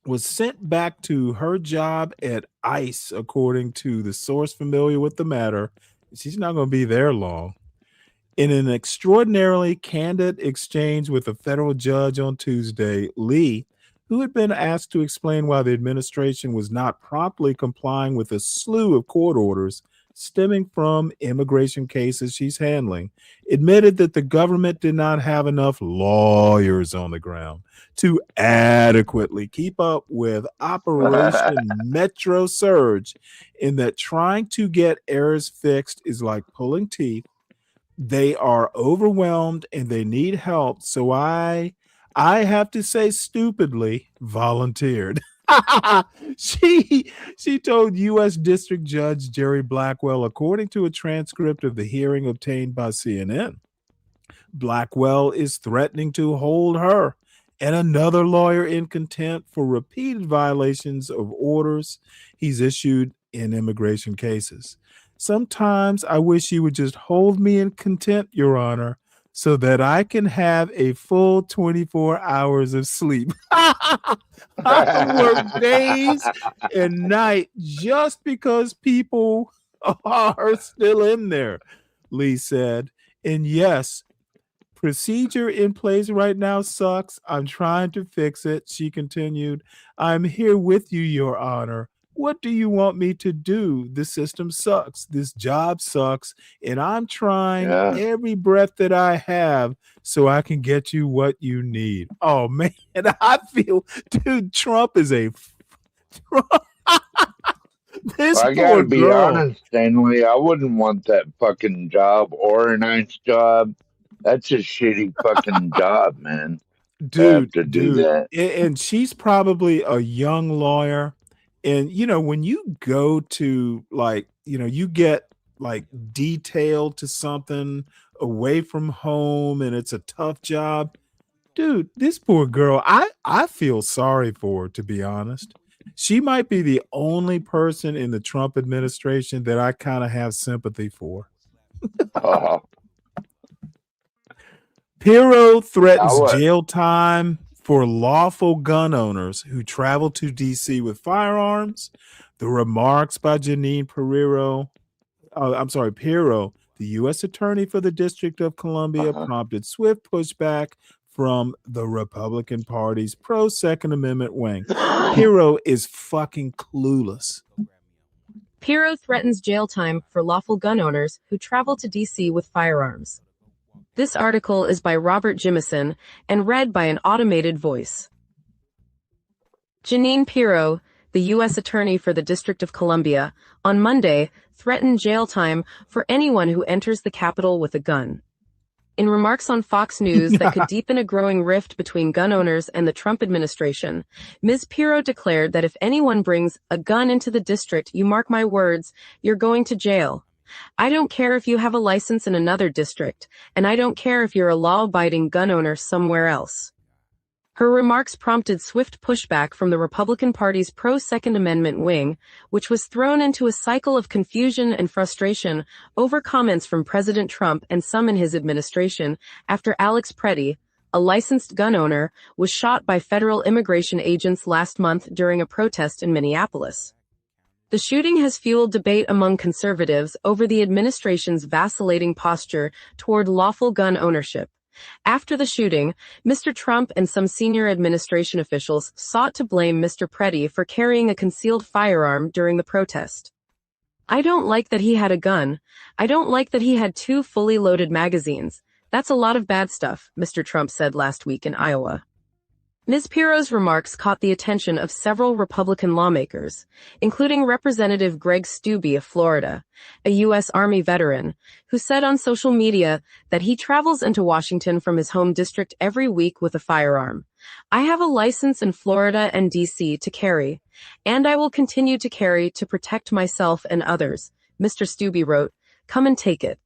was sent back to her job at ICE, according to the source familiar with the matter. She's not going to be there long. In an extraordinarily candid exchange with a federal judge on Tuesday, Lee, who had been asked to explain why the administration was not promptly complying with a slew of court orders stemming from immigration cases she's handling, admitted that the government did not have enough lawyers on the ground to adequately keep up with Operation Metro Surge, in that trying to get errors fixed is like pulling teeth. They are overwhelmed and they need help. So I have to say, stupidly, volunteered. She told U.S. District Judge Jerry Blackwell, according to a transcript of the hearing obtained by CNN. Blackwell is threatening to hold her and another lawyer in contempt for repeated violations of orders he's issued in immigration cases. Sometimes I wish you would just hold me in contempt, Your Honor, so that I can have a full 24 hours of sleep. I work days and night just because people are still in there, Lee said. And yes, procedure in place right now sucks. I'm trying to fix it, she continued. I'm here with you, Your Honor. What do you want me to do? The system sucks. This job sucks. And I'm trying every breath that I have so I can get you what you need. Oh, man, I feel, dude, Trump is a This I gotta poor be girl. honest, Stanley. I wouldn't want that fucking job or a nice job. That's a shitty fucking job, man. To have to do Dude, that. and she's probably a young lawyer. And when you go to you get like detailed to something away from home and it's a tough job. Dude, this poor girl, I feel sorry for her, to be honest. She might be the only person in the Trump administration that I kind of have sympathy for. Pirro threatens jail time for lawful gun owners who travel to D.C. with firearms. The remarks by Janine Pirro, the U.S. Attorney for the District of Columbia, prompted swift pushback from the Republican Party's pro-Second Amendment wing. Pirro is fucking clueless. Pirro threatens jail time for lawful gun owners who travel to D.C. with firearms. This article is by Robert Jimison and read by an automated voice. Janine Pirro, the U.S. Attorney for the District of Columbia, on Monday threatened jail time for anyone who enters the Capitol with a gun. In remarks on Fox News that could deepen a growing rift between gun owners and the Trump administration, Ms. Pirro declared that if anyone brings a gun into the district, you mark my words, you're going to jail. I don't care if you have a license in another district, and I don't care if you're a law-abiding gun owner somewhere else. Her remarks prompted swift pushback from the Republican Party's pro-Second Amendment wing, which was thrown into a cycle of confusion and frustration over comments from President Trump and some in his administration after Alex Preddy, a licensed gun owner, was shot by federal immigration agents last month during a protest in Minneapolis. The shooting has fueled debate among conservatives over the administration's vacillating posture toward lawful gun ownership. After the shooting, Mr. Trump and some senior administration officials sought to blame Mr. Preddy for carrying a concealed firearm during the protest. I don't like that he had a gun. I don't like that he had 2 fully loaded magazines. That's a lot of bad stuff, Mr. Trump said last week in Iowa. Ms. Pirro's remarks caught the attention of several Republican lawmakers, including Representative Greg Steube of Florida, a U.S. Army veteran, who said on social media that he travels into Washington from his home district every week with a firearm. I have a license in Florida and D.C. to carry, and I will continue to carry to protect myself and others, Mr. Steube wrote. Come and take it.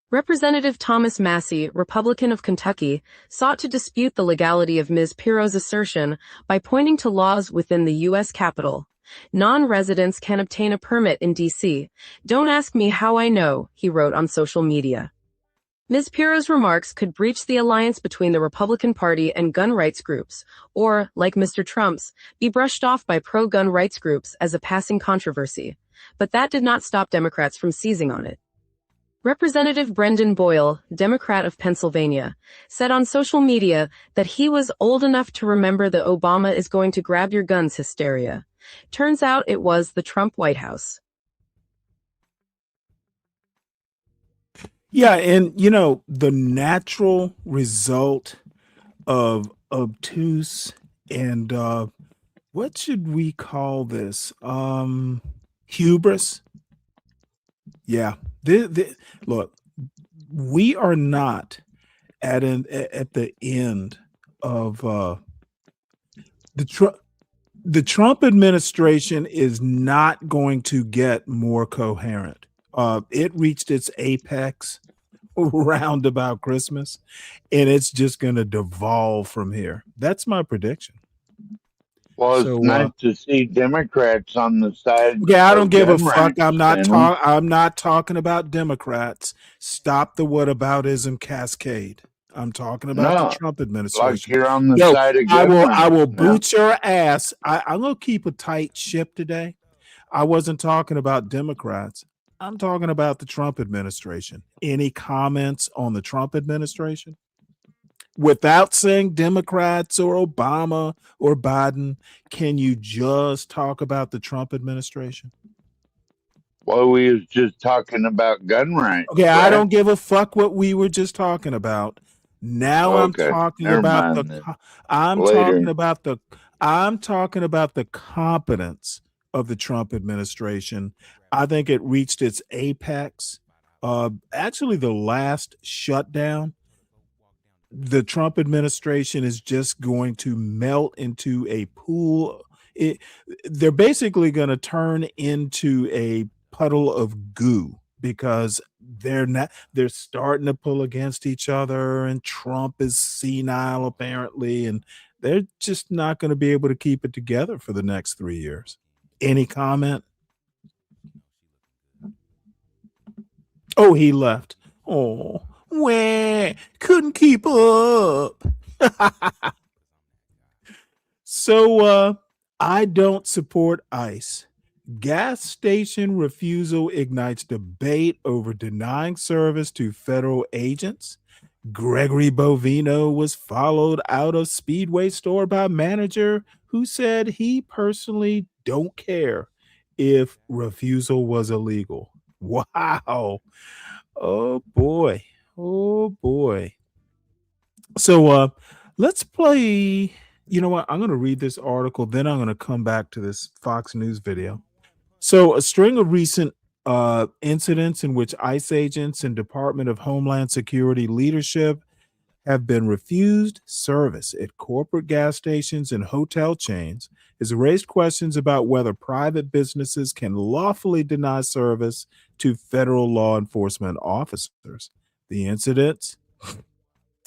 Representative Thomas Massey, Republican of Kentucky, sought to dispute the legality of Ms. Pirro's assertion by pointing to laws within the U.S. Capitol. Non-residents can obtain a permit in D.C. Don't ask me how I know, he wrote on social media. Ms. Pirro's remarks could breach the alliance between the Republican Party and gun rights groups, or, like Mr. Trump's, be brushed off by pro-gun rights groups as a passing controversy. But that did not stop Democrats from seizing on it. Representative Brendan Boyle, Democrat of Pennsylvania, said on social media that he was old enough to remember the Obama is going to grab your guns hysteria. Turns out it was the Trump White House. Yeah, and the natural result of obtuse and what should we call this? Hubris. Yeah. Look, we are not at the end of the Trump administration is not going to get more coherent. It reached its apex around about Christmas, and it's just going to devolve from here. That's my prediction. Well, it's nice to see Democrats on the side. Yeah, I don't give a fuck. I'm not talking about Democrats. Stop the whataboutism cascade. I'm talking about the Trump administration. Like you're on the side of I will boot your ass. I'm gonna keep a tight ship today. I wasn't talking about Democrats. I'm talking about the Trump administration. Any comments on the Trump administration? Without saying Democrats or Obama or Biden, can you just talk about the Trump administration? Well, we was just talking about gun rights. Okay, right? I don't give a fuck what we were just talking about. Now I'm talking about I'm talking about the competence of the Trump administration. I think it reached its apex. Actually, the last shutdown, the Trump administration is just going to melt into a pool. It, they're basically going to turn into a puddle of goo because they're starting to pull against each other, and Trump is senile apparently, and they're just not going to be able to keep it together for the next 3 years. Any comment? Oh, he left. Oh, wah, couldn't keep up. So I don't support ICE. Gas station refusal ignites debate over denying service to federal agents. Gregory Bovino was followed out of Speedway store by manager who said he personally don't care if refusal was illegal. Wow. Oh boy. Oh boy. So let's play. You know what? I'm going to read this article, then I'm going to come back to this Fox News video. So, a string of recent incidents in which ICE agents and Department of Homeland Security leadership have been refused service at corporate gas stations and hotel chains has raised questions about whether private businesses can lawfully deny service to federal law enforcement officers. The incidents,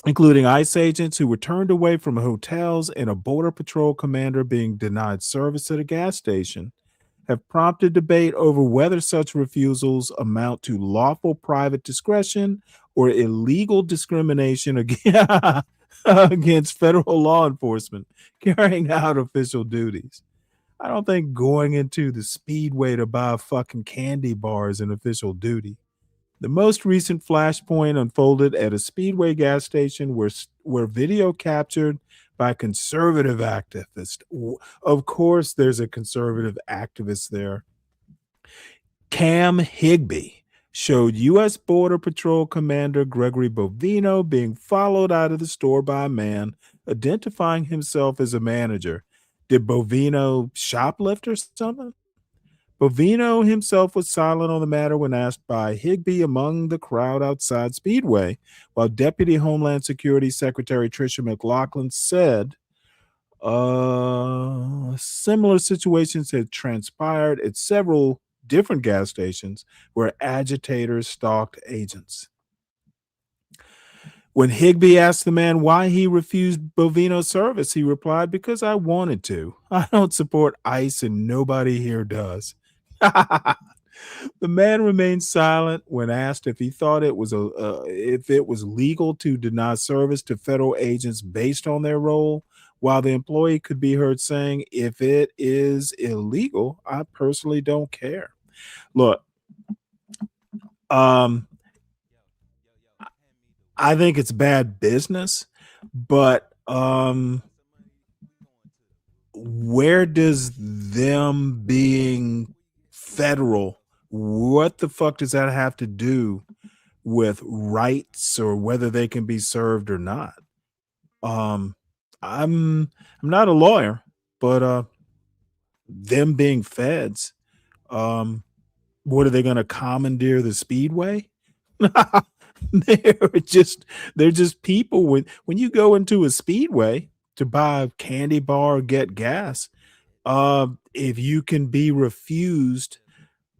including ICE agents who were turned away from hotels and a Border Patrol commander being denied service at a gas station, have prompted debate over whether such refusals amount to lawful private discretion or illegal discrimination against federal law enforcement carrying out official duties. I don't think going into the Speedway to buy a fucking candy bar is an official duty. The most recent flashpoint unfolded at a Speedway gas station where video captured by conservative activists. Of course, there's a conservative activist there. Cam Higbee showed U.S. Border Patrol Commander Gregory Bovino being followed out of the store by a man identifying himself as a manager. Did Bovino shoplift or something? Bovino himself was silent on the matter when asked by Higbee among the crowd outside Speedway, while Deputy Homeland Security Secretary Tricia McLaughlin said similar situations had transpired at several different gas stations where agitators stalked agents. When Higbee asked the man why he refused Bovino's service, he replied, "Because I wanted to. I don't support ICE and nobody here does." The man remained silent when asked if he thought it was legal to deny service to federal agents based on their role, while the employee could be heard saying, "If it is illegal, I personally don't care." Look, I think it's bad business, but where does them being federal, what the fuck does that have to do with rights or whether they can be served or not? I'm not a lawyer, but them being feds, what are they going to commandeer the Speedway? they're just people. When you go into a Speedway to buy a candy bar or get gas, if you can be refused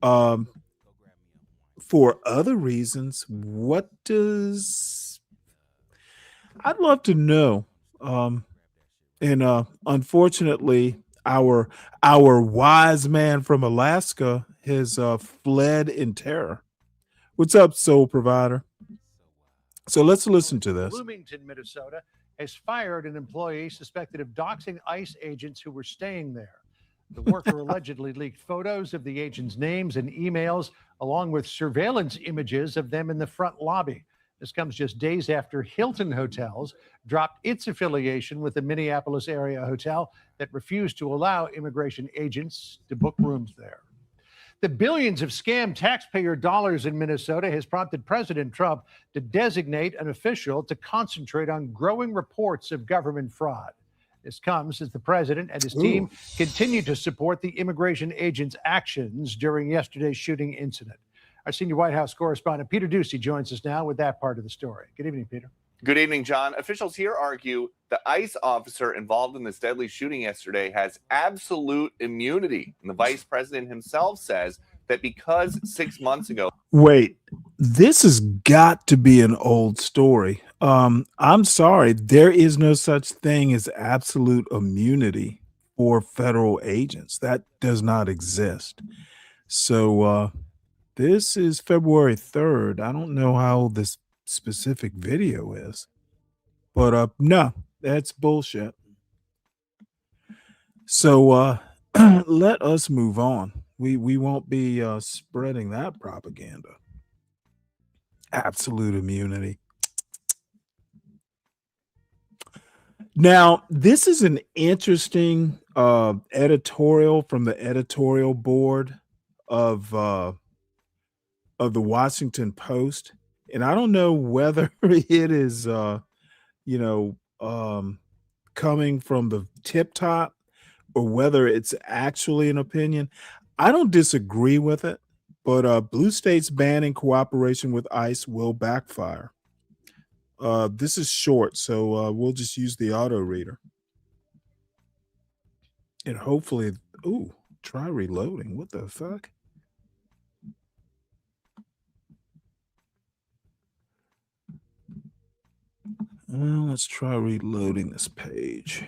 for other reasons, I'd love to know. And unfortunately, our wise man from Alaska has fled in terror. What's up, Soul Provider? So let's listen to this. Bloomington, Minnesota, has fired an employee suspected of doxing ICE agents who were staying there. The worker allegedly leaked photos of the agents' names and emails, along with surveillance images of them in the front lobby. This comes just days after Hilton Hotels dropped its affiliation with the Minneapolis area hotel that refused to allow immigration agents to book rooms there. The billions of scam taxpayer dollars in Minnesota has prompted President Trump to designate an official to concentrate on growing reports of government fraud. This comes as the president and his team continue to support the immigration agents' actions during yesterday's shooting incident. Our senior White House correspondent Peter Ducey joins us now with that part of the story. Good evening, Peter. Good evening, John. Officials here argue the ICE officer involved in this deadly shooting yesterday has absolute immunity. And the vice president himself says that because 6 months ago. Wait, this has got to be an old story. I'm sorry, there is no such thing as absolute immunity for federal agents. That does not exist. So this is February 3rd. I don't know how old this specific video is, but no, that's bullshit. So let us move on. We won't be spreading that propaganda. Absolute immunity. Now, this is an interesting editorial from the editorial board of the Washington Post, and I don't know whether it is coming from the tip top or whether it's actually an opinion. I don't disagree with it, but blue states banning cooperation with ICE will backfire. This is short, so we'll just use the auto reader. And hopefully, try reloading. What the fuck? Well, let's try reloading this page.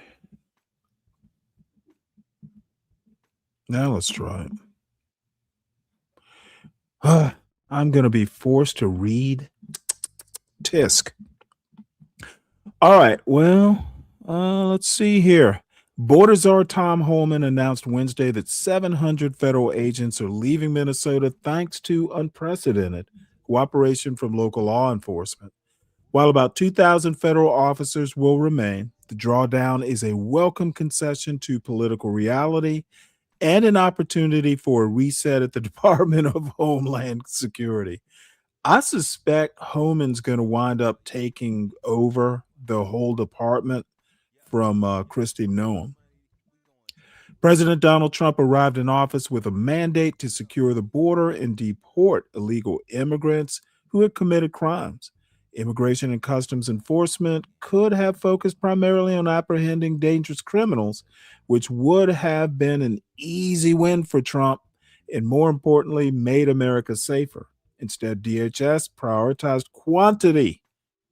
Now let's try it. I'm going to be forced to read Tisk. All right, well, let's see here. Border Czar Tom Homan announced Wednesday that 700 federal agents are leaving Minnesota thanks to unprecedented cooperation from local law enforcement. While about 2,000 federal officers will remain, the drawdown is a welcome concession to political reality and an opportunity for a reset at the Department of Homeland Security. I suspect Homan's going to wind up taking over the whole department from Kristi Noem. President Donald Trump arrived in office with a mandate to secure the border and deport illegal immigrants who had committed crimes. Immigration and Customs Enforcement could have focused primarily on apprehending dangerous criminals, which would have been an easy win for Trump and, more importantly, made America safer. Instead, DHS prioritized quantity,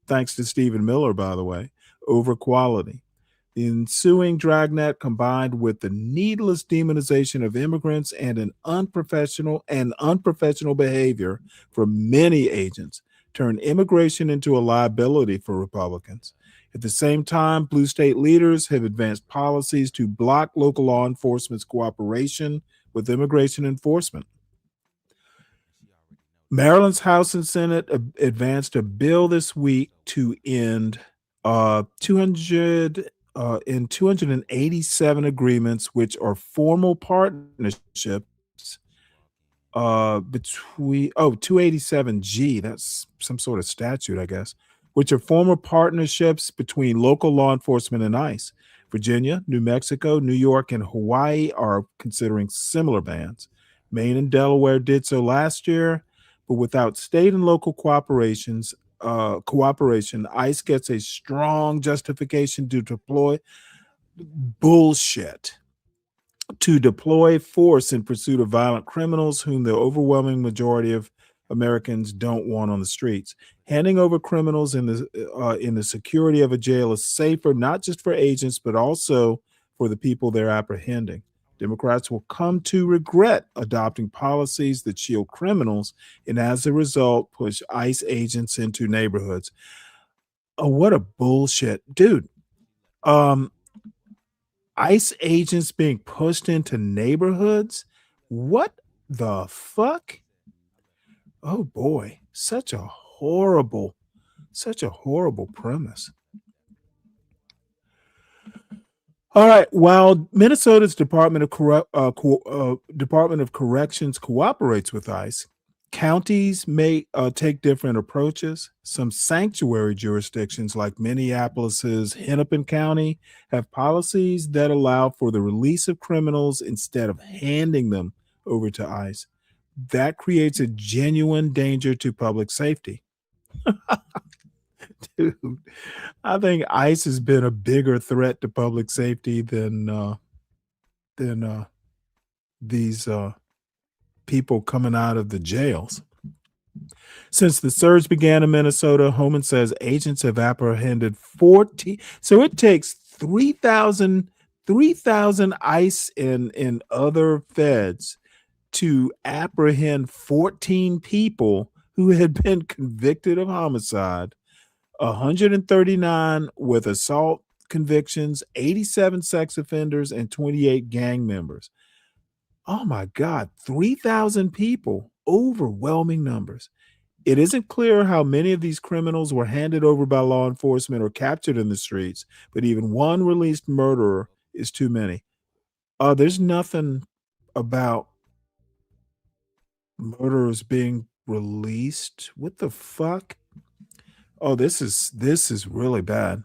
thanks to Stephen Miller, by the way, over quality. The ensuing dragnet, combined with the needless demonization of immigrants and an unprofessional behavior from many agents, turned immigration into a liability for Republicans. At the same time, blue state leaders have advanced policies to block local law enforcement's cooperation with immigration enforcement. Maryland's House and Senate advanced a bill this week to end 287 agreements, which are formal partnerships between 287G, that's some sort of statute, I guess, which are former partnerships between local law enforcement and ICE. Virginia, New Mexico, New York, and Hawaii are considering similar bans. Maine and Delaware did so last year, but without state and local cooperation, ICE gets a strong justification to deploy force in pursuit of violent criminals whom the overwhelming majority of Americans don't want on the streets. Handing over criminals in the security of a jail is safer, not just for agents, but also for the people they're apprehending. Democrats will come to regret adopting policies that shield criminals and, as a result, push ICE agents into neighborhoods. Oh, what a bullshit. Dude, ICE agents being pushed into neighborhoods? What the fuck? Oh boy, such a horrible premise. All right, while Minnesota's Department of Corrections cooperates with ICE, Counties may take different approaches. Some sanctuary jurisdictions, like Minneapolis's Hennepin County, have policies that allow for the release of criminals instead of handing them over to ICE. That creates a genuine danger to public safety. Dude, I think ICE has been a bigger threat to public safety than these people coming out of the jails. Since the surge began in Minnesota, Homan says agents have apprehended 14. So it takes 3,000 ICE and other feds to apprehend 14 people who had been convicted of homicide, 139 with assault convictions, 87 sex offenders, and 28 gang members. Oh my God, 3,000 people, overwhelming numbers. It isn't clear how many of these criminals were handed over by law enforcement or captured in the streets, but even one released murderer is too many. There's nothing about murderers being released. What the fuck? Oh, this is really bad.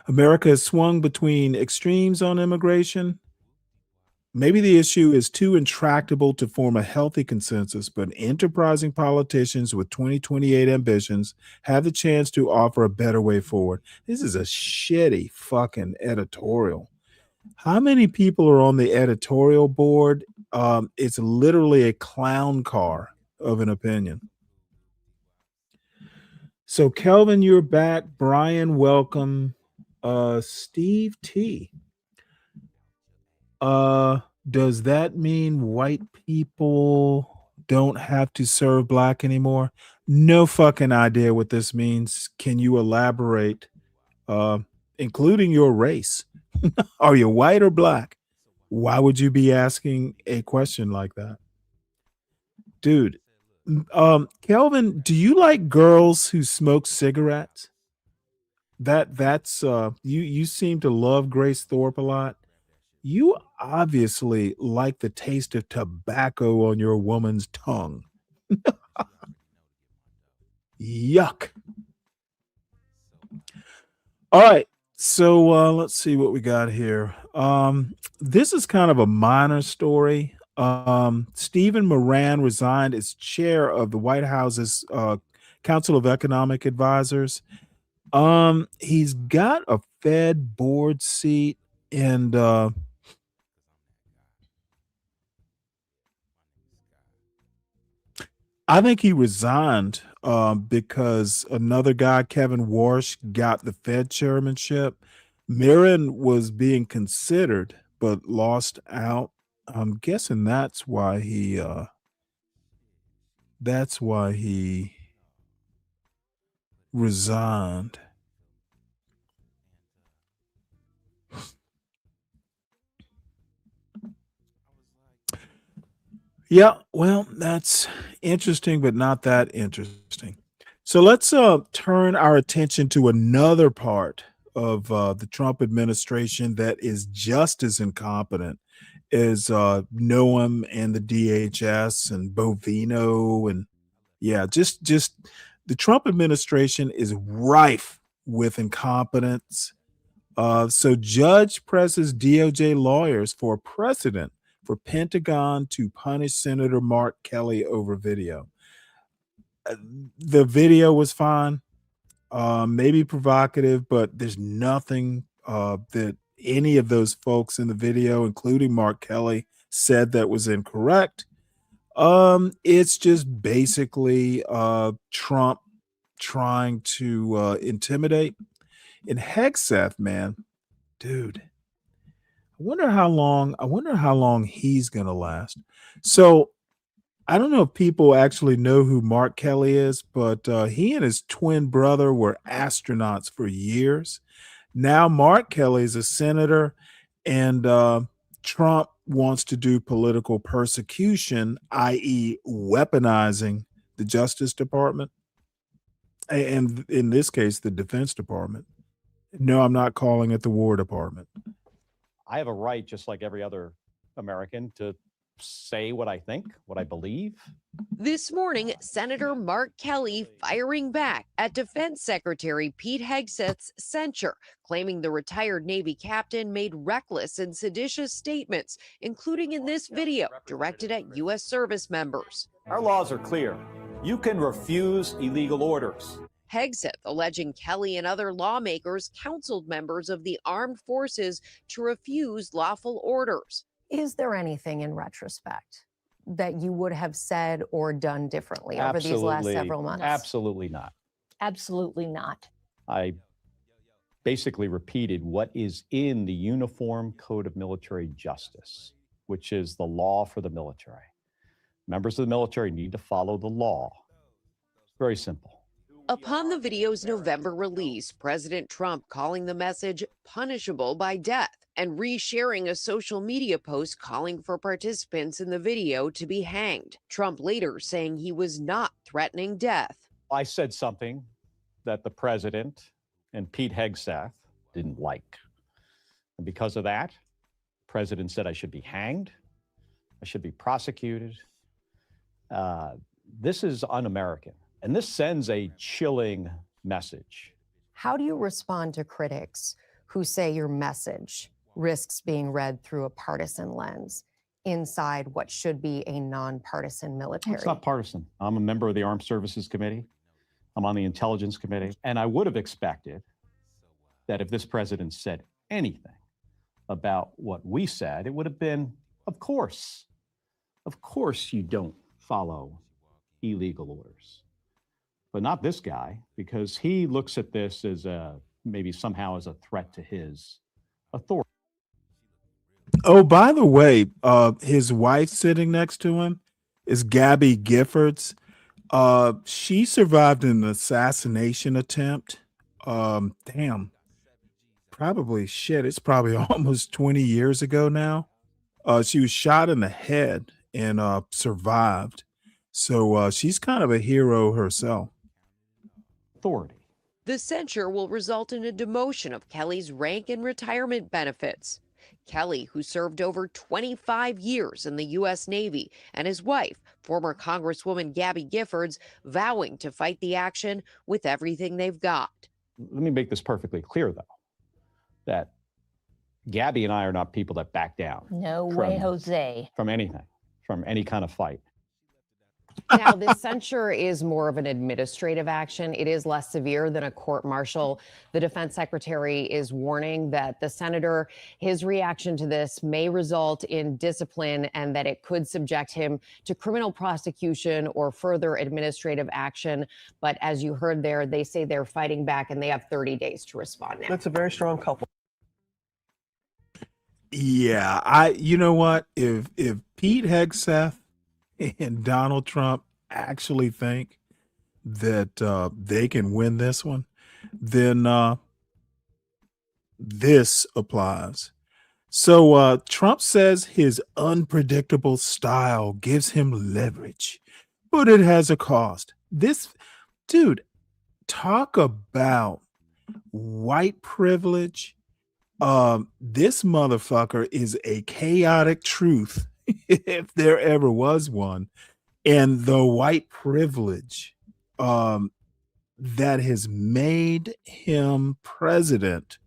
America has swung between extremes on immigration. Maybe the issue is too intractable to form a healthy consensus, but enterprising politicians with 2028 ambitions have the chance to offer a better way forward. This is a shitty fucking editorial. How many people are on the editorial board? It's literally a clown car of an opinion. So, Kelvin, you're back. Brian, welcome. Steve T. Does that mean white people don't have to serve black anymore? No fucking idea what this means. Can you elaborate, including your race? Are you white or black? Why would you be asking a question like that? Dude, Kelvin, do you like girls who smoke cigarettes? That's you seem to love Grace Thorpe a lot. You obviously like the taste of tobacco on your woman's tongue. Yuck. All right. So let's see what we got here. This is kind of a minor story. Stephen Moran resigned as chair of the White House's Council of Economic Advisors. He's got a Fed board seat, and I think he resigned because another guy, Kevin Warsh, got the Fed chairmanship. Mirren was being considered but lost out. I'm guessing that's why he resigned. Yeah, well, that's interesting, but not that interesting. So let's turn our attention to another part of the Trump administration that is just as incompetent as Noam and the DHS and Bovino, and yeah, just the Trump administration is rife with incompetence. So judge presses DOJ lawyers for precedent for Pentagon to punish Senator Mark Kelly over video. The video was fine, maybe provocative, but there's nothing that any of those folks in the video, including Mark Kelly, said that was incorrect. It's just basically Trump trying to intimidate. And Hegseth, man, dude, I wonder how long he's gonna last. So I don't know if people actually know who Mark Kelly is, but he and his twin brother were astronauts for years. Now Mark Kelly is a senator, and Trump wants to do political persecution, i.e., weaponizing the Justice Department, and in this case, the Defense Department. No, I'm not calling it the War Department. I have a right, just like every other American, to say what I think, what I believe. This morning, Senator Mark Kelly firing back at Defense Secretary Pete Hegseth's censure, claiming the retired Navy captain made reckless and seditious statements, including in this video directed at U.S. service members. Our laws are clear. You can refuse illegal orders. Hegseth alleging Kelly and other lawmakers counseled members of the armed forces to refuse lawful orders. Is there anything in retrospect that you would have said or done differently over these last several months? Absolutely not. Absolutely not. I basically repeated what is in the Uniform Code of Military Justice, which is the law for the military. Members of the military need to follow the law. Very simple. Upon the video's November release, President Trump calling the message punishable by death and resharing a social media post calling for participants in the video to be hanged. Trump later saying he was not threatening death. I said something that the president and Pete Hegseth didn't like. And because of that, the president said I should be hanged. I should be prosecuted. This is un-American. And this sends a chilling message. How do you respond to critics who say your message risks being read through a partisan lens inside what should be a nonpartisan military? It's not partisan. I'm a member of the Armed Services Committee. I'm on the Intelligence Committee. And I would have expected that if this president said anything about what we said, it would have been, of course you don't follow illegal orders. But not this guy, because he looks at this as maybe somehow as a threat to his authority. Oh, by the way, his wife sitting next to him is Gabby Giffords. She survived an assassination attempt. It's probably almost 20 years ago now. She was shot in the head and survived. So she's kind of a hero herself. Authority. The censure will result in a demotion of Kelly's rank and retirement benefits. Kelly, who served over 25 years in the U.S. Navy, and his wife, former Congresswoman Gabby Giffords, vowing to fight the action with everything they've got. Let me make this perfectly clear, though, that Gabby and I are not people that back down. No way, Jose. From anything, from any kind of fight. Now, this censure is more of an administrative action. It is less severe than a court martial. The defense secretary is warning that the senator, his reaction to this may result in discipline and that it could subject him to criminal prosecution or further administrative action. But as you heard there, they say they're fighting back and they have 30 days to respond now. That's a very strong couple. Yeah, you know what? If Pete Hegseth and Donald Trump actually think that they can win this one, then this applies. So Trump says his unpredictable style gives him leverage, but it has a cost. This dude, talk about white privilege. This motherfucker is a chaotic truth if there ever was one, and the white privilege that has made him president.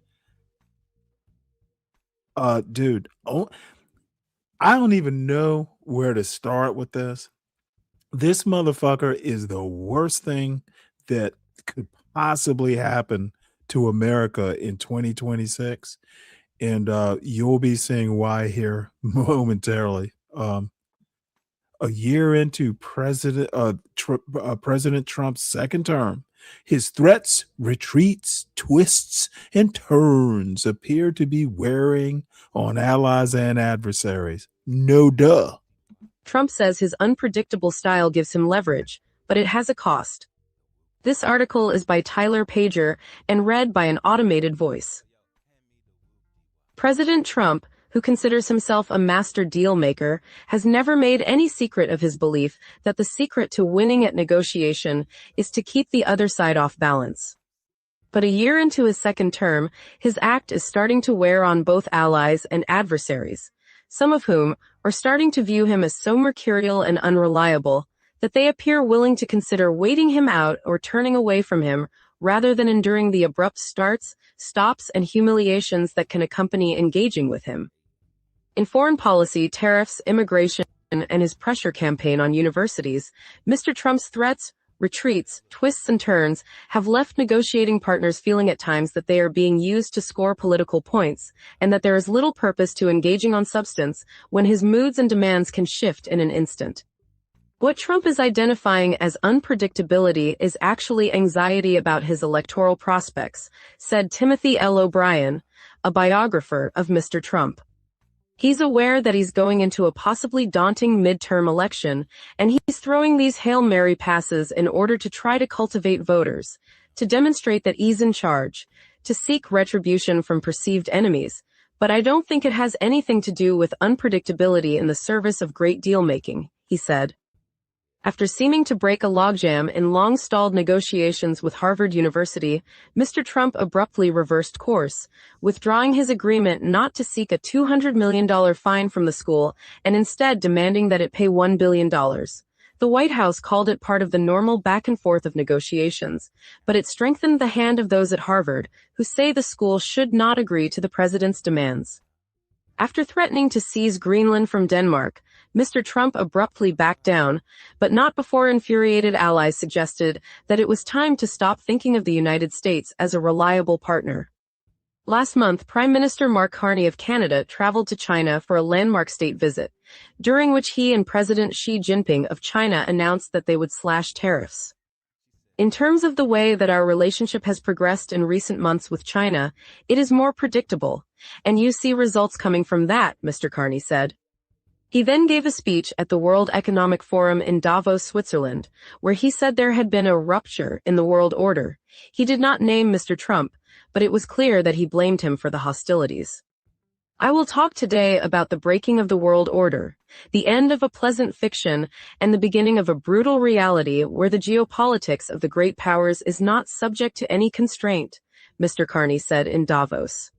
Dude, I don't even know where to start with this. This motherfucker is the worst thing that could possibly happen to America in 2026. And you'll be seeing why here momentarily. A year into President Trump's second term, his threats, retreats, twists, and turns appear to be wearing on allies and adversaries. No duh. Trump says his unpredictable style gives him leverage, but it has a cost. This article is by Tyler Pager and read by an automated voice. President Trump, who considers himself a master deal maker, has never made any secret of his belief that the secret to winning at negotiation is to keep the other side off balance. But a year into his second term, his act is starting to wear on both allies and adversaries, some of whom, are starting to view him as so mercurial and unreliable that they appear willing to consider waiting him out or turning away from him rather than enduring the abrupt starts, stops, and humiliations that can accompany engaging with him. In foreign policy, tariffs, immigration, and his pressure campaign on universities, Mr. Trump's threats, retreats, twists, and turns have left negotiating partners feeling at times that they are being used to score political points, and that there is little purpose to engaging on substance when his moods and demands can shift in an instant. What Trump is identifying as unpredictability is actually anxiety about his electoral prospects, said Timothy L. O'Brien, a biographer of Mr. Trump. He's aware that he's going into a possibly daunting midterm election, and he's throwing these Hail Mary passes in order to try to cultivate voters, to demonstrate that he's in charge, to seek retribution from perceived enemies. But I don't think it has anything to do with unpredictability in the service of great deal-making, he said. After seeming to break a logjam in long-stalled negotiations with Harvard University, Mr. Trump abruptly reversed course, withdrawing his agreement not to seek a $200 million fine from the school and instead demanding that it pay $1 billion. The White House called it part of the normal back and forth of negotiations, but it strengthened the hand of those at Harvard who say the school should not agree to the president's demands. After threatening to seize Greenland from Denmark, Mr. Trump abruptly backed down, but not before infuriated allies suggested that it was time to stop thinking of the United States as a reliable partner. Last month, Prime Minister Mark Carney of Canada traveled to China for a landmark state visit, during which he and President Xi Jinping of China announced that they would slash tariffs. In terms of the way that our relationship has progressed in recent months with China, it is more predictable, and you see results coming from that, Mr. Carney said. He then gave a speech at the World Economic Forum in Davos, Switzerland, where he said there had been a rupture in the world order. He did not name Mr. Trump, but it was clear that he blamed him for the hostilities. I will talk today about the breaking of the world order, the end of a pleasant fiction, and the beginning of a brutal reality where the geopolitics of the great powers is not subject to any constraint, Mr. Carney said in Davos.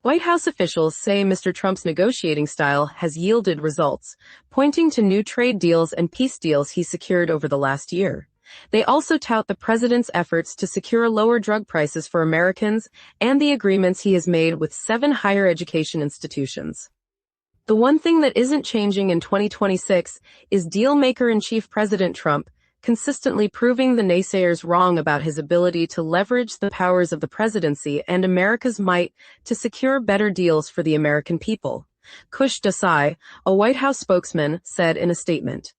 White House officials say Mr. Trump's negotiating style has yielded results, pointing to new trade deals and peace deals he secured over the last year. They also tout the president's efforts to secure lower drug prices for Americans and the agreements he has made with 7 higher education institutions. The one thing that isn't changing in 2026 is deal-maker-in-chief President Trump consistently proving the naysayers wrong about his ability to leverage the powers of the presidency and America's might to secure better deals for the American people, Kush Desai, a White House spokesman, said in a statement.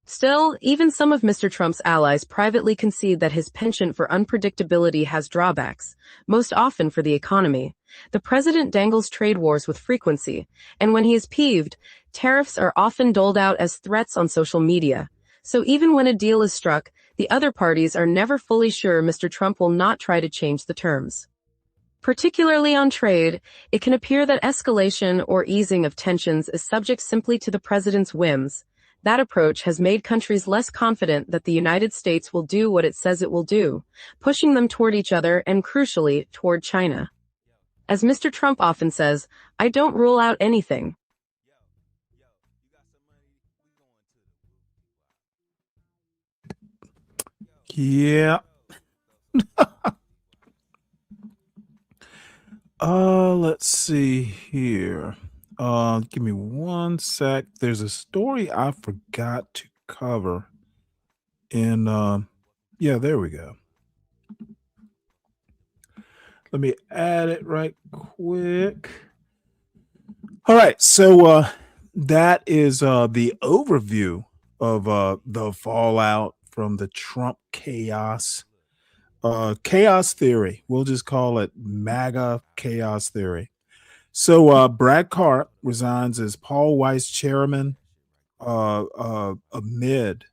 Still, even some of Mr. Trump's allies privately concede that his penchant for unpredictability has drawbacks, most often for the economy. The president dangles trade wars with frequency, and when he is peeved, tariffs are often doled out as threats on social media. So even when a deal is struck, the other parties are never fully sure Mr. Trump will not try to change the terms. Particularly on trade, it can appear that escalation or easing of tensions is subject simply to the president's whims. That approach has made countries less confident that the United States will do what it says it will do, pushing them toward each other and, crucially, toward China. As Mr. Trump often says, I don't rule out anything. Yeah. Let's see here. Give me one sec. There's a story I forgot to cover. And yeah, there we go. Let me add it right quick. All right, so that is the overview of the fallout from the Trump chaos. Chaos theory. We'll just call it MAGA chaos theory. So Brad Cart resigns as Paul Weiss chairman amid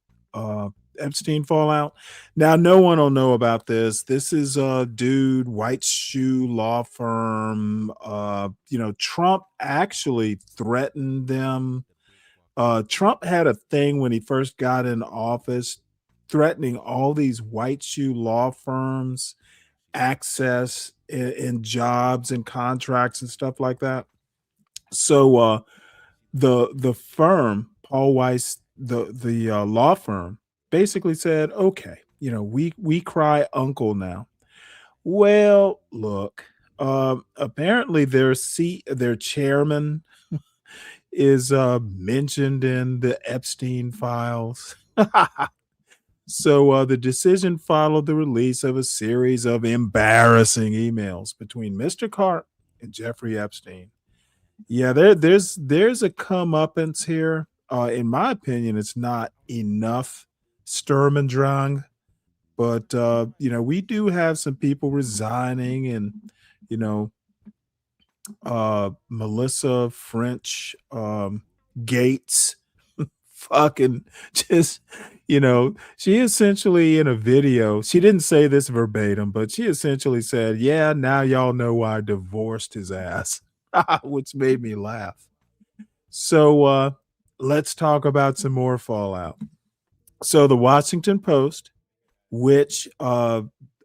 Epstein fallout. Now, no one will know about this. This is a dude, white shoe law firm. Trump actually threatened them. Trump had a thing when he first got in office, threatening all these white shoe law firms access in jobs and contracts and stuff like that. So the firm, Paul Weiss, the law firm, basically said, okay, we cry uncle now. Well, look, apparently their chairman is mentioned in the Epstein files. So the decision followed the release of a series of embarrassing emails between Mr. Karp and Jeffrey Epstein. Yeah, there's a comeuppance here. In my opinion, it's not enough Sturm und Drang, but we do have some people resigning, and you know, Melissa French Gates fucking just she essentially, in a video, she didn't say this verbatim, but she essentially said, yeah, now y'all know why I divorced his ass. Which made me laugh. So let's talk about some more fallout. So the Washington Post, which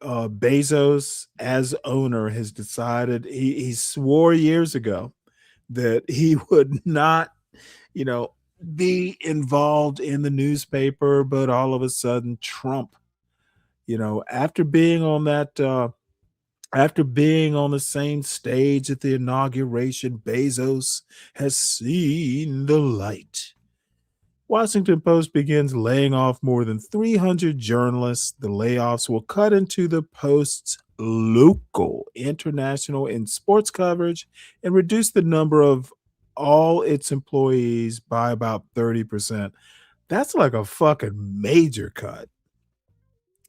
Bezos as owner has decided, he swore years ago that he would not be involved in the newspaper, but all of a sudden Trump, after being on the same stage at the inauguration, Bezos has seen the light. Washington Post begins laying off more than 300 journalists. The layoffs will cut into the Post's local, international, and sports coverage and reduce the number of all its employees by about 30%. That's like a fucking major cut.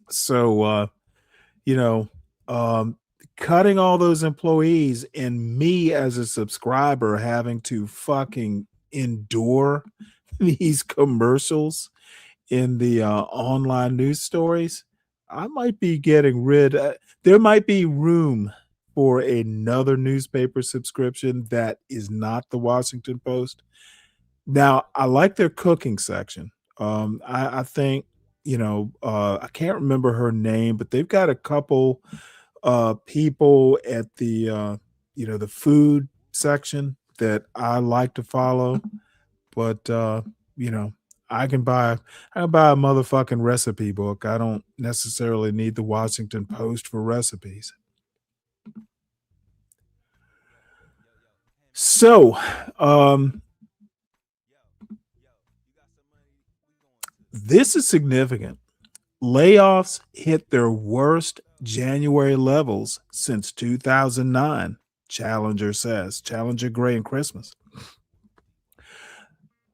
So, cutting all those employees and me as a subscriber having to fucking endure these commercials in the online news stories, I might be getting rid. There might be room for another newspaper subscription that is not the Washington Post. Now, I like their cooking section. I think, I can't remember her name, but they've got a couple people at the the food section that I like to follow. But I can buy a motherfucking recipe book. I don't necessarily need the Washington Post for recipes. So, this is significant. Layoffs hit their worst January levels since 2009, Challenger says. Challenger Gray and Christmas.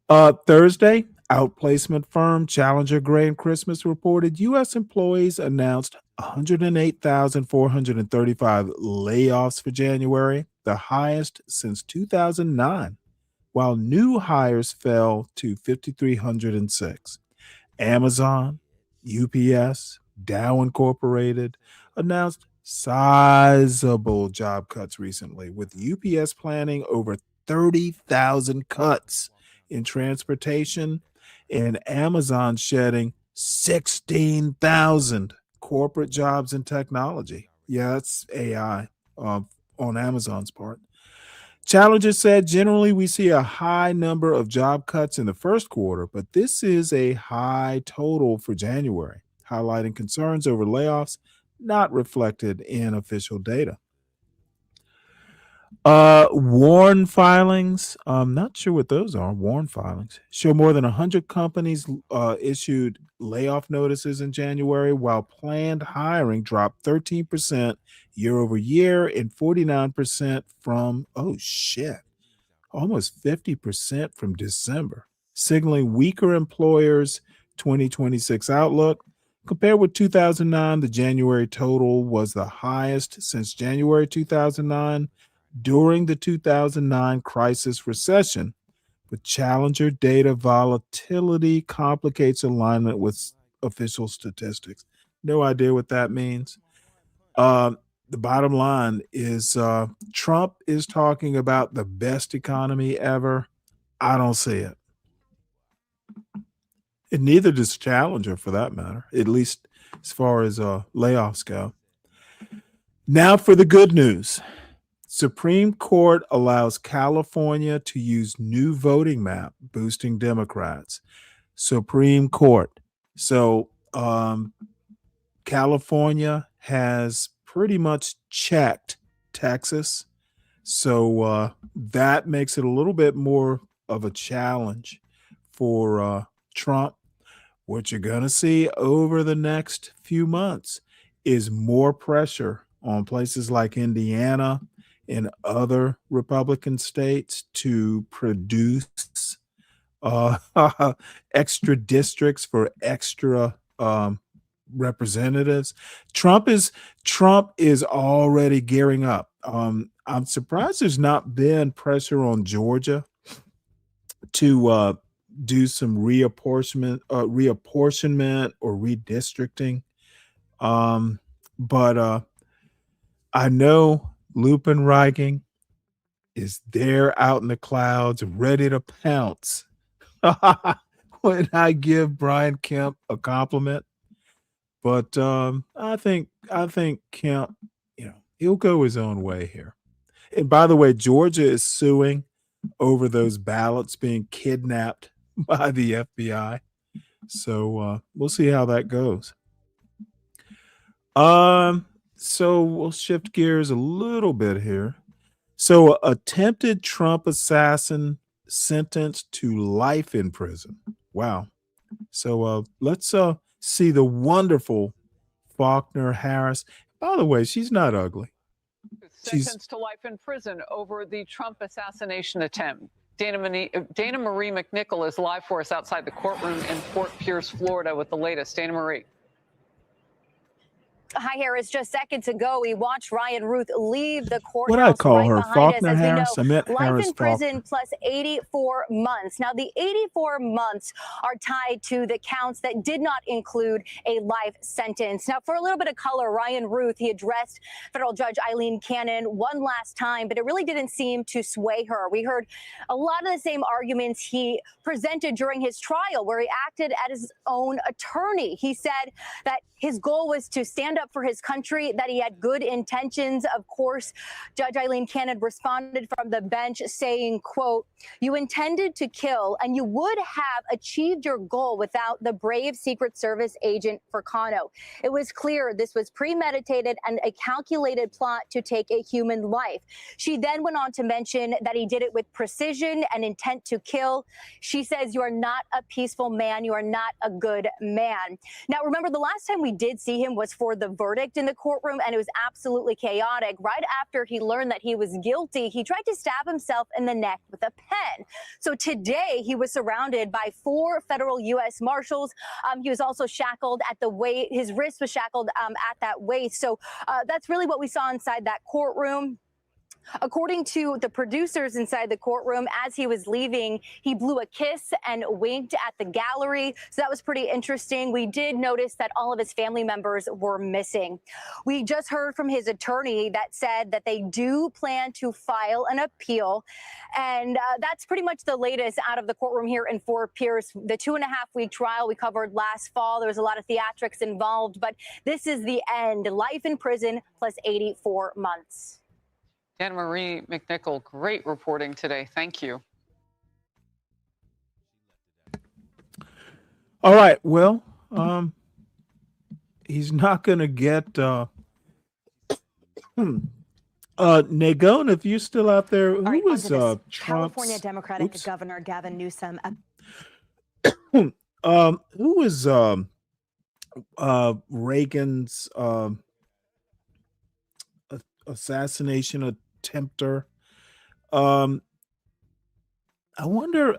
Thursday, outplacement firm Challenger Gray and Christmas reported U.S. employees announced 108,435 layoffs for January, the highest since 2009, while new hires fell to 5,306. Amazon, UPS, Dow Incorporated announced sizable job cuts recently, with UPS planning over 30,000 cuts in transportation and Amazon shedding 16,000 corporate jobs in technology. Yeah, that's AI on Amazon's part. Challenger said, generally, we see a high number of job cuts in the first quarter, but this is a high total for January, highlighting concerns over layoffs not reflected in official data. WARN filings, I'm not sure what those are. WARN filings show more than 100 companies issued layoff notices in January, while planned hiring dropped 13% year over year and 49% from, almost 50% from December, signaling weaker employers' 2026 outlook. Compared with 2009, the January total was the highest since January 2009 during the 2009 crisis recession. But Challenger data volatility complicates alignment with official statistics. No idea what that means. The bottom line is Trump is talking about the best economy ever. I don't see it. And neither does Challenger, for that matter, at least as far as layoffs go. Now for the good news. Supreme Court allows California to use new voting map, boosting Democrats. Supreme Court. So California has pretty much checked Texas. So that makes it a little bit more of a challenge for Trump. What you're going to see over the next few months is more pressure on places like Indiana and other Republican states to produce extra districts for extra representatives. Trump is already gearing up. I'm surprised there's not been pressure on Georgia to do some reapportionment or redistricting. But I know Lupenreiging is there out in the clouds, ready to pounce when I give Brian Kemp a compliment. But I think Kemp, he'll go his own way here. And by the way, Georgia is suing over those ballots being kidnapped by the FBI. So we'll see how that goes. So we'll shift gears a little bit here. So attempted Trump assassin sentenced to life in prison. Wow. So let's see the wonderful Faulkner Harris. By the way, she's not ugly. Sentenced to life in prison over the Trump assassination attempt. Dana Marie McNichol is live for us outside the courtroom in Fort Pierce, Florida, with the latest. Dana Marie. Hi, Harris. Just seconds ago, we watched Ryan Ruth leave the courthouse. What did I call right her? behind Faulkner us. As Harris? We I know, meant life Harris in prison Faulkner. plus 84 months. Now, the 84 months are tied to the counts that did not include a life sentence. Now, for a little bit of color, Ryan Ruth, he addressed federal judge Eileen Cannon one last time, but it really didn't seem to sway her. We heard a lot of the same arguments he presented during his trial, where he acted as his own attorney. He said that his goal was to stand up for his country, that he had good intentions. Of course, Judge Eileen Cannon responded from the bench saying, quote, "You intended to kill and you would have achieved your goal without the brave Secret Service agent Furcano. It was clear this was premeditated and a calculated plot to take a human life." She then went on to mention that he did it with precision and intent to kill. She says, "You are not a peaceful man. You are not a good man." Now, remember, the last time we did see him was for the verdict in the courtroom, and it was absolutely chaotic. Right after he learned that he was guilty, he tried to stab himself in the neck with a pen. So today he was surrounded by 4 federal U.S. Marshals. He was also shackled at the waist. His wrist was shackled at that waist. So that's really what we saw inside that courtroom. According to the producers inside the courtroom, as he was leaving, he blew a kiss and winked at the gallery. So that was pretty interesting. We did notice that all of his family members were missing. We just heard from his attorney that said that they do plan to file an appeal. And that's pretty much the latest out of the courtroom here in Fort Pierce. The 2.5-week trial we covered last fall, there was a lot of theatrics involved, but this is the end. Life in prison plus 84 months. Dana Marie McNichol, great reporting today. Thank you. All right. Well, he's not going to get Nagone, if you're still out there, who was Trump's California Democratic Governor Gavin Newsom? Who was Reagan's assassination attempter? I wonder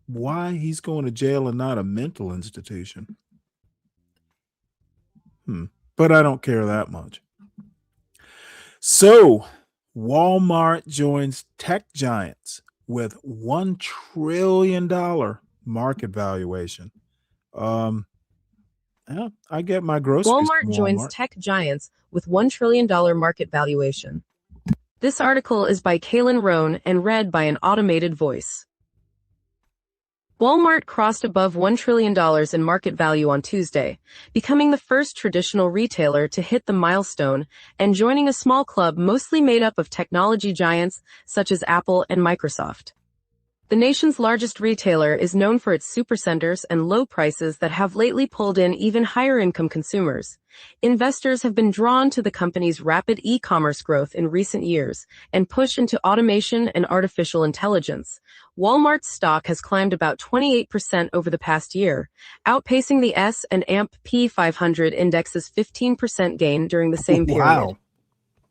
why he's going to jail and not a mental institution. But I don't care that much. So Walmart joins tech giants with $1 trillion market valuation. Yeah, I get my groceries. Walmart joins tech giants with $1 trillion market valuation. This article is by Kaylin Roan and read by an automated voice. Walmart crossed above $1 trillion in market value on Tuesday, becoming the first traditional retailer to hit the milestone and joining a small club mostly made up of technology giants such as Apple and Microsoft. The nation's largest retailer is known for its supercenters and low prices that have lately pulled in even higher-income consumers. Investors have been drawn to the company's rapid e-commerce growth in recent years and push into automation and artificial intelligence. Walmart's stock has climbed about 28% over the past year, outpacing the S&P 500 index's 15% gain during the same period. Wow.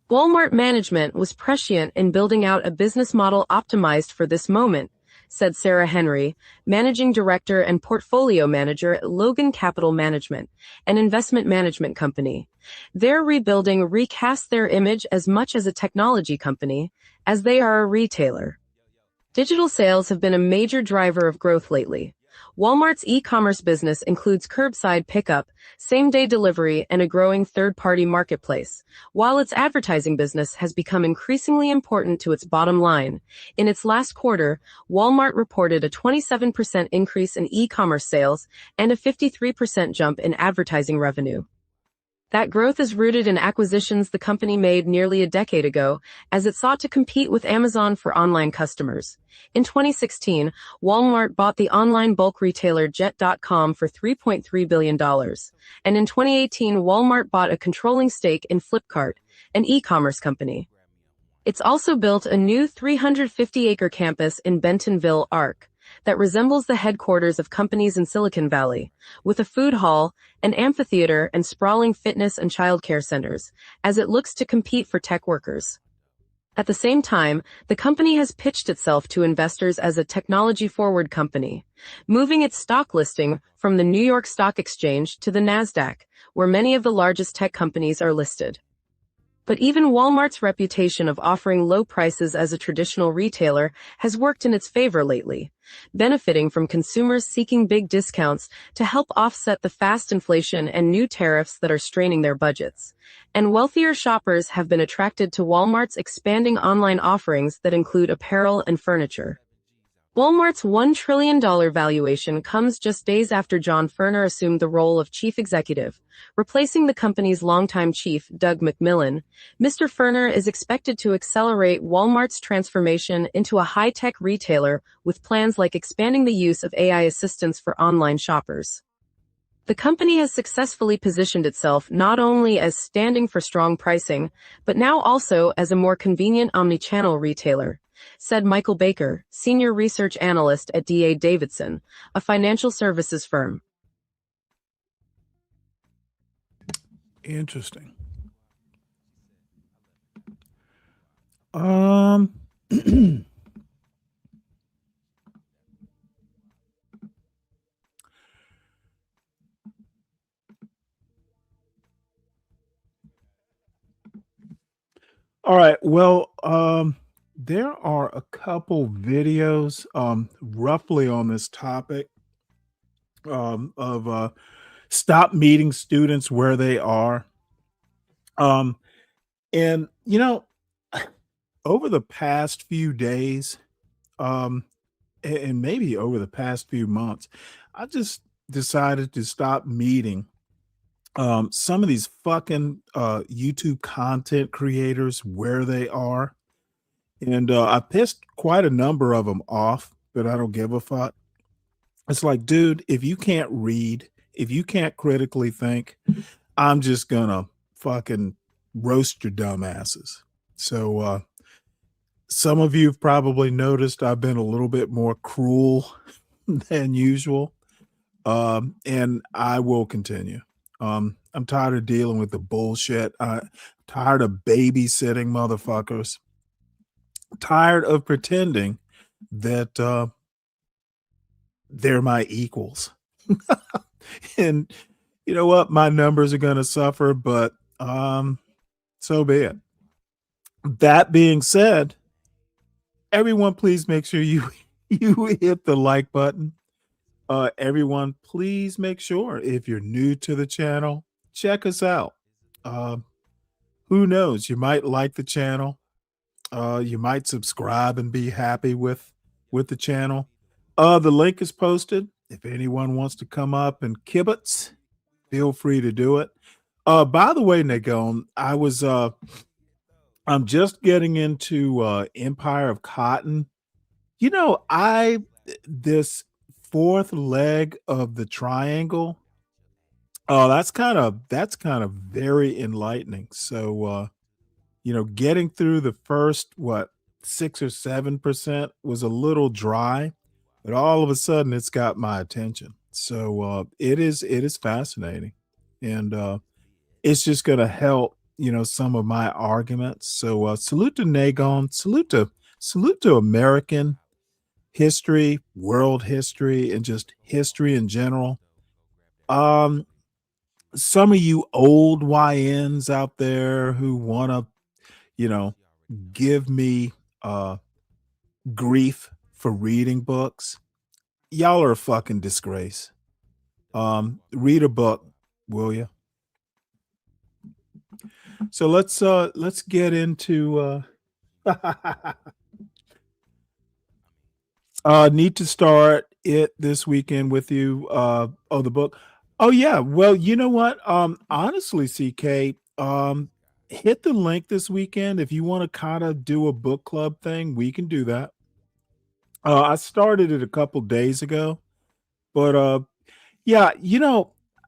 Walmart management was prescient in building out a business model optimized for this moment, said Sarah Henry, managing director and portfolio manager at Logan Capital Management, an investment management company. Their rebuilding recast their image as much as a technology company as they are a retailer. Digital sales have been a major driver of growth lately. Walmart's e-commerce business includes curbside pickup, same-day delivery, and a growing third-party marketplace, while its advertising business has become increasingly important to its bottom line. In its last quarter, Walmart reported a 27% increase in e-commerce sales and a 53% jump in advertising revenue. That growth is rooted in acquisitions the company made nearly a decade ago as it sought to compete with Amazon for online customers. In 2016, Walmart bought the online bulk retailer Jet.com for $3.3 billion. And in 2018, Walmart bought a controlling stake in Flipkart, an e-commerce company. It's also built a new 350-acre campus in Bentonville, Ark, that resembles the headquarters of companies in Silicon Valley, with a food hall, an amphitheater, and sprawling fitness and childcare centers, as it looks to compete for tech workers. At the same time, the company has pitched itself to investors as a technology-forward company, moving its stock listing from the New York Stock Exchange to the NASDAQ, where many of the largest tech companies are listed. But even Walmart's reputation of offering low prices as a traditional retailer has worked in its favor lately, benefiting from consumers seeking big discounts to help offset the fast inflation and new tariffs that are straining their budgets. And wealthier shoppers have been attracted to Walmart's expanding online offerings that include apparel and furniture. Walmart's $1 trillion valuation comes just days after John Furner assumed the role of chief executive, replacing the company's longtime chief, Doug McMillon. Mr. Furner is expected to accelerate Walmart's transformation into a high-tech retailer with plans like expanding the use of AI assistants for online shoppers. The company has successfully positioned itself not only as standing for strong pricing, but now also as a more convenient omnichannel retailer, said Michael Baker, senior research analyst at D.A. Davidson, a financial services firm. Interesting. All right. Well, there are a couple videos roughly on this topic of stop meeting students where they are. And, you know, over the past few days, and maybe over the past few months, I just decided to stop meeting some of these fucking YouTube content creators where they are. And I pissed quite a number of them off, but I don't give a fuck. It's like, dude, if you can't read, if you can't critically think, I'm just gonna fucking roast your dumb asses. So some of you have probably noticed I've been a little bit more cruel than usual. And I will continue. I'm tired of dealing with the bullshit. I'm tired of babysitting motherfuckers. Tired of pretending that they're my equals. And you know what? My numbers are going to suffer, but so be it. That being said, everyone, please make sure you hit the like button. Everyone, please make sure if you're new to the channel, check us out. Who knows? You might like the channel. You might subscribe and be happy with the channel. The link is posted. If anyone wants to come up and kibitz, feel free to do it. By the way, Nagon, I'm just getting into Empire of Cotton. You know, this fourth leg of the triangle. Oh, that's kind of very enlightening. So getting through the first 6 or 7% was a little dry, but all of a sudden it's got my attention. So it is fascinating. And it's just gonna help, some of my arguments. So salute to Nagon, salute to American history, world history, and just history in general. Um, some of you old YNs out there who wanna, you know, give me grief for reading books, y'all are a fucking disgrace. Read a book, will you? So let's get into need to start it this weekend with you. The book. Oh yeah. Well, you know what? Honestly, CK, hit the link this weekend if you want to kind of do a book club thing. We can do that. I started it a couple days ago, but yeah,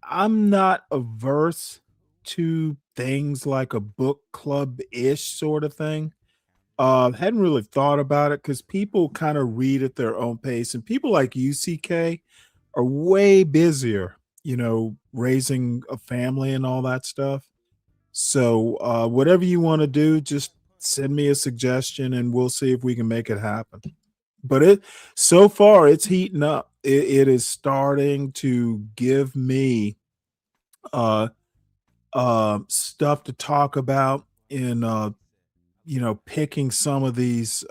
I'm not averse to things like a book club ish sort of thing. Hadn't really thought about it because people kind of read at their own pace, and people like UCK are way busier, raising a family and all that stuff. So whatever you want to do, just send me a suggestion and we'll see if we can make it happen. But so far it's heating up. It is starting to give me stuff to talk about in picking some of these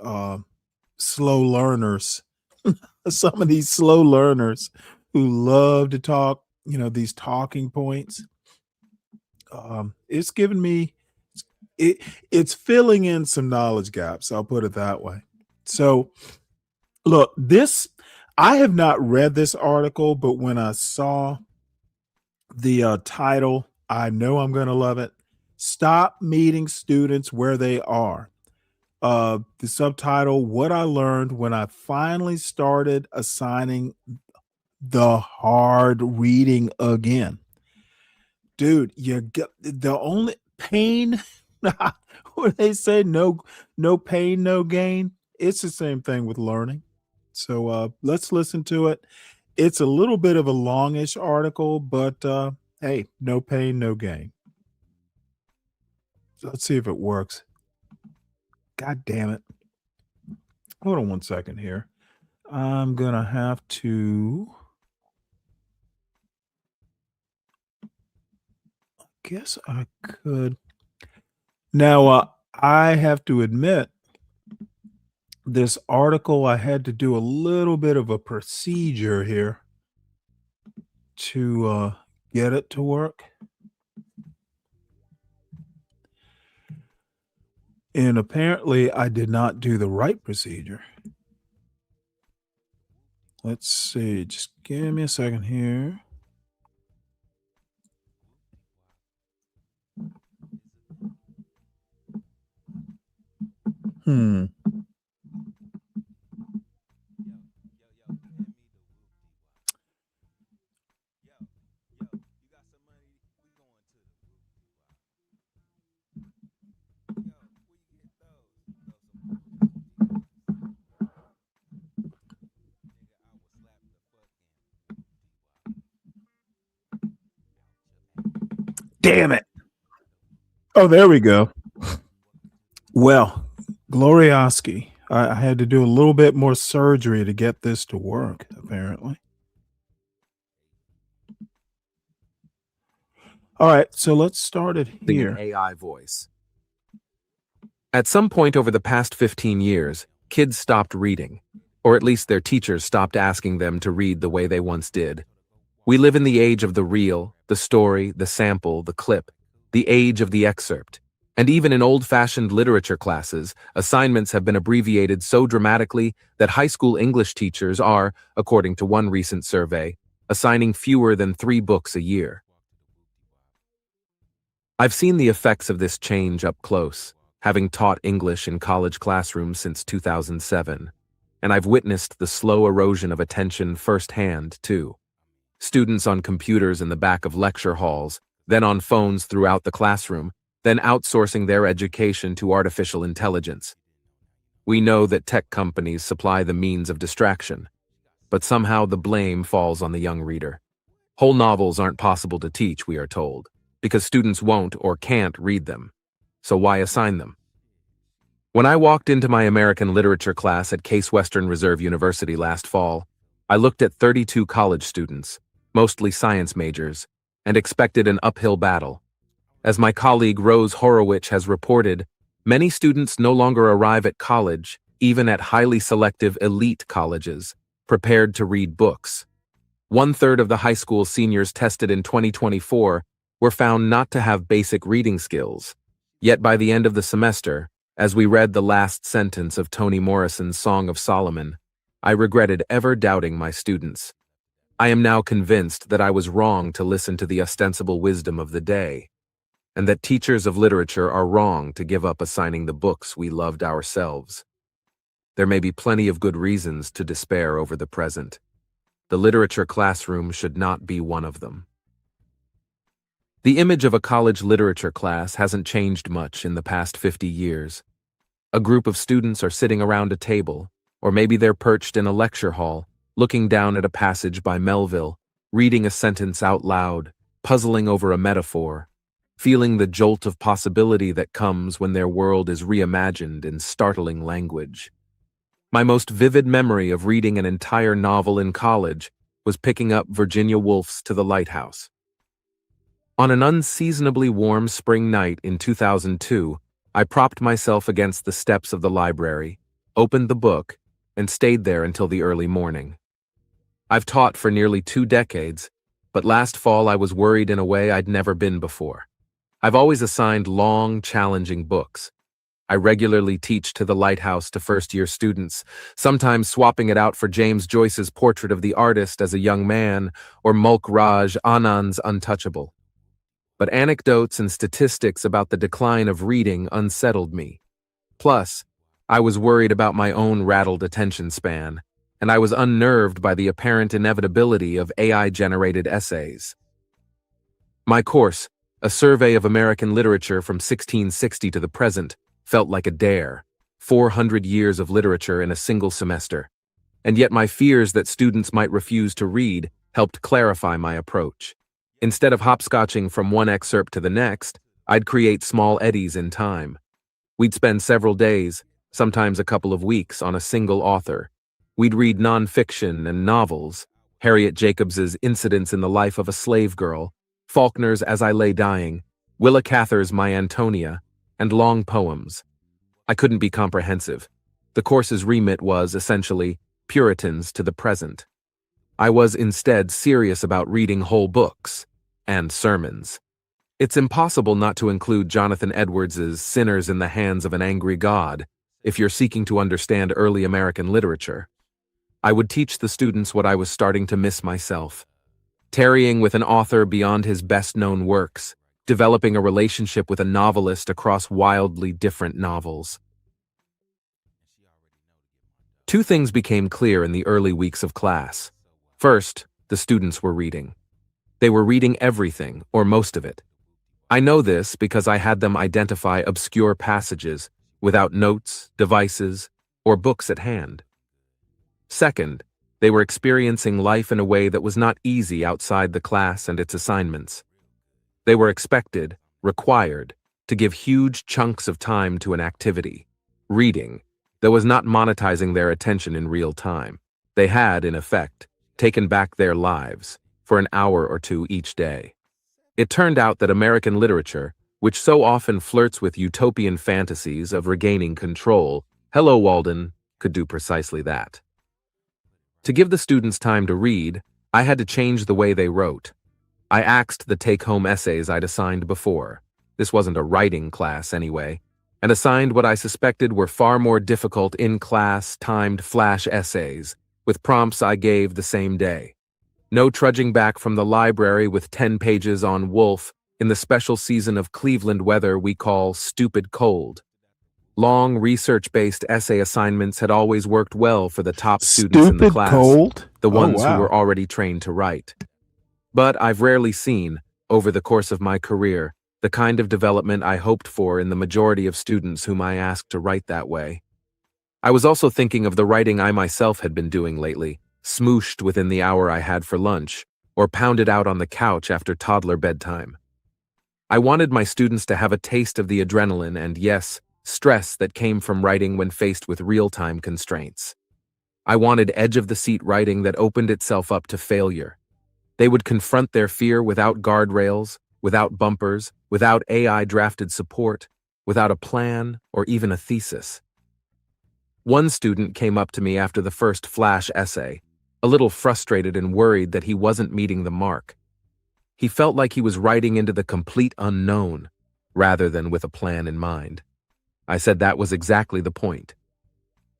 slow learners, some of these slow learners who love to talk, these talking points. It's giving me it's filling in some knowledge gaps. I'll put it that way. So look, I have not read this article, but when I saw the title, I know I'm going to love it. Stop meeting students where they are. The subtitle, What I Learned When I Finally Started Assigning the Hard Reading Again. Dude, you get the only pain, where they say no pain, no gain. It's the same thing with learning. So let's listen to it. It's a little bit of a longish article, but hey, no pain, no gain. So let's see if it works. God damn it. Hold on one second here. I'm going to have to. I guess I could. Now, I have to admit, this article, I had to do a little bit of a procedure here to get it to work. And apparently I did not do the right procedure. Let's see. Just give me a second here. Damn it. Oh, there we go. Well, Glorioski, I had to do a little bit more surgery to get this to work, apparently. All right, so let's start it here. An AI voice. At some point over the past 15 years, kids stopped reading, or at least their teachers stopped asking them to read the way they once did. We live in the age of the reel, the story, the sample, the clip, the age of the excerpt. And even in old-fashioned literature classes, assignments have been abbreviated so dramatically that high school English teachers are, according to one recent survey, assigning fewer than 3 books a year. I've seen the effects of this change up close, having taught English in college classrooms since 2007, and I've witnessed the slow erosion of attention firsthand, too. Students on computers in the back of lecture halls, then on phones throughout the classroom, then outsourcing their education to artificial intelligence. We know that tech companies supply the means of distraction, but somehow the blame falls on the young reader. Whole novels aren't possible to teach, we are told, because students won't or can't read them. So why assign them? When I walked into my American literature class at Case Western Reserve University last fall, I looked at 32 college students, mostly science majors, and expected an uphill battle. As my colleague Rose Horowitz has reported, many students no longer arrive at college, even at highly selective elite colleges, prepared to read books. 1/3 of the high school seniors tested in 2024 were found not to have basic reading skills. Yet by the end of the semester, as we read the last sentence of Toni Morrison's Song of Solomon, I regretted ever doubting my students. I am now convinced that I was wrong to listen to the ostensible wisdom of the day, and that teachers of literature are wrong to give up assigning the books we loved ourselves. There may be plenty of good reasons to despair over the present. The literature classroom should not be one of them. The image of a college literature class hasn't changed much in the past 50 years. A group of students are sitting around a table, or maybe they're perched in a lecture hall, looking down at a passage by Melville, reading a sentence out loud, puzzling over a metaphor, feeling the jolt of possibility that comes when their world is reimagined in startling language. My most vivid memory of reading an entire novel in college was picking up Virginia Woolf's To the Lighthouse. On an unseasonably warm spring night in 2002, I propped myself against the steps of the library, opened the book, and stayed there until the early morning. I've taught for nearly 2 decades, but last fall I was worried in a way I'd never been before. I've always assigned long, challenging books. I regularly teach To the Lighthouse to first-year students, sometimes swapping it out for James Joyce's Portrait of the Artist as a Young Man or Mulk Raj Anand's Untouchable. But anecdotes and statistics about the decline of reading unsettled me. Plus, I was worried about my own rattled attention span, and I was unnerved by the apparent inevitability of AI-generated essays. My course, A Survey of American Literature from 1660 to the Present, felt like a dare, 400 years of literature in a single semester. And yet my fears that students might refuse to read helped clarify my approach. Instead of hopscotching from one excerpt to the next, I'd create small eddies in time. We'd spend several days, sometimes a couple of weeks, on a single author. We'd read nonfiction and novels, Harriet Jacobs's Incidents in the Life of a Slave Girl, Faulkner's As I Lay Dying, Willa Cather's My Antonia, and long poems. I couldn't be comprehensive. The course's remit was, essentially, Puritans to the present. I was instead serious about reading whole books and sermons. It's impossible not to include Jonathan Edwards's Sinners in the Hands of an Angry God if you're seeking to understand early American literature. I would teach the students what I was starting to miss myself, tarrying with an author beyond his best-known works, developing a relationship with a novelist across wildly different novels. 2 things became clear in the early weeks of class. First, the students were reading. They were reading everything, or most of it. I know this because I had them identify obscure passages without notes, devices, or books at hand. Second, they were experiencing life in a way that was not easy outside the class and its assignments. They were expected, required, to give huge chunks of time to an activity, reading, that was not monetizing their attention in real time. They had, in effect, taken back their lives for an hour or 2 each day. It turned out that American literature, which so often flirts with utopian fantasies of regaining control, Hello Walden, could do precisely that. To give the students time to read, I had to change the way they wrote. I axed the take-home essays I'd assigned before. This wasn't a writing class anyway, and assigned what I suspected were far more difficult in-class, timed flash essays, with prompts I gave the same day. No trudging back from the library with 10 pages on Wolf in the special season of Cleveland weather we call stupid cold. Long, research-based essay assignments had always worked well for the top students in the Stupid class, cold? the Oh, ones who wow. were already trained to write. But I've rarely seen, over the course of my career, the kind of development I hoped for in the majority of students whom I asked to write that way. I was also thinking of the writing I myself had been doing lately, smooshed within the hour I had for lunch, or pounded out on the couch after toddler bedtime. I wanted my students to have a taste of the adrenaline and, yes, stress that came from writing when faced with real-time constraints. I wanted edge-of-the-seat writing that opened itself up to failure. They would confront their fear without guardrails, without bumpers, without AI-drafted support, without a plan or even a thesis. One student came up to me after the first flash essay, a little frustrated and worried that he wasn't meeting the mark. He felt like he was writing into the complete unknown, rather than with a plan in mind. I said that was exactly the point.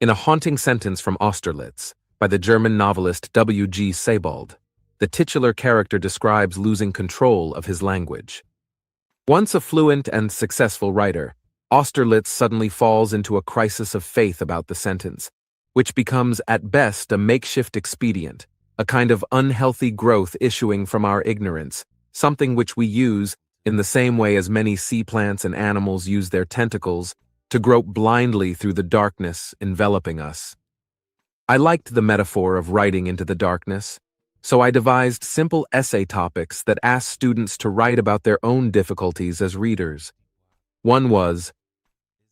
In a haunting sentence from Austerlitz, by the German novelist W.G. Sebald, the titular character describes losing control of his language. Once a fluent and successful writer, Austerlitz suddenly falls into a crisis of faith about the sentence, which becomes at best a makeshift expedient, a kind of unhealthy growth issuing from our ignorance, something which we use, in the same way as many sea plants and animals use their tentacles, to grope blindly through the darkness enveloping us. I liked the metaphor of writing into the darkness, so I devised simple essay topics that asked students to write about their own difficulties as readers. One was,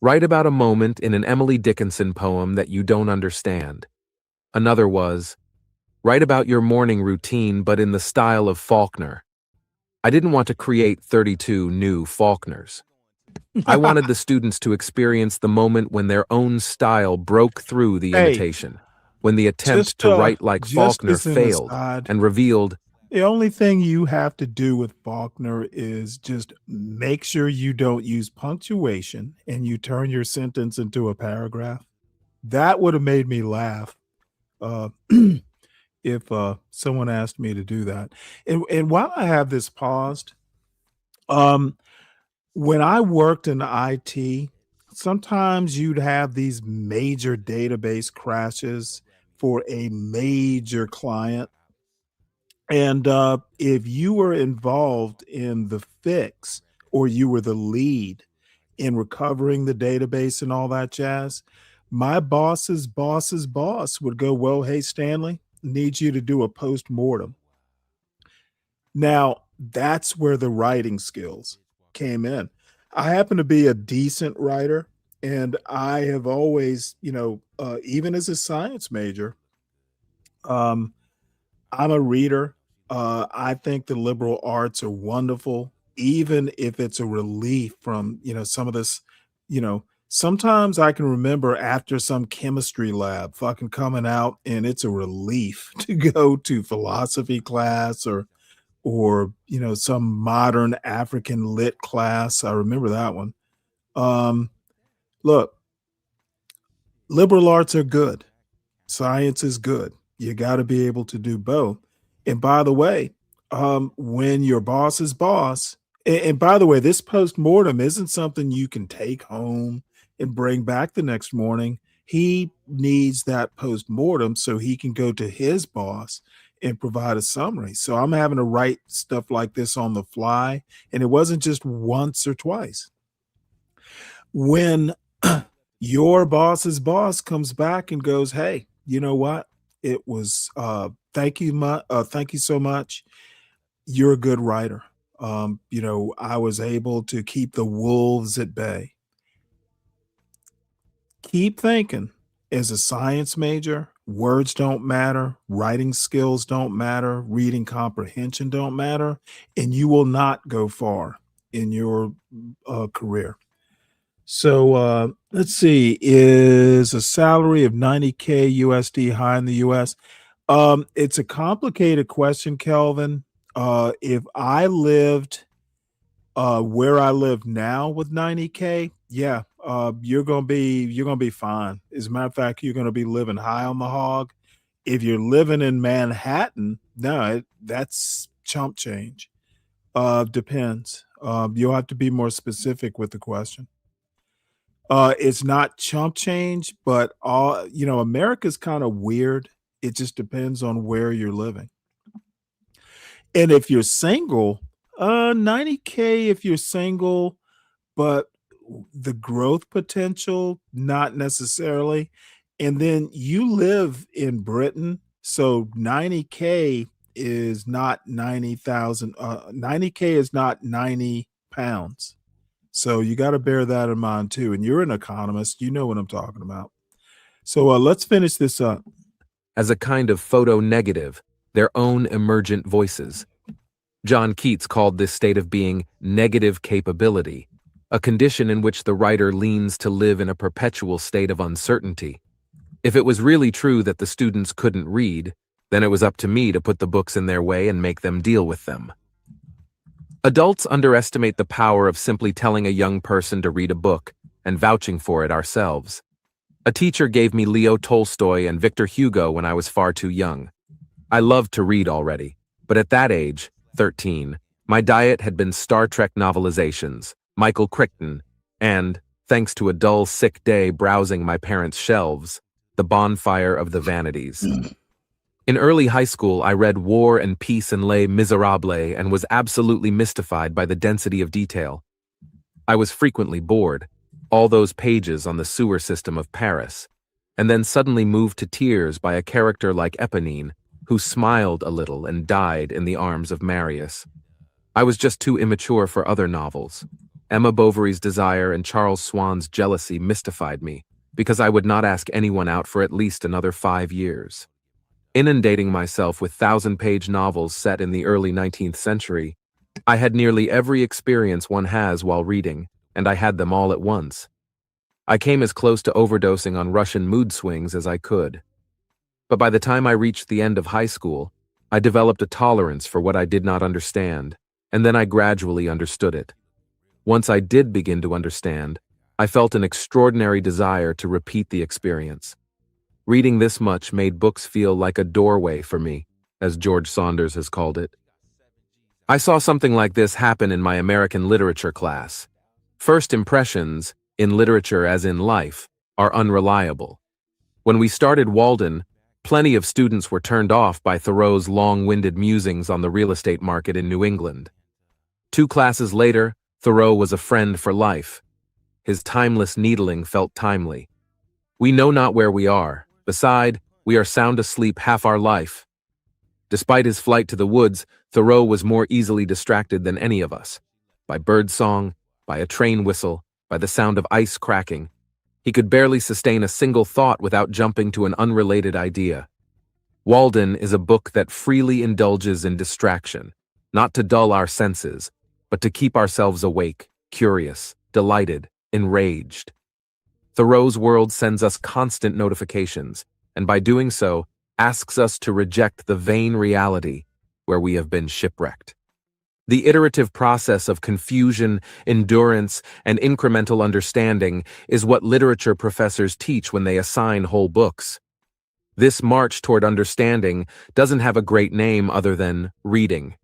write about a moment in an Emily Dickinson poem that you don't understand. Another was, write about your morning routine but in the style of Faulkner. I didn't want to create 32 new Faulkners. I wanted the students to experience the moment when their own style broke through the Hey, imitation, when the attempt just to write like just Faulkner as an failed aside, and revealed. the only thing you have to do with Faulkner is just make sure you don't use punctuation and you turn your sentence into a paragraph. That would have made me laugh uh, if someone asked me to do that. And while I have this paused, when I worked in IT, sometimes you'd have these major database crashes for a major client. And if you were involved in the fix or you were the lead in recovering the database and all that jazz, my boss's boss's boss would go, well, hey, Stanley, need you to do a post-mortem. Now, that's where the writing skills came in. I happen to be a decent writer, and I have always, even as a science major, um, I'm a reader. I think the liberal arts are wonderful, even if it's a relief from, some of this, sometimes I can remember after some chemistry lab fucking coming out and it's a relief to go to philosophy class or some modern African lit class. I remember that one. Look, liberal arts are good. Science is good. You got to be able to do both. And by the way, when your boss is boss, and by the way, this post-mortem isn't something you can take home and bring back the next morning. He needs that post-mortem so he can go to his boss and provide a summary. So I'm having to write stuff like this on the fly, and it wasn't just once or twice. When your boss's boss comes back and goes, hey, you know what? It was thank you so much. You're a good writer. I was able to keep the wolves at bay. Keep thinking. As a science major, words don't matter, writing skills don't matter, reading comprehension don't matter, and you will not go far in your career. So let's see, is a salary of 90K USD high in the US? It's a complicated question, Kelvin. If I lived Where I live now with 90K, yeah, you're gonna be fine. As a matter of fact, you're gonna be living high on the hog. If you're living in Manhattan, no, that's chump change. Depends. You'll have to be more specific with the question. It's not chump change, but America's kind of weird. It just depends on where you're living. And if you're single, 90K if you're single, but the growth potential, not necessarily. And then you live in Britain, so 90K is not 90,000. 90K is not 90 pounds. So you got to bear that in mind too. And you're an economist, you know what I'm talking about. So let's finish this up. As a kind of photo negative, their own emergent voices. John Keats called this state of being negative capability, a condition in which the writer leans to live in a perpetual state of uncertainty. If it was really true that the students couldn't read, then it was up to me to put the books in their way and make them deal with them. Adults underestimate the power of simply telling a young person to read a book and vouching for it ourselves. A teacher gave me Leo Tolstoy and Victor Hugo when I was far too young. I loved to read already, but at that age, 13, my diet had been Star Trek novelizations, Michael Crichton, and, thanks to a dull, sick day browsing my parents' shelves, The Bonfire of the Vanities. In early high school, I read War and Peace and Les Miserables and was absolutely mystified by the density of detail. I was frequently bored, all those pages on the sewer system of Paris, and then suddenly moved to tears by a character like Eponine, who smiled a little and died in the arms of Marius. I was just too immature for other novels. Emma Bovary's desire and Charles Swann's jealousy mystified me, because I would not ask anyone out for at least another 5 years. Inundating myself with 1,000-page novels set in the early 19th century, I had nearly every experience one has while reading, and I had them all at once. I came as close to overdosing on Russian mood swings as I could. But by the time I reached the end of high school, I developed a tolerance for what I did not understand, and then I gradually understood it. Once I did begin to understand, I felt an extraordinary desire to repeat the experience. Reading this much made books feel like a doorway for me, as George Saunders has called it. I saw something like this happen in my American literature class. First impressions, in literature as in life, are unreliable. When we started Walden, plenty of students were turned off by Thoreau's long-winded musings on the real estate market in New England. 2 classes later, Thoreau was a friend for life. His timeless needling felt timely. We know not where we are. Beside, we are sound asleep half our life. Despite his flight to the woods, Thoreau was more easily distracted than any of us. By birdsong, by a train whistle, by the sound of ice cracking. He could barely sustain a single thought without jumping to an unrelated idea. Walden is a book that freely indulges in distraction, not to dull our senses, but to keep ourselves awake, curious, delighted, enraged. Thoreau's world sends us constant notifications, and by doing so, asks us to reject the vain reality where we have been shipwrecked. The iterative process of confusion, endurance, and incremental understanding is what literature professors teach when they assign whole books. This march toward understanding doesn't have a great name other than reading.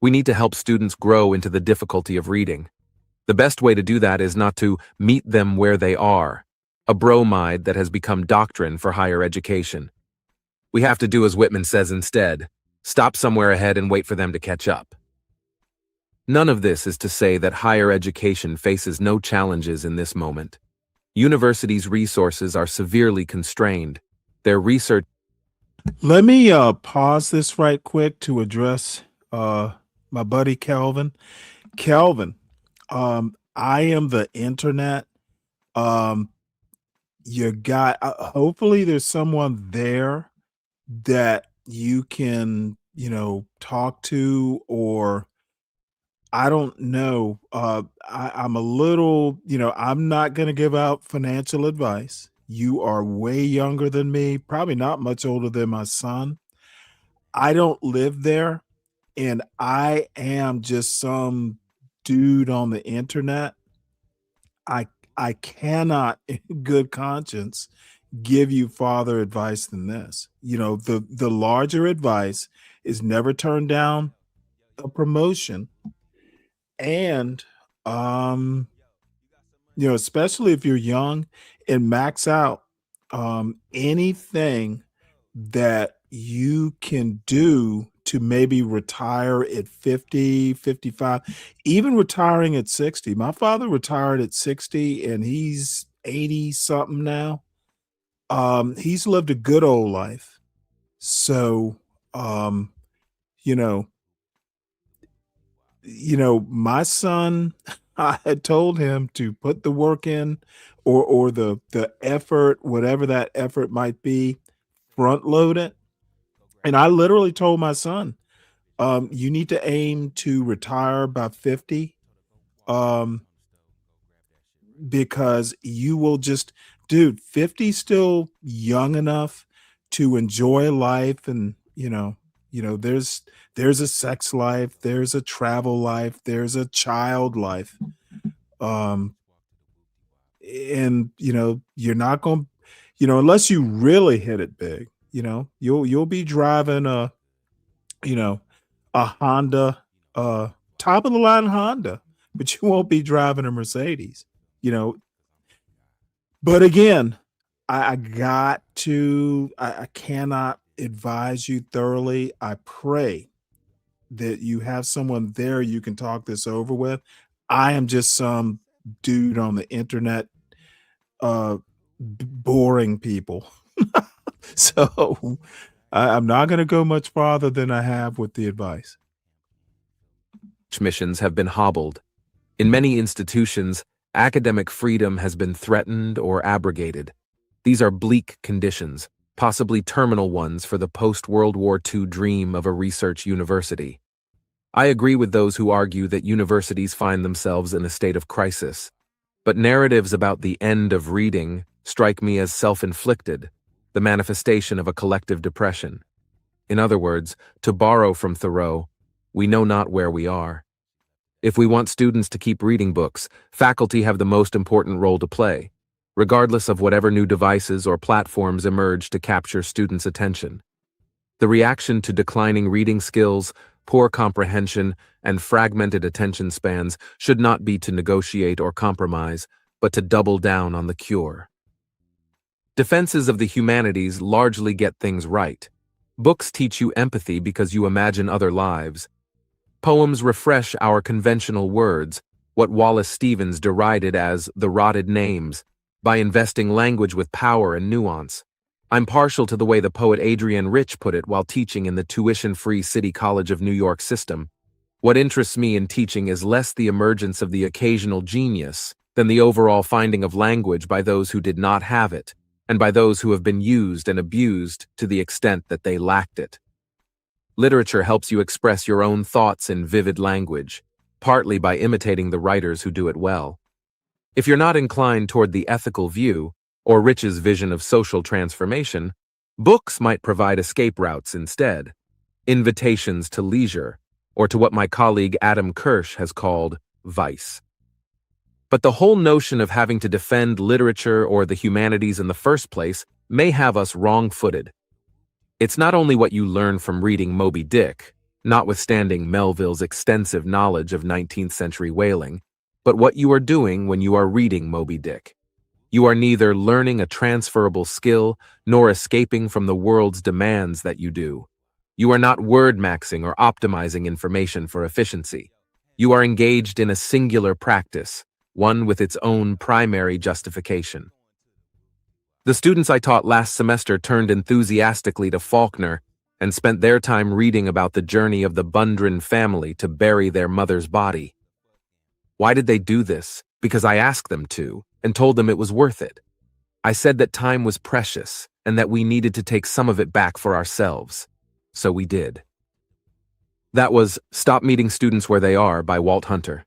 We need to help students grow into the difficulty of reading. The best way to do that is not to meet them where they are, a bromide that has become doctrine for higher education. We have to do as Whitman says instead, stop somewhere ahead and wait for them to catch up. None of this is to say that higher education faces no challenges in this moment. Universities' resources are severely constrained. Their research... Let me pause this right quick to address my buddy Calvin. Calvin, I am the internet. Hopefully there's someone there that you can, talk to, or I don't know. I'm a little, I'm not going to give out financial advice. You are way younger than me, probably not much older than my son. I don't live there, and I am just some dude on the internet, I cannot in good conscience give you farther advice than this. You know, the larger advice is never turn down a promotion. And you know, especially if you're young, and max out anything that you can do to maybe retire at 50, 55, even retiring at 60. My father retired at 60 and he's 80 something now. He's lived a good old life. So, um, you know, my son, I had told him to put the work in, or the effort, whatever that effort might be, front load it. And I literally told my son, you need to aim to retire by 50. Um, because you will just, dude, 50 still young enough to enjoy life. And there's a sex life, there's a travel life, there's a child life. um and you're not going, unless you really hit it big, you'll be driving you know a Honda, top of the line Honda, but you won't be driving a Mercedes. you know But again, I cannot advise you thoroughly. I pray that you have someone there you can talk this over with. I am just some dude on the internet, boring people. So I'm not going to go much farther than I have with the advice. Missions have been hobbled. In many institutions, academic freedom has been threatened or abrogated. These are bleak conditions, possibly terminal ones for the post-World War II dream of a research university. I agree with those who argue that universities find themselves in a state of crisis, but narratives about the end of reading strike me as self-inflicted, the manifestation of a collective depression. In other words, to borrow from Thoreau, we know not where we are. If we want students to keep reading books, faculty have the most important role to play, regardless of whatever new devices or platforms emerge to capture students' attention. The reaction to declining reading skills, poor comprehension, and fragmented attention spans should not be to negotiate or compromise, but to double down on the cure. Defenses of the humanities largely get things right. Books teach you empathy because you imagine other lives. Poems refresh our conventional words, what Wallace Stevens derided as the rotted names, by investing language with power and nuance. I'm partial to the way the poet Adrienne Rich put it while teaching in the tuition-free City College of New York system. What interests me in teaching is less the emergence of the occasional genius than the overall finding of language by those who did not have it, and by those who have been used and abused to the extent that they lacked it. Literature helps you express your own thoughts in vivid language, partly by imitating the writers who do it well. If you're not inclined toward the ethical view, or Rich's vision of social transformation, books might provide escape routes instead, invitations to leisure, or to what my colleague Adam Kirsch has called vice. But the whole notion of having to defend literature or the humanities in the first place may have us wrong-footed. It's not only what you learn from reading Moby Dick, notwithstanding Melville's extensive knowledge of 19th century whaling, but what you are doing when you are reading Moby Dick. You are neither learning a transferable skill nor escaping from the world's demands that you do. You are not word-maxing or optimizing information for efficiency. You are engaged in a singular practice, one with its own primary justification. The students I taught last semester turned enthusiastically to Faulkner and spent their time reading about the journey of the Bundren family to bury their mother's body. Why did they do this? Because I asked them to, and told them it was worth it. I said that time was precious, and that we needed to take some of it back for ourselves. So we did. That was Stop Meeting Students Where They Are by Walt Hunter.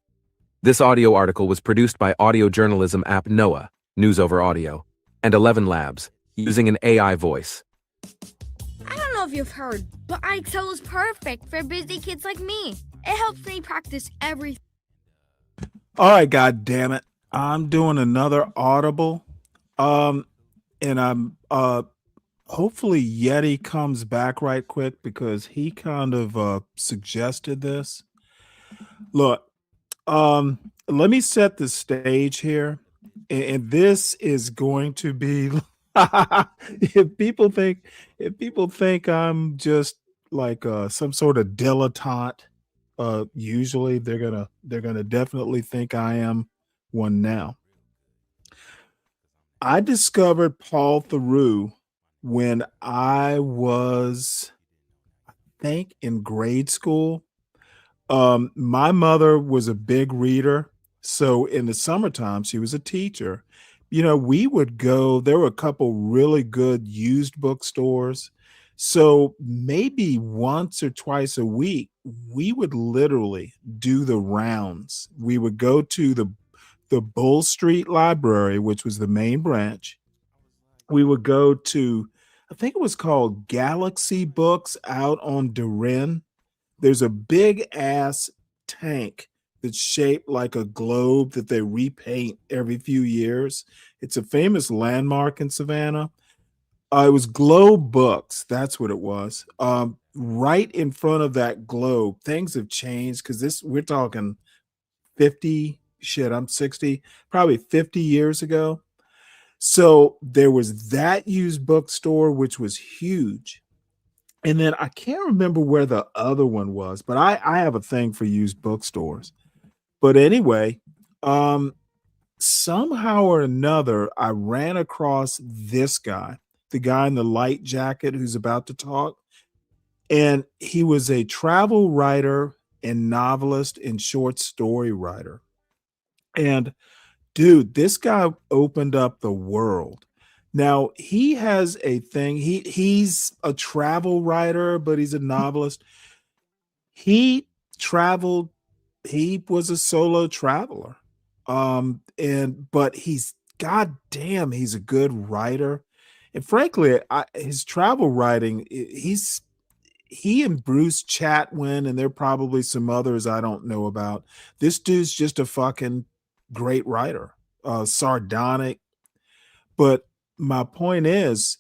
This audio article was produced by audio journalism app Noah, News Over Audio, and 11 Labs, using an AI voice. I don't know if you've heard, but iExcel is perfect for busy kids like me. It helps me practice everything. All right, God damn it. I'm doing another audible. Um, and I'm hopefully Yeti comes back right quick because he kind of suggested this. Look, let me set the stage here. And this is going to be if people think I'm just like some sort of dilettante, usually they're gonna definitely think I am one now. I discovered Paul Theroux when I was, I think, in grade school. My mother was a big reader, so in the summertime, she was a teacher. We would go, there were a couple really good used bookstores. So maybe once or twice a week, we would literally do the rounds. We would go to the Bull Street Library, which was the main branch. We would go to, I think it was called Galaxy Books out on Durin. There's a big ass tank that's shaped like a globe that they repaint every few years. It's a famous landmark in Savannah. It was Globe Books. That's what it was. Right in front of that globe, things have changed because we're talking 50, shit, I'm 60, probably 50 years ago. So there was that used bookstore, which was huge. And then I can't remember where the other one was, but I have a thing for used bookstores. But anyway, somehow or another, I ran across this guy, the guy in the light jacket who's about to talk. And he was a travel writer and novelist and short story writer. And dude, this guy opened up the world. Now he has a thing. He's a travel writer, but he's a novelist. He traveled, he was a solo traveler. But he's goddamn, he's a good writer. And frankly, his travel writing, he and Bruce Chatwin, and there are probably some others I don't know about. This dude's just a fucking great writer, sardonic. But my point is,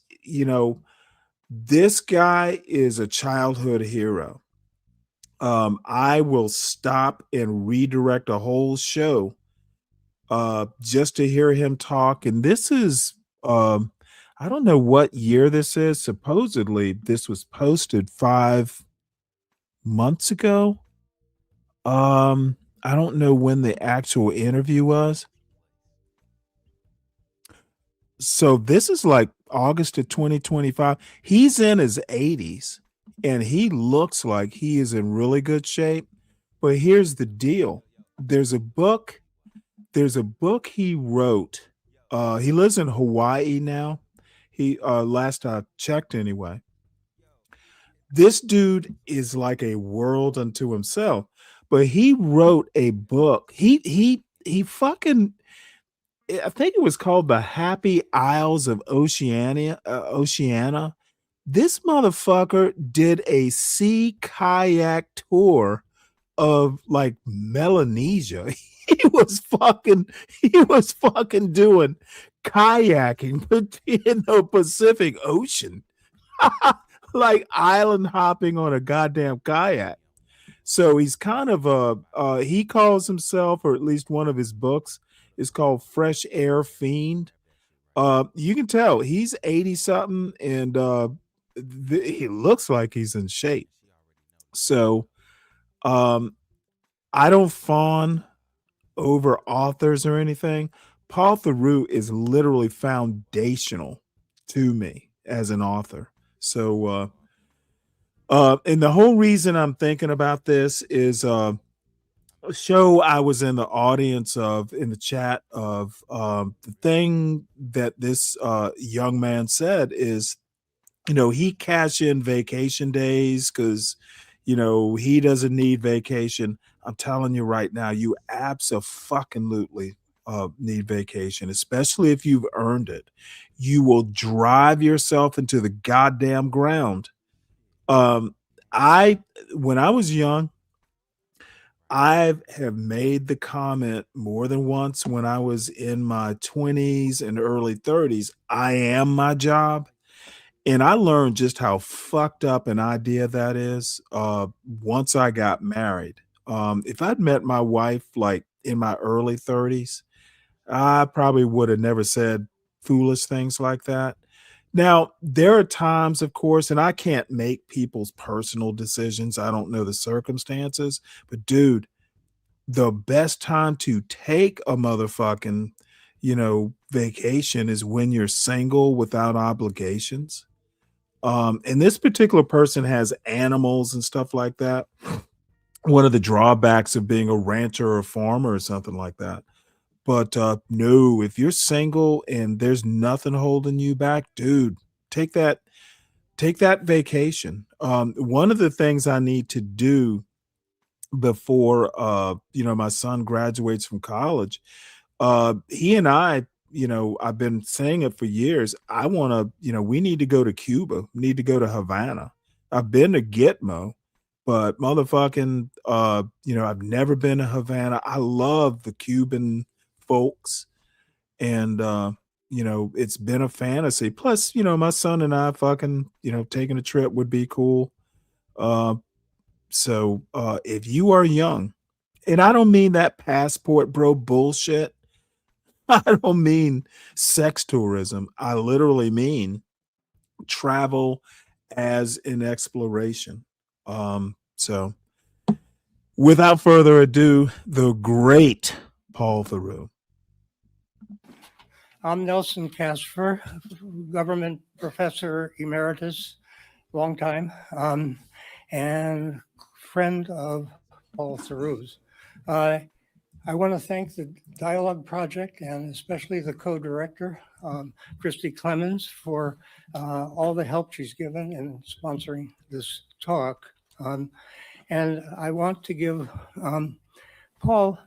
this guy is a childhood hero. I will stop and redirect a whole show just to hear him talk. And this is, I don't know what year this is. Supposedly, this was posted 5 months ago. I don't know when the actual interview was. So this is like August of 2025. He's in his 80s and he looks like he is in really good shape. But here's the deal. There's a book he wrote. He lives in Hawaii now. He last I checked anyway. This dude is like a world unto himself. But he wrote a book. He fucking, I think it was called The Happy Isles of Oceania. This motherfucker did a sea kayak tour of like Melanesia. He was fucking doing kayaking in the Pacific Ocean. Like island hopping on a goddamn kayak. So he's kind of he calls himself, or at least one of his books is called Fresh Air Fiend. You can tell he's 80 something and he looks like he's in shape. So I don't fawn over authors or anything. Paul Theroux is literally foundational to me as an author. So and the whole reason I'm thinking about this is a show I was in the audience of, in the chat of. The thing that this young man said is, he cash in vacation days because, he doesn't need vacation. I'm telling you right now, you abso-fucking-lutely need vacation, especially if you've earned it. You will drive yourself into the goddamn ground. When I was young, I have made the comment more than once when I was in my 20s and early 30s. I am my job. And I learned just how fucked up an idea that is once I got married. If I'd met my wife like in my early 30s, I probably would have never said foolish things like that. Now, there are times, of course, and I can't make people's personal decisions. I don't know the circumstances, but dude, the best time to take a motherfucking, vacation is when you're single without obligations. And this particular person has animals and stuff like that. One of the drawbacks of being a rancher or a farmer or something like that. But no, if you're single and there's nothing holding you back, dude, take that vacation. One of the things I need to do before my son graduates from college, he and I, I've been saying it for years. I want to, we need to go to Cuba, need to go to Havana. I've been to Gitmo, but motherfucking, I've never been to Havana. I love the Cuban folks, and it's been a fantasy. Plus, my son and I fucking, taking a trip would be cool. So if you are young, and I don't mean that passport bro bullshit. I don't mean sex tourism. I literally mean travel as an exploration. So without further ado, the great Paul Theroux. I'm Nelson Casper, government professor emeritus, long time, and friend of Paul Theroux's. I want to thank the Dialogue Project and especially the co-director, Christy Clemens, for all the help she's given in sponsoring this talk. And I want to give Paul,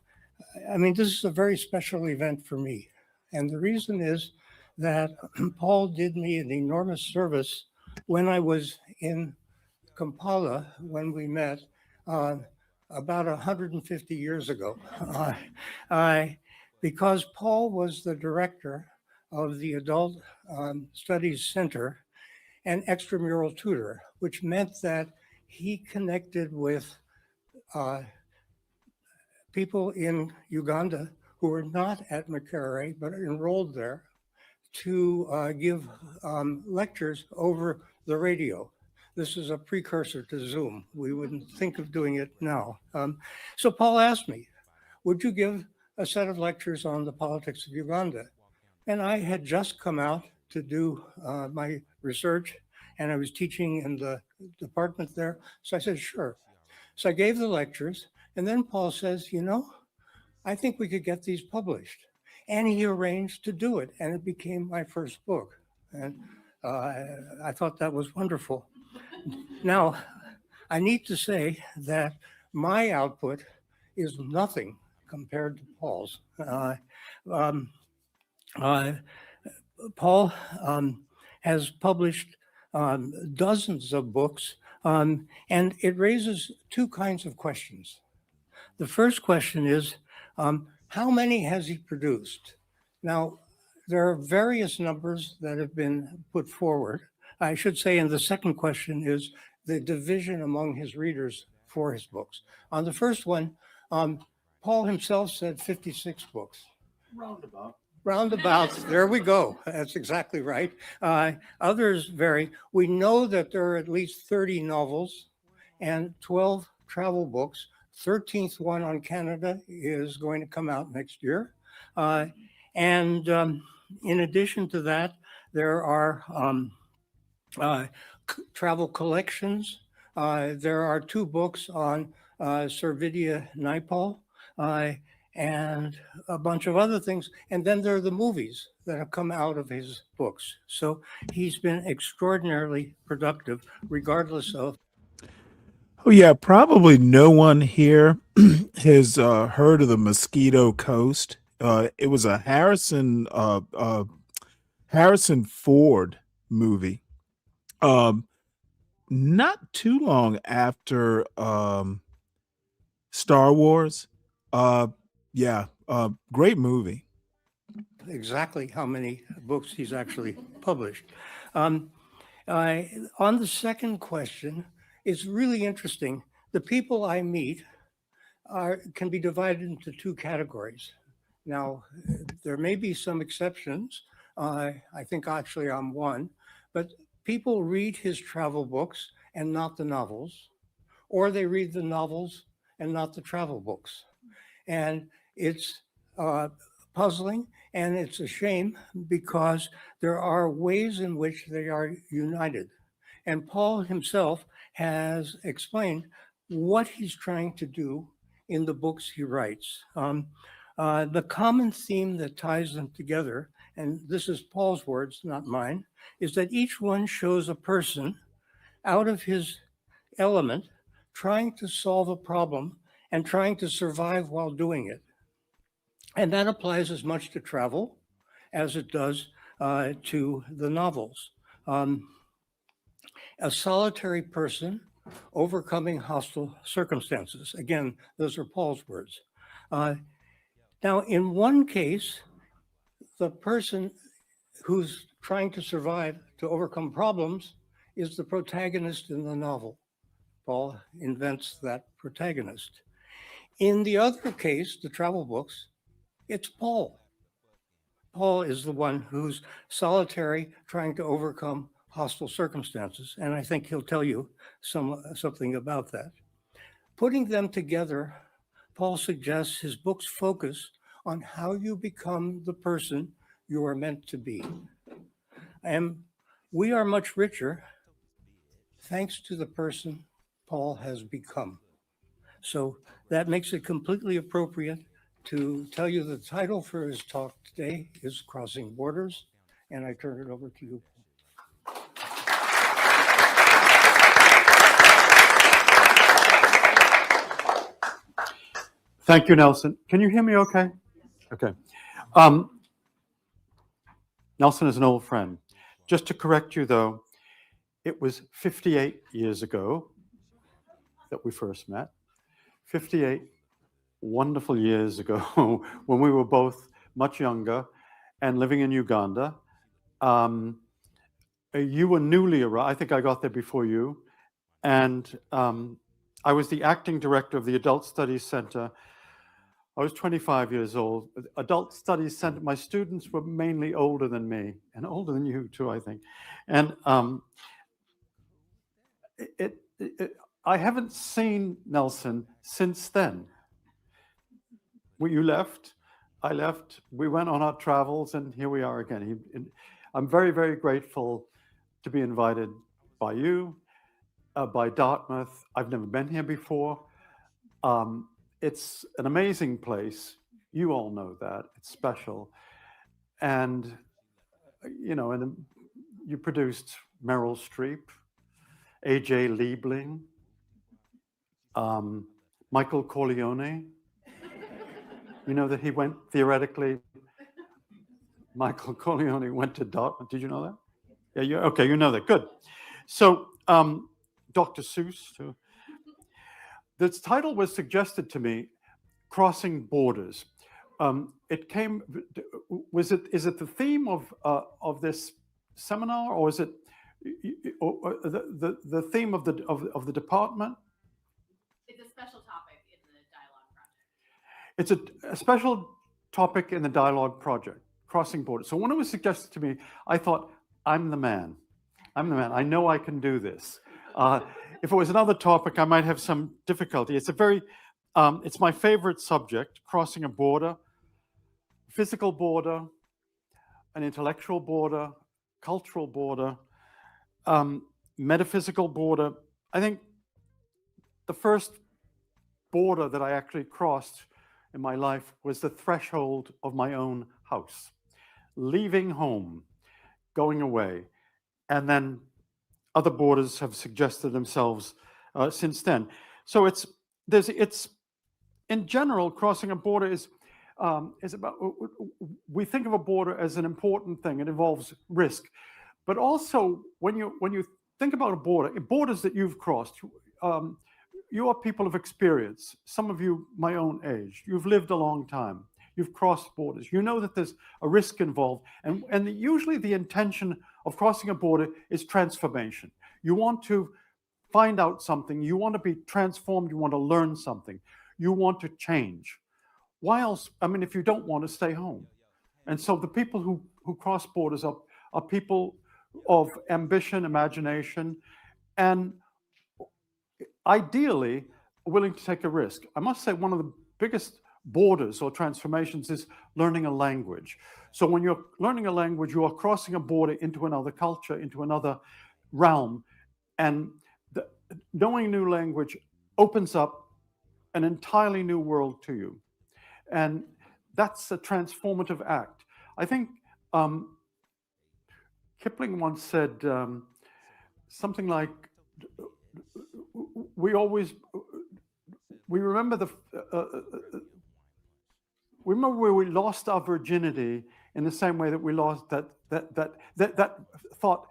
this is a very special event for me. And the reason is that Paul did me an enormous service when I was in Kampala, when we met about 150 years ago. Because Paul was the director of the Adult Studies Center and extramural tutor, which meant that he connected with people in Uganda who were not at Makerere but enrolled there to give lectures over the radio. This is a precursor to Zoom. We wouldn't think of doing it now. So Paul asked me, would you give a set of lectures on the politics of Uganda? And I had just come out to do my research, and I was teaching in the department there. So I said, sure. So I gave the lectures, and then Paul says, I think we could get these published. And he arranged to do it, and it became my first book. And I thought that was wonderful. Now, I need to say that my output is nothing compared to Paul's. Paul has published dozens of books, and it raises two kinds of questions. The first question is, how many has he produced? Now, there are various numbers that have been put forward. I should say, and the second question is the division among his readers for his books. On the first one, Paul himself said 56 books. Roundabout, there we go. That's exactly right. Others vary. We know that there are at least 30 novels and 12 travel books. 13th one on Canada is going to come out next year. And in addition to that, there are travel collections. There are two books on Servidya Naipaul and a bunch of other things. And then there are the movies that have come out of his books. So he's been extraordinarily productive, regardless of. Oh yeah, probably no one here has heard of the Mosquito Coast. It was a Harrison Ford movie. Not too long after Star Wars. Yeah, great movie. Exactly how many books he's actually published. On the second question, it's really interesting. The people I meet can be divided into two categories. Now, there may be some exceptions. I think actually I'm one, but people read his travel books and not the novels, or they read the novels and not the travel books. And it's puzzling and it's a shame because there are ways in which they are united. And Paul himself has explained what he's trying to do in the books he writes. The common theme that ties them together, and this is Paul's words, not mine, is that each one shows a person out of his element trying to solve a problem and trying to survive while doing it. And that applies as much to travel as it does to the novels. A solitary person overcoming hostile circumstances. Again, those are Paul's words. Now, in one case, the person who's trying to survive, to overcome problems, is the protagonist in the novel. Paul invents that protagonist. In the other case, the travel books, it's Paul. Paul is the one who's solitary, trying to overcome hostile circumstances, and I think he'll tell you something about that. Putting them together, Paul suggests his books focus on how you become the person you are meant to be. And we are much richer thanks to the person Paul has become. So that makes it completely appropriate to tell you the title for his talk today is Crossing Borders, and I turn it over to you. Thank you, Nelson. Can you hear me okay? Okay. Nelson is an old friend. Just to correct you, though, it was 58 years ago that we first met. 58 wonderful years ago when we were both much younger and living in Uganda. You were newly arrived. I think I got there before you. And I was the acting director of the Adult Studies Center. I was 25 years old. Adult Studies Center, my students were mainly older than me and older than you too, I think. And I haven't seen Nelson since then. When you left, I left, we went on our travels, and here we are again. I'm very, very grateful to be invited by you, by Dartmouth. I've never been here before. It's an amazing place. You all know that. It's special. And, and you produced Meryl Streep, A.J. Liebling, Michael Corleone. You know that he went, theoretically, Michael Corleone went to Dartmouth. Did you know that? Yeah, okay, you know that. Good. So, Dr. Seuss, too. This title was suggested to me, Crossing Borders. Is it the theme of this seminar, or is it the theme of the department? It's a special topic in the dialogue project. It's a special topic in the dialogue project, Crossing Borders. So when it was suggested to me, I thought, I'm the man. I'm the man. I know I can do this. If it was another topic, I might have some difficulty. It's my favorite subject, crossing a border, physical border, an intellectual border, cultural border, metaphysical border. I think the first border that I actually crossed in my life was the threshold of my own house, leaving home, going away, and then other borders have suggested themselves since then. So it's in general, crossing a border is about, we think of a border as an important thing. It involves risk, but also when you think about a border, borders that you've crossed, you are people of experience. Some of you my own age. You've lived a long time. You've crossed borders. You know that there's a risk involved. And usually the intention of crossing a border is transformation. You want to find out something. You want to be transformed. You want to learn something. You want to change. Why else? I mean, if you don't want to stay home. And so the people who cross borders are people of ambition, imagination, and ideally willing to take a risk. I must say one of the biggest borders or transformations is learning a language. So when you're learning a language, you are crossing a border into another culture, into another realm. And knowing a new language opens up an entirely new world to you. And that's a transformative act. I think Kipling once said something like, we remember where we lost our virginity in the same way that we lost that thought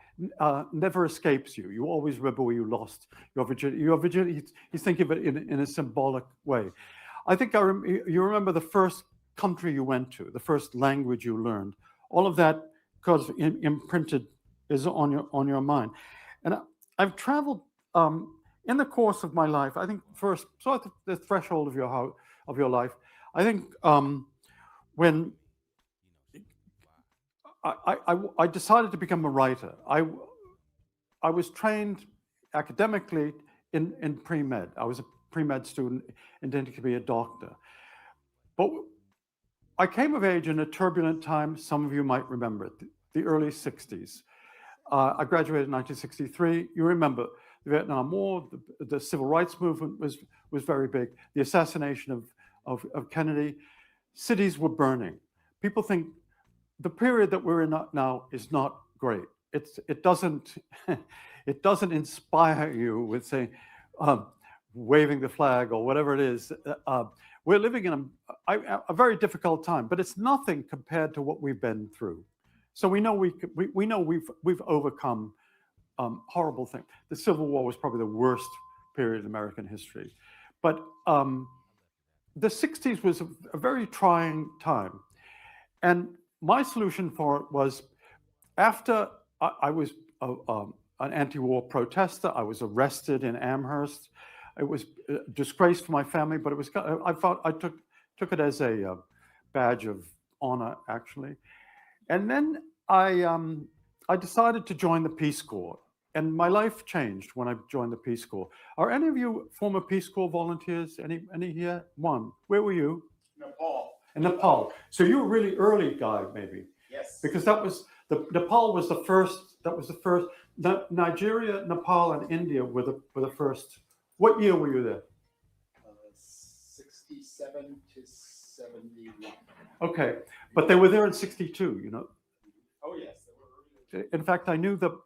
never escapes you. You always remember where you lost your virginity. Your virginity. He's thinking of it in a symbolic way. I think you remember the first country you went to, the first language you learned. All of that, because imprinted, is on your mind. And I've traveled in the course of my life. I think first, so at the threshold of your life, I think when I decided to become a writer, I was trained academically in pre-med. I was a pre-med student intending to be a doctor. But I came of age in a turbulent time. Some of you might remember it, the early 60s. I graduated in 1963. You remember the Vietnam War, the civil rights movement was very big. The assassination of Kennedy. Cities were burning. People think the period that we're in now is not great. It doesn't inspire you with saying, waving the flag or whatever it is. We're living in a very difficult time, but it's nothing compared to what we've been through. So we know we've overcome horrible things. The Civil War was probably the worst period in American history, but the 60s was a very trying time, and my solution for it was, after I was an anti-war protester, I was arrested in Amherst. It was a disgrace for my family, but it was. I thought I took it as a badge of honor, actually. And then I decided to join the Peace Corps, and my life changed when I joined the Peace Corps. Are any of you former Peace Corps volunteers? Any here? One. Where were you? Nepal. In Nepal. So you were a really early guy, maybe. Yes. Because that was Nepal was the first. That was the first. Nigeria, Nepal, and India were the first. What year were you there? 67 to 71. Okay, but they were there in '62. You know. Oh yes, they were. In fact, I knew the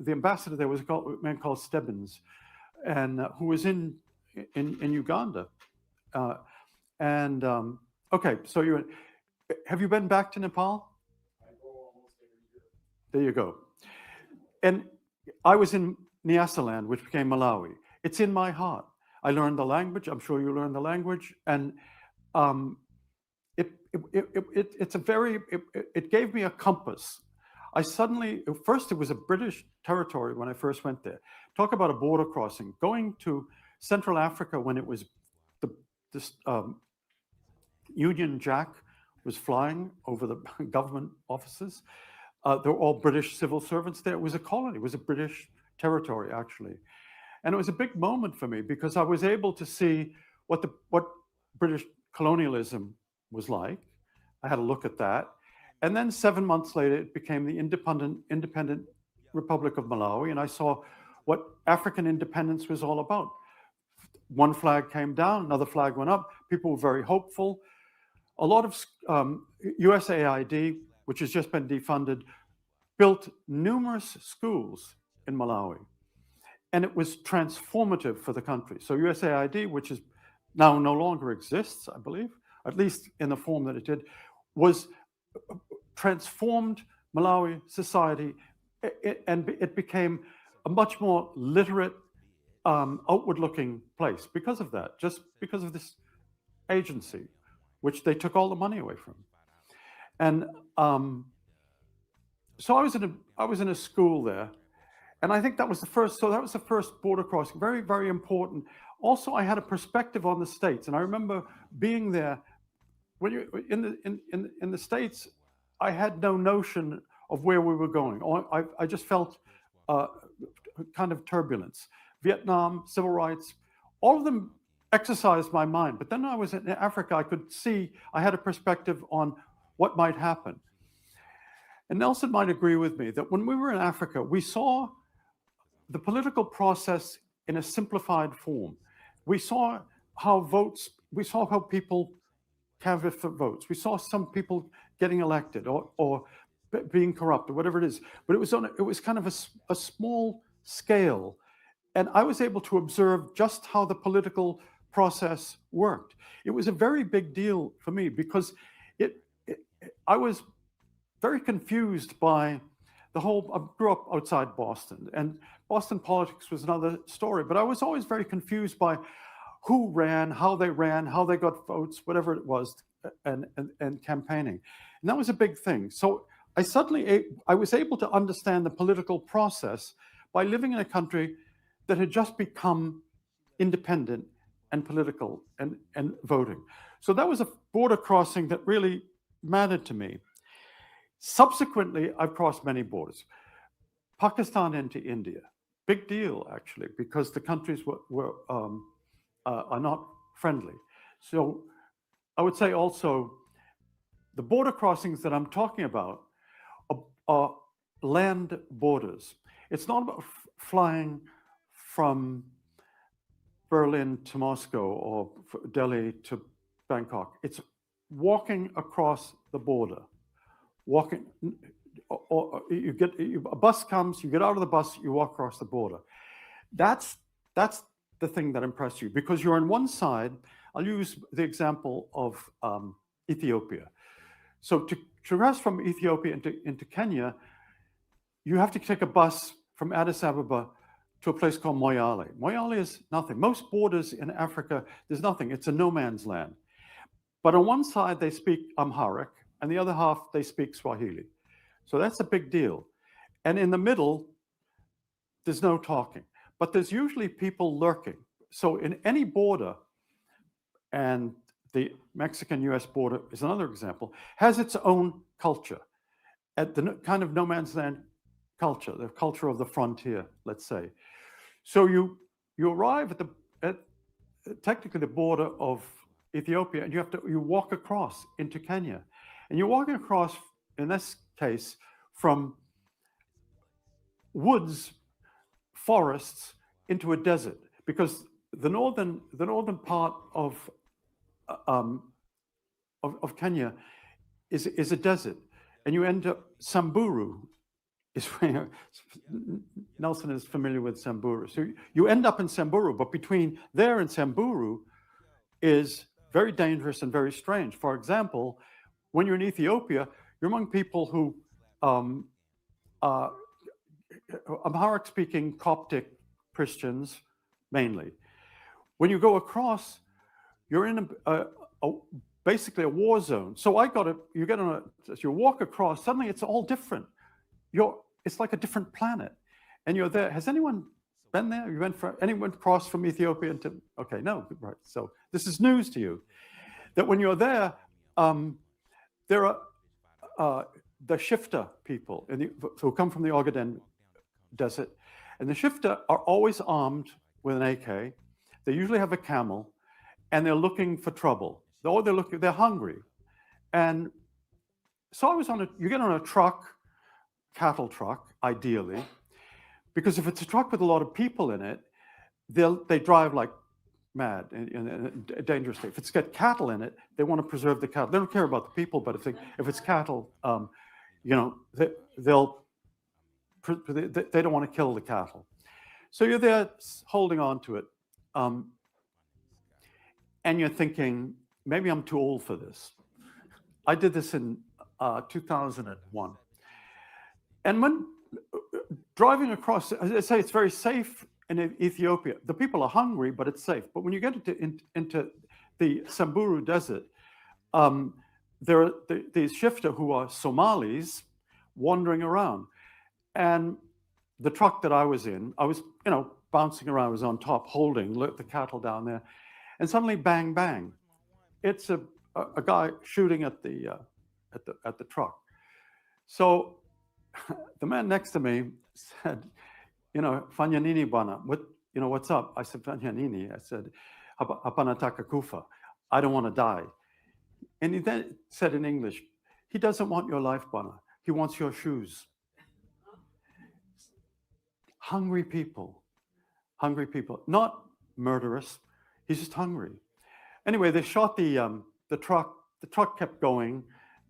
ambassador there was a man called Stebbins, and who was in Uganda. Okay, so have you been back to Nepal? I go almost every year. There you go. And I was in Nyasaland, which became Malawi. It's in my heart. I learned the language. I'm sure you learned the language, and it gave me a compass. First it was a British territory when I first went there. Talk about a border crossing. Going to Central Africa when it was this Union Jack was flying over the government offices. They were all British civil servants there. It was a colony. It was a British territory, actually. And it was a big moment for me because I was able to see what British colonialism was like. I had a look at that. And then 7 months later, it became the independent Republic of Malawi. And I saw what African independence was all about. One flag came down, another flag went up. People were very hopeful. A lot of USAID, which has just been defunded, built numerous schools in Malawi. And it was transformative for the country. So USAID, which is now no longer exists, I believe, at least in the form that it did, was transformed Malawi society, and it became a much more literate outward-looking place because of that, just because of this agency, which they took all the money away from. And so I was in a school there, and I think that was the first. So that was the first border crossing. Very, very important. Also, I had a perspective on the States, and I remember being there. When you in the States, I had no notion of where we were going. I just felt kind of turbulence. Vietnam, civil rights, all of them exercised my mind. But then I was in Africa, I could see, I had a perspective on what might happen. And Nelson might agree with me that when we were in Africa, we saw the political process in a simplified form. We saw how people canvassed for votes. We saw some people getting elected or being corrupt or whatever it is. But it was kind of a small scale. And I was able to observe just how the political process worked. It was a very big deal for me because I was very confused by the whole. I grew up outside Boston, and Boston politics was another story. But I was always very confused by who ran, how they got votes, whatever it was, and campaigning. And that was a big thing. So I was able to understand the political process by living in a country that had just become independent and political and voting. So that was a border crossing that really mattered to me. Subsequently, I've crossed many borders. Pakistan into India, big deal actually, because the countries are not friendly. So I would say also the border crossings that I'm talking about are land borders. It's not about flying from Berlin to Moscow or Delhi to Bangkok. It's walking across the border. Walking, or a bus comes, you get out of the bus, you walk across the border. That's the thing that impressed you, because you're on one side. I'll use the example of Ethiopia. So to traverse from Ethiopia into Kenya, you have to take a bus from Addis Ababa to a place called Moyale. Moyale is nothing. Most borders in Africa, there's nothing. It's a no man's land. But on one side, they speak Amharic, and the other half, they speak Swahili. So that's a big deal. And in the middle, there's no talking. But there's usually people lurking. So in any border, and the Mexican-US border is another example, has its own culture. At the kind of no man's land culture, the culture of the frontier, let's say. So you arrive at technically the border of Ethiopia, and you walk across into Kenya. And you're walking across, in this case, from woods, forests, into a desert, because the northern part of Kenya is a desert, and you end up Samburu. Is where Nelson is familiar with Samburu. So you end up in Samburu, but between there and Samburu is very dangerous and very strange. For example, when you're in Ethiopia, you're among people who Amharic-speaking Coptic Christians mainly. When you go across, you're in basically a war zone. So you walk across, suddenly it's all different. It's like a different planet, and you're there. Has anyone been there? Anyone crossed from Ethiopia into? Okay, no, right. So this is news to you, that when you're there, there are the Shifta people who come from the Ogaden Desert, and the Shifta are always armed with an AK. They usually have a camel, and they're looking for trouble. They're hungry, and so you get on a truck. Cattle truck, ideally, because if it's a truck with a lot of people in it, they drive like mad and dangerously. If it's got cattle in it, they want to preserve the cattle. They don't care about the people, but if it's cattle, they don't want to kill the cattle. So you're there holding on to it, and you're thinking, maybe I'm too old for this. I did this in 2001. And when driving across, as I say, it's very safe in Ethiopia, the people are hungry, but it's safe. But when you get into the Samburu Desert, there are these shifter who are Somalis wandering around. And the truck that I was in, I was, bouncing around, I was on top holding the cattle down there. And suddenly, bang, bang. It's a guy shooting at the truck. So the man next to me said, Fanyanini bana, what's up? I said, Fanyanini. I said, Hapanataka kufa. I don't want to die. And he then said in English, he doesn't want your life, bana. He wants your shoes. Hungry people, not murderous. He's just hungry. Anyway, they shot the truck. The truck kept going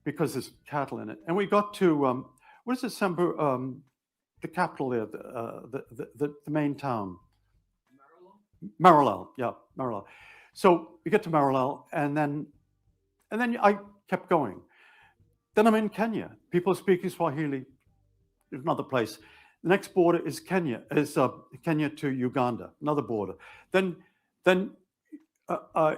because there's cattle in it. And we got to, what is it, the capital there, the main town? Marilal, yeah, Marilal. So we get to Marilal, and then I kept going. Then I'm in Kenya. People are speaking Swahili. There's another place. The next border is Kenya to Uganda, another border. Then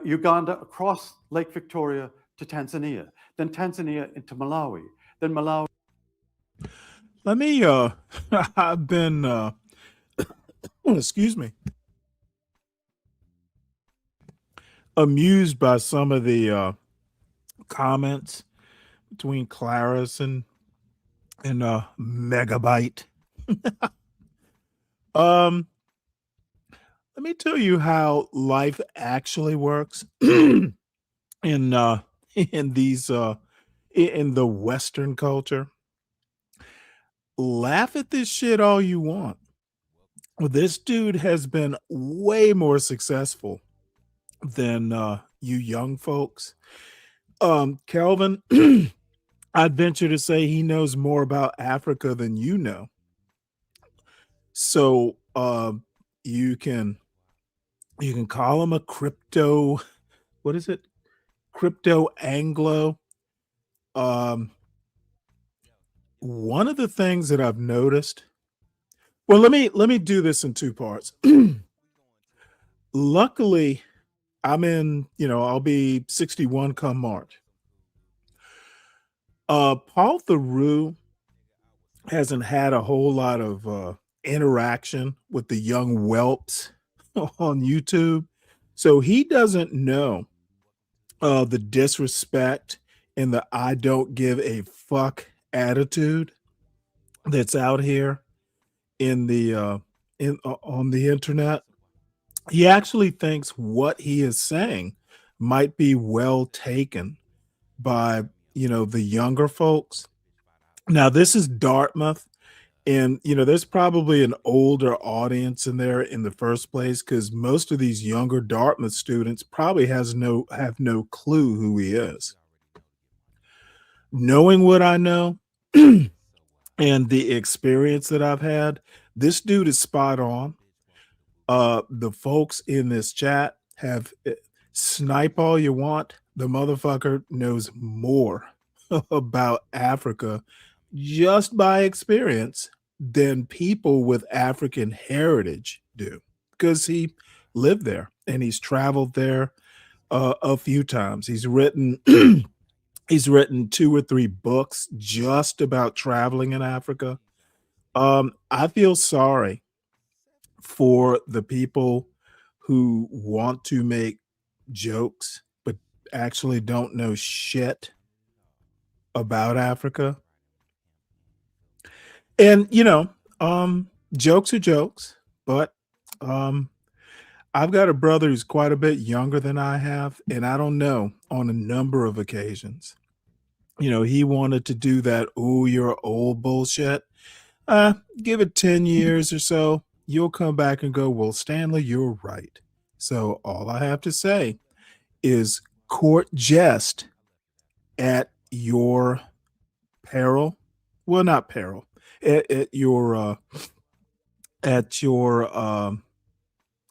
Uganda across Lake Victoria to Tanzania. Then Tanzania into Malawi. Then Malawi. Let me, I've been, excuse me, amused by some of the comments between Claris and Megabyte. Let me tell you how life actually works in these in the Western culture. Laugh at this shit all you want. This dude has been way more successful than you young folks. Kelvin, I'd venture to say he knows more about Africa than you know. So you can call him a crypto, what is it? Crypto Anglo. One of the things that I've noticed, well, let me do this in two parts. Luckily, I'm in, I'll be 61 come March. Paul Theroux hasn't had a whole lot of interaction with the young whelps on YouTube. So he doesn't know the disrespect and the I don't give a fuck attitude that's out here in the on the internet. He actually thinks what he is saying might be well taken by the younger folks. Now this is Dartmouth, and there's probably an older audience in there in the first place, because most of these younger Dartmouth students probably have no clue who he is. Knowing what I know and the experience that I've had, this dude is spot on. The folks in this chat have snipe all you want. The motherfucker knows more about Africa just by experience than people with African heritage do, because he lived there and he's traveled there a few times. He's written he's written 2 or 3 books just about traveling in Africa. I feel sorry for the people who want to make jokes but actually don't know shit about Africa. And jokes are jokes, but I've got a brother who's quite a bit younger than I have, and I don't know, on a number of occasions, he wanted to do that, oh, you're old bullshit. Give it 10 years or so, you'll come back and go, well, Stanley, you're right. So all I have to say is court jest at your peril. Well, not peril. At your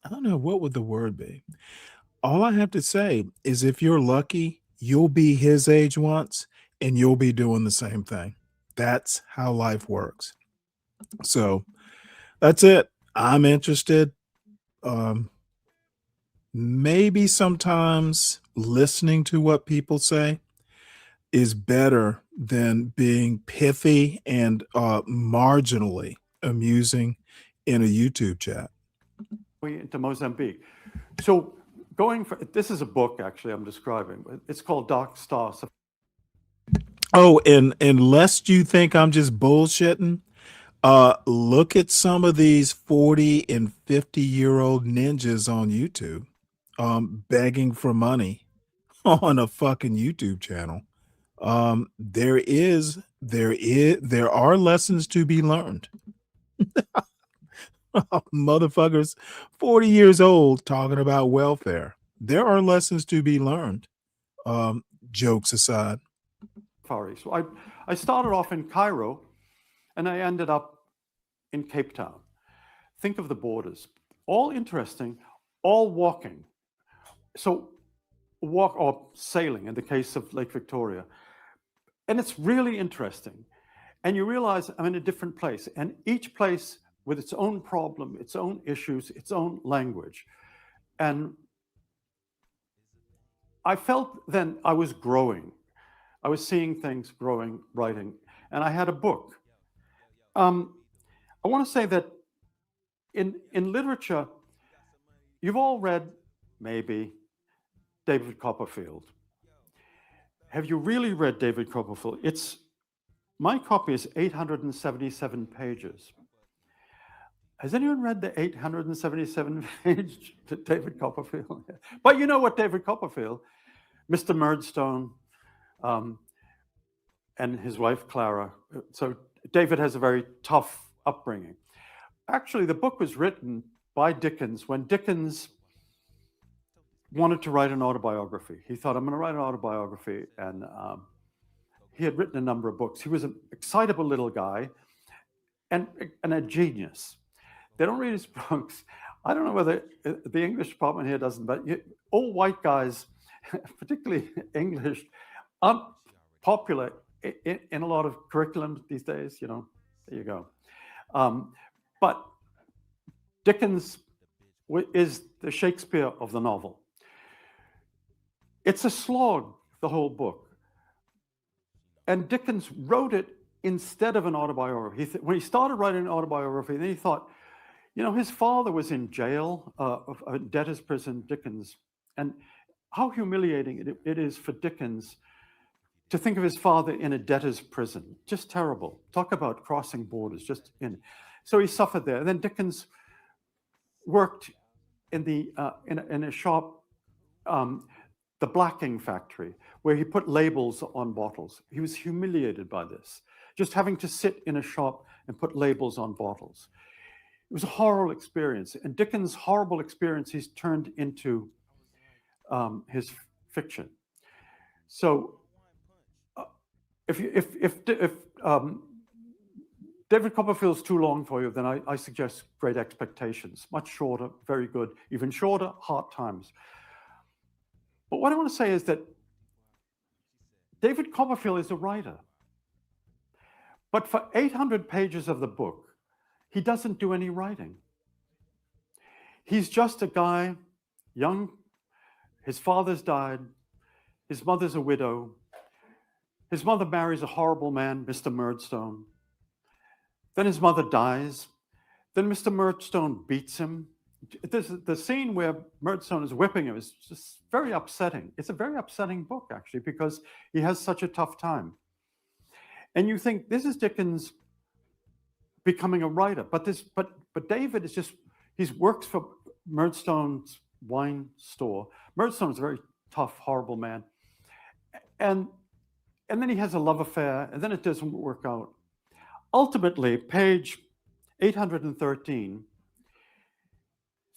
I don't know, what would the word be? All I have to say is if you're lucky, you'll be his age once and you'll be doing the same thing. That's how life works. So that's it. I'm interested. maybe sometimes listening to what people say is better than being pithy and marginally amusing in a YouTube chat. Into Mozambique. So this is a book actually I'm describing. It's called Dark Stars. Oh, and lest you think I'm just bullshitting, look at some of these 40 and 50-year-old ninjas on YouTube begging for money on a fucking YouTube channel. There are lessons to be learned. Motherfuckers 40 years old talking about welfare. There are lessons to be learned. Jokes aside. Far East. So I started off in Cairo and I ended up in Cape Town. Think of the borders. All interesting, all walking. So walk or sailing in the case of Lake Victoria. And it's really interesting. And you realize I'm in a different place, and each place with its own problem, its own issues, its own language. And I felt then I was growing. I was seeing things growing, writing, and I had a book. I want to say that in literature, you've all read, maybe, David Copperfield. Have you really read David Copperfield? My copy is 877 pages. Has anyone read the 877 page David Copperfield? But you know what David Copperfield, Mr. Murdstone, and his wife Clara. So David has a very tough upbringing. Actually, the book was written by Dickens when Dickens wanted to write an autobiography. He thought, I'm going to write an autobiography. And he had written a number of books. He was an excitable little guy and a genius. They don't read his books. I don't know whether the English department here doesn't, but all white guys, particularly English, aren't popular in a lot of curriculum these days. You know, there you go. But Dickens is the Shakespeare of the novel. It's a slog, the whole book. And Dickens wrote it instead of an autobiography. When he started writing an autobiography, then he thought, you know, his father was in jail, a debtor's prison, Dickens. And how humiliating it is for Dickens to think of his father in a debtor's prison. Just terrible. Talk about crossing borders, just in. So he suffered there. And then Dickens worked in a shop, the blacking factory, where he put labels on bottles. He was humiliated by this, just having to sit in a shop and put labels on bottles. It was a horrible experience. And Dickens' horrible experience he's turned into his fiction. So if David Copperfield's too long for you, then I suggest Great Expectations. Much shorter, very good. Even shorter, Hard Times. But what I want to say is that David Copperfield is a writer. But for 800 pages of the book, he doesn't do any writing. He's just a guy, young, his father's died, his mother's a widow, his mother marries a horrible man, Mr. Murdstone. Then his mother dies. Then Mr. Murdstone beats him. The scene where Murdstone is whipping him is just very upsetting. It's a very upsetting book, actually, because he has such a tough time. And you think, this is Dickens becoming a writer. But David is just, he works for Murdstone's wine store. Murdstone's a very tough, horrible man. And then he has a love affair, and then it doesn't work out. Ultimately, page 813,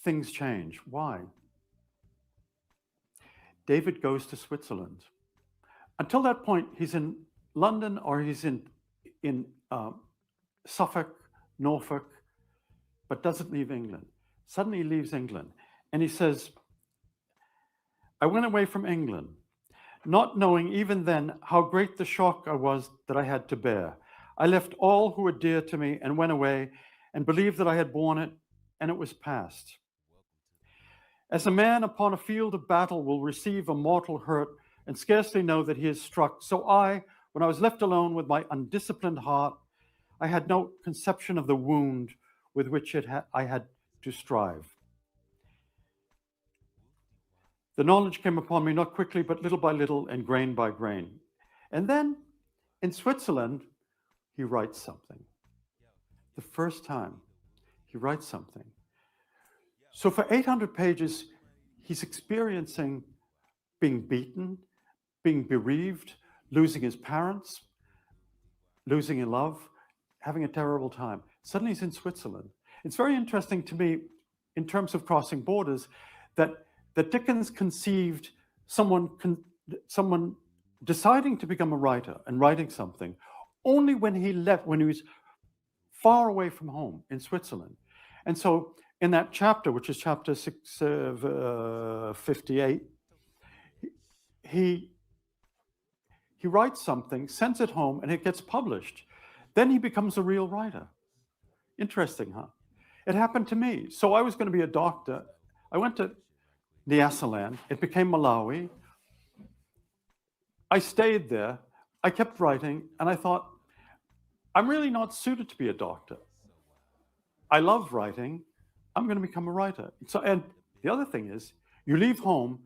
things change. Why? David goes to Switzerland. Until that point, he's in London or he's in Suffolk, Norfolk, but doesn't leave England. Suddenly he leaves England, and he says, I went away from England, not knowing even then how great the shock I was that I had to bear. I left all who were dear to me and went away and believed that I had borne it and it was past. As a man upon a field of battle will receive a mortal hurt and scarcely know that he is struck, so I, when I was left alone with my undisciplined heart, I had no conception of the wound with which I had to strive. The knowledge came upon me not quickly, but little by little and grain by grain. And then in Switzerland, he writes something. The first time he writes something. So for 800 pages, he's experiencing being beaten, being bereaved, losing his parents, losing in love, having a terrible time. Suddenly he's in Switzerland. It's very interesting to me in terms of crossing borders that Dickens conceived someone deciding to become a writer and writing something only when he left, when he was far away from home in Switzerland. And so in that chapter, which is chapter 658, he writes something, sends it home, and it gets published. Then he becomes a real writer. Interesting, huh? It happened to me. So I was going to be a doctor. I went to Nyasaland. It became Malawi. I stayed there. I kept writing, and I thought, I'm really not suited to be a doctor. I love writing. I'm going to become a writer. So, and the other thing is, you leave home,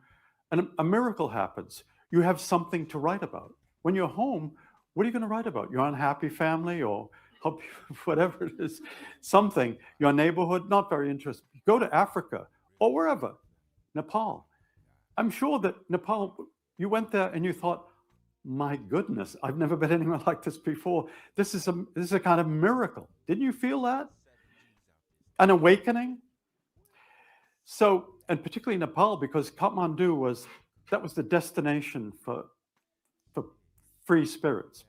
and a miracle happens. You have something to write about. When you're home, what are you going to write about? Your unhappy family or whatever it is, something. Your neighborhood, not very interesting. You go to Africa or wherever, Nepal. I'm sure that Nepal, you went there and you thought, my goodness, I've never been anywhere like this before. This is a kind of miracle. Didn't you feel that? An awakening? So, and particularly Nepal, because Kathmandu was the destination for free spirits.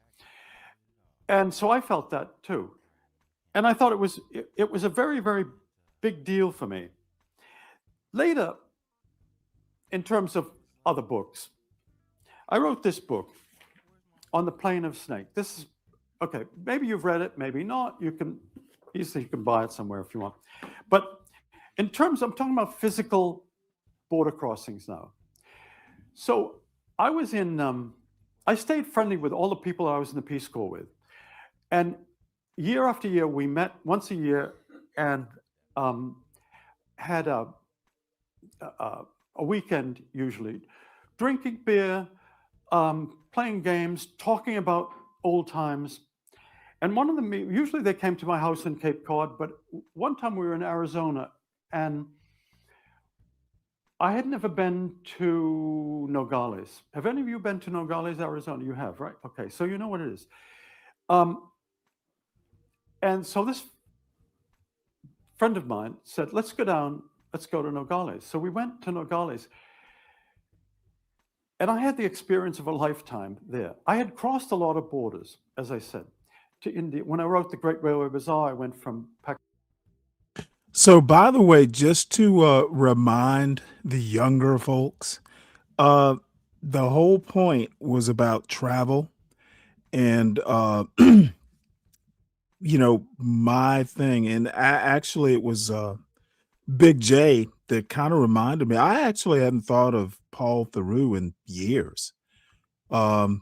And so I felt that too. And I thought it was a very, very big deal for me. Later, in terms of other books, I wrote this book, On the Plain of Snake. This is, okay, maybe you've read it, maybe not. You can buy it somewhere if you want. But in terms, I'm talking about physical border crossings now. So I was I stayed friendly with all the people I was in the Peace Corps with. And year after year, we met once a year and had a weekend usually, drinking beer, playing games, talking about old times. And one of them, usually they came to my house in Cape Cod, but one time we were in Arizona and I had never been to Nogales. Have any of you been to Nogales, Arizona? You have, right? Okay, so you know what it is. And so this friend of mine said, let's go to Nogales. So we went to Nogales. And I had the experience of a lifetime there. I had crossed a lot of borders, as I said, to India. When I wrote The Great Railway Bazaar, I went from Pakistan. So, by the way, just to remind the younger folks, the whole point was about travel. And, my thing, and actually it was Big J that kind of reminded me. I actually hadn't thought of Paul Theroux in years. And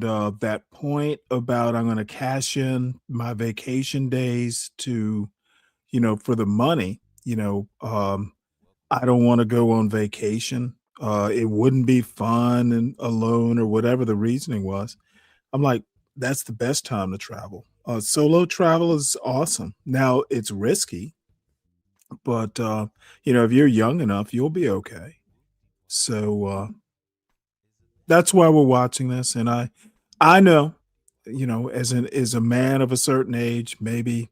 that point about I'm going to cash in my vacation days to, for the money, I don't want to go on vacation. It wouldn't be fun and alone or whatever the reasoning was. I'm like, that's the best time to travel. Solo travel is awesome. Now it's risky, but if you're young enough, you'll be okay. So that's why we're watching this. And I know, as a man of a certain age, maybe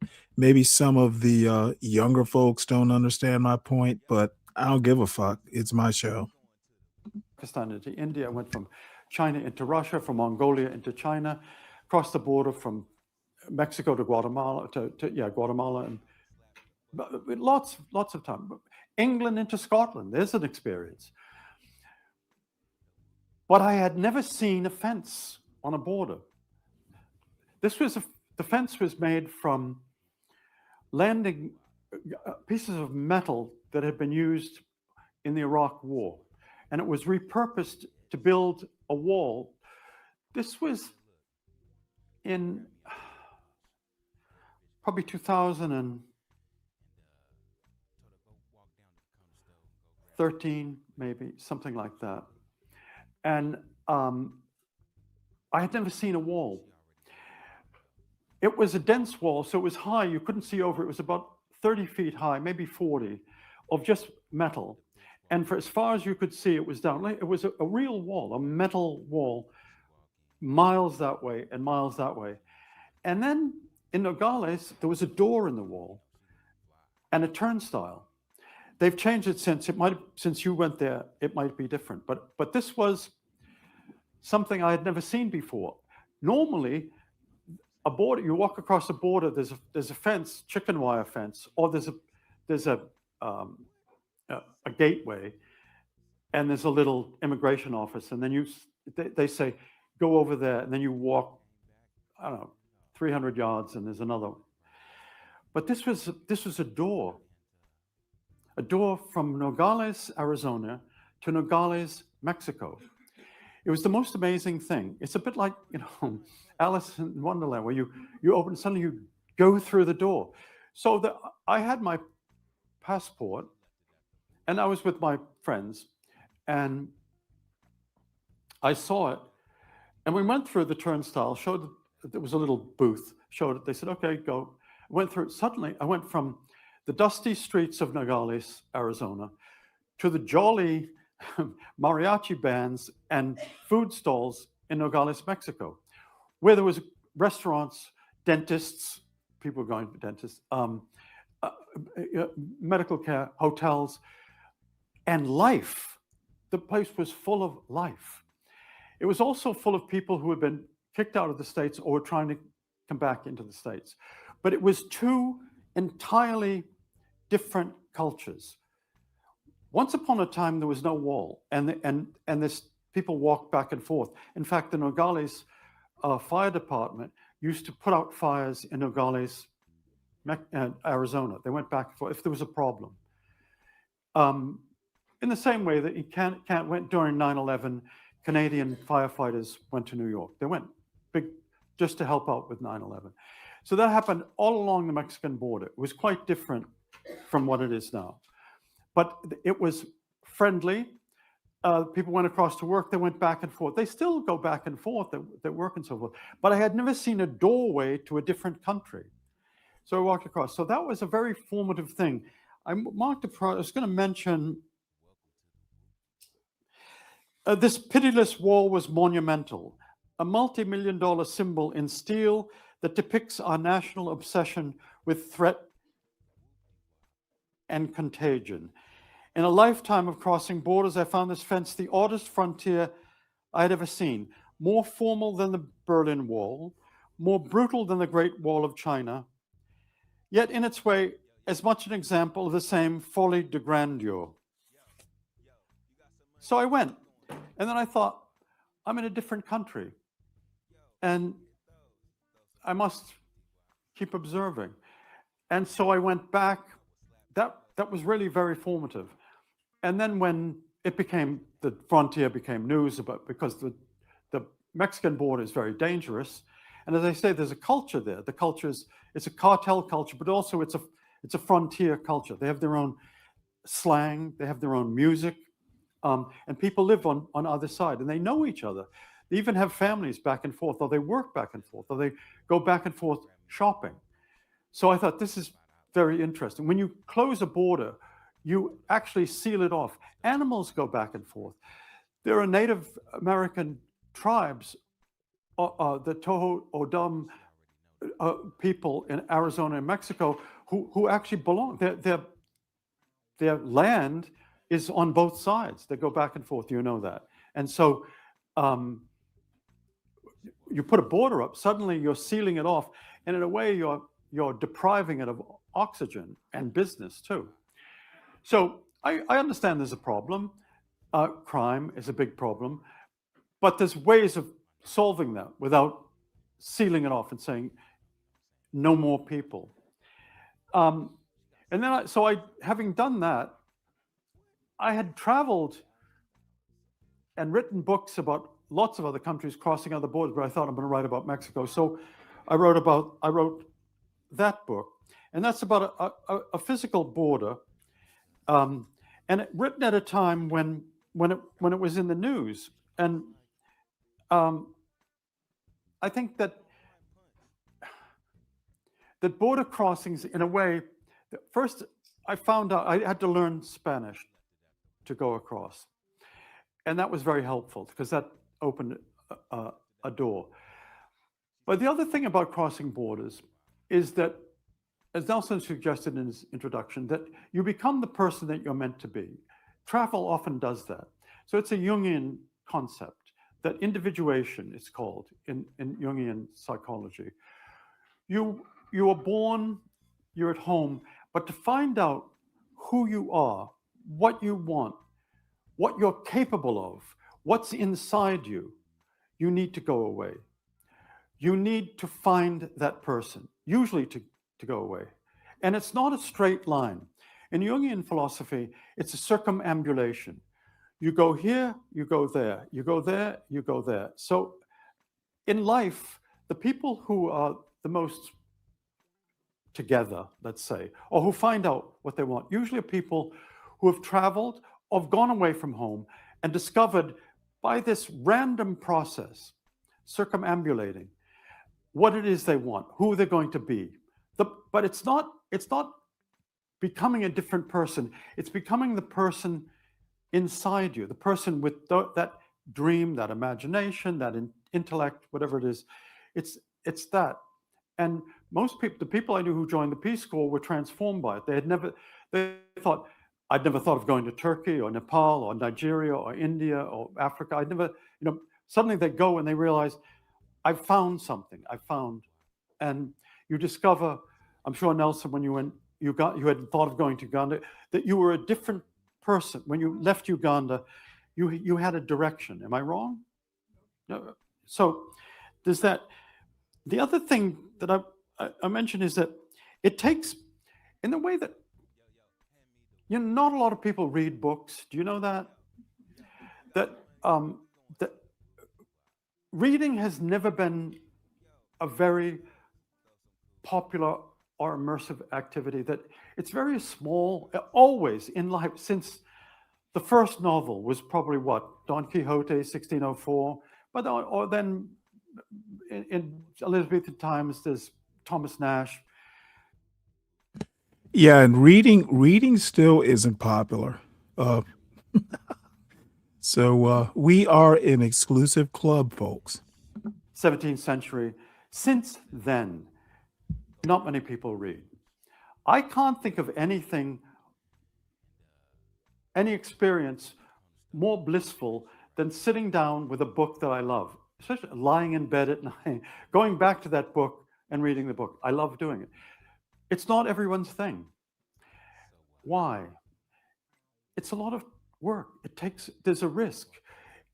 some of the younger folks don't understand my point, but I don't give a fuck. It's my show. Pakistan into India. I went from China into Russia, from Mongolia into China, across the border from Mexico to Guatemala, Guatemala, and lots of time. England into Scotland. There's an experience. But I had never seen a fence on a border. The fence was made from landing pieces of metal that had been used in the Iraq War, and it was repurposed to build a wall. This was in probably 2013, maybe, something like that. And I had never seen a wall. It was a dense wall, so it was high. You couldn't see over. It was about 30 feet high, maybe 40, of just metal. And for as far as you could see, it was down. It was a real wall, a metal wall, miles that way and miles that way. And then in Nogales, there was a door in the wall and a turnstile. They've changed it since. Since you went there, it might be different. But this was something I had never seen before. Normally, a border, you walk across a border, there's a fence, chicken wire fence, or there's a gateway, and there's a little immigration office, and then they say, go over there, and then you walk, I don't know, 300 yards, and there's another one. But this was a door from Nogales, Arizona, to Nogales, Mexico. It was the most amazing thing. It's a bit like, Alice in Wonderland, where you open, suddenly you go through the door. So I had my passport, and I was with my friends, and I saw it, and we went through the turnstile, showed there was a little booth, showed it, they said, okay, go. Went through it. Suddenly, I went from the dusty streets of Nogales, Arizona, to the jolly mariachi bands and food stalls in Nogales, Mexico, where there was restaurants, dentists, people were going to dentists, medical care, hotels, and life. The place was full of life. It was also full of people who had been kicked out of the States or were trying to come back into the States. But it was two entirely different cultures. Once upon a time, there was no wall, and this people walked back and forth. In fact, the Nogales fire department used to put out fires in Nogales, Arizona. They went back and forth if there was a problem. In the same way that you went during 9/11, Canadian firefighters went to New York. They went big just to help out with 9/11. So that happened all along the Mexican border. It was quite different from what it is now. But it was friendly. People went across to work. They went back and forth. They still go back and forth. They work and so forth. But I had never seen a doorway to a different country. So I walked across. So that was a very formative thing. I was going to mention this pitiless wall was monumental, a multi-million-dollar symbol in steel that depicts our national obsession with threat and contagion. In a lifetime of crossing borders, I found this fence the oddest frontier I had ever seen, more formal than the Berlin Wall, more brutal than the Great Wall of China, yet in its way, as much an example of the same folie de grandeur. So I went, and then I thought, I'm in a different country, and I must keep observing. And so I went back. That was really very formative. And then when the frontier became news because the Mexican border is very dangerous. And as I say, there's a culture there. The culture it's a cartel culture, but also it's a frontier culture. They have their own slang, they have their own music, and people live on either side, and they know each other. They even have families back and forth, or they work back and forth, or they go back and forth shopping. So I thought this is very interesting. When you close a border, you actually seal it off. Animals go back and forth. There are Native American tribes, the Toho Odom people in Arizona and Mexico, who actually belong. Their land is on both sides. They go back and forth. You know that. And so you put a border up. Suddenly you're sealing it off, and in a way you're depriving it of oxygen and business too. So I understand there's a problem. Crime is a big problem, but there's ways of solving that without sealing it off and saying no more people. And then having done that, I had traveled and written books about lots of other countries crossing other borders, but I thought I'm going to write about Mexico. So I wrote that book, and that's about a physical border, and written at a time when it was in the news. And I think that border crossings, in a way, first I found out I had to learn Spanish to go across. And that was very helpful because that opened a door. But the other thing about crossing borders is that, as Nelson suggested in his introduction, that you become the person that you're meant to be. Travel often does that. So it's a Jungian concept, that individuation is called in Jungian psychology. You are born, you're at home, but to find out who you are, what you want, what you're capable of, what's inside you, you need to go away. You need to find that person, usually to go away. And it's not a straight line. In Jungian philosophy, it's a circumambulation. You go here, you go there, you go there, you go there. So in life, the people who are the most together, let's say, or who find out what they want, usually are people who have traveled or have gone away from home and discovered by this random process, circumambulating, what it is they want, who they're going to be. But it's not becoming a different person. It's becoming the person inside you, the person with that dream, that imagination, that intellect, whatever it is. It's that. And most people, the people I knew who joined the Peace Corps, were transformed by it. They thought, I'd never thought of going to Turkey or Nepal or Nigeria or India or Africa. I'd never, suddenly they go and they realize, I found something. And you discover, I'm sure, Nelson, when you had thought of going to Uganda, that you were a different person. When you left Uganda, you had a direction. Am I wrong? No. So there's that. The other thing that I mentioned is that it takes, in the way that, not a lot of people read books. Do you know that? That reading has never been a very popular or immersive activity. That it's very small, always in life, since the first novel was probably what, Don Quixote, 1604, but or then in Elizabethan times, there's Thomas Nash. Yeah, and reading still isn't popular. So we are an exclusive club, folks. 17th century. Since then, not many people read. I can't think of any experience more blissful than sitting down with a book that I love, especially lying in bed at night, going back to that book and reading the book. I love doing it. It's not everyone's thing. Why? It's a lot of work. There's a risk.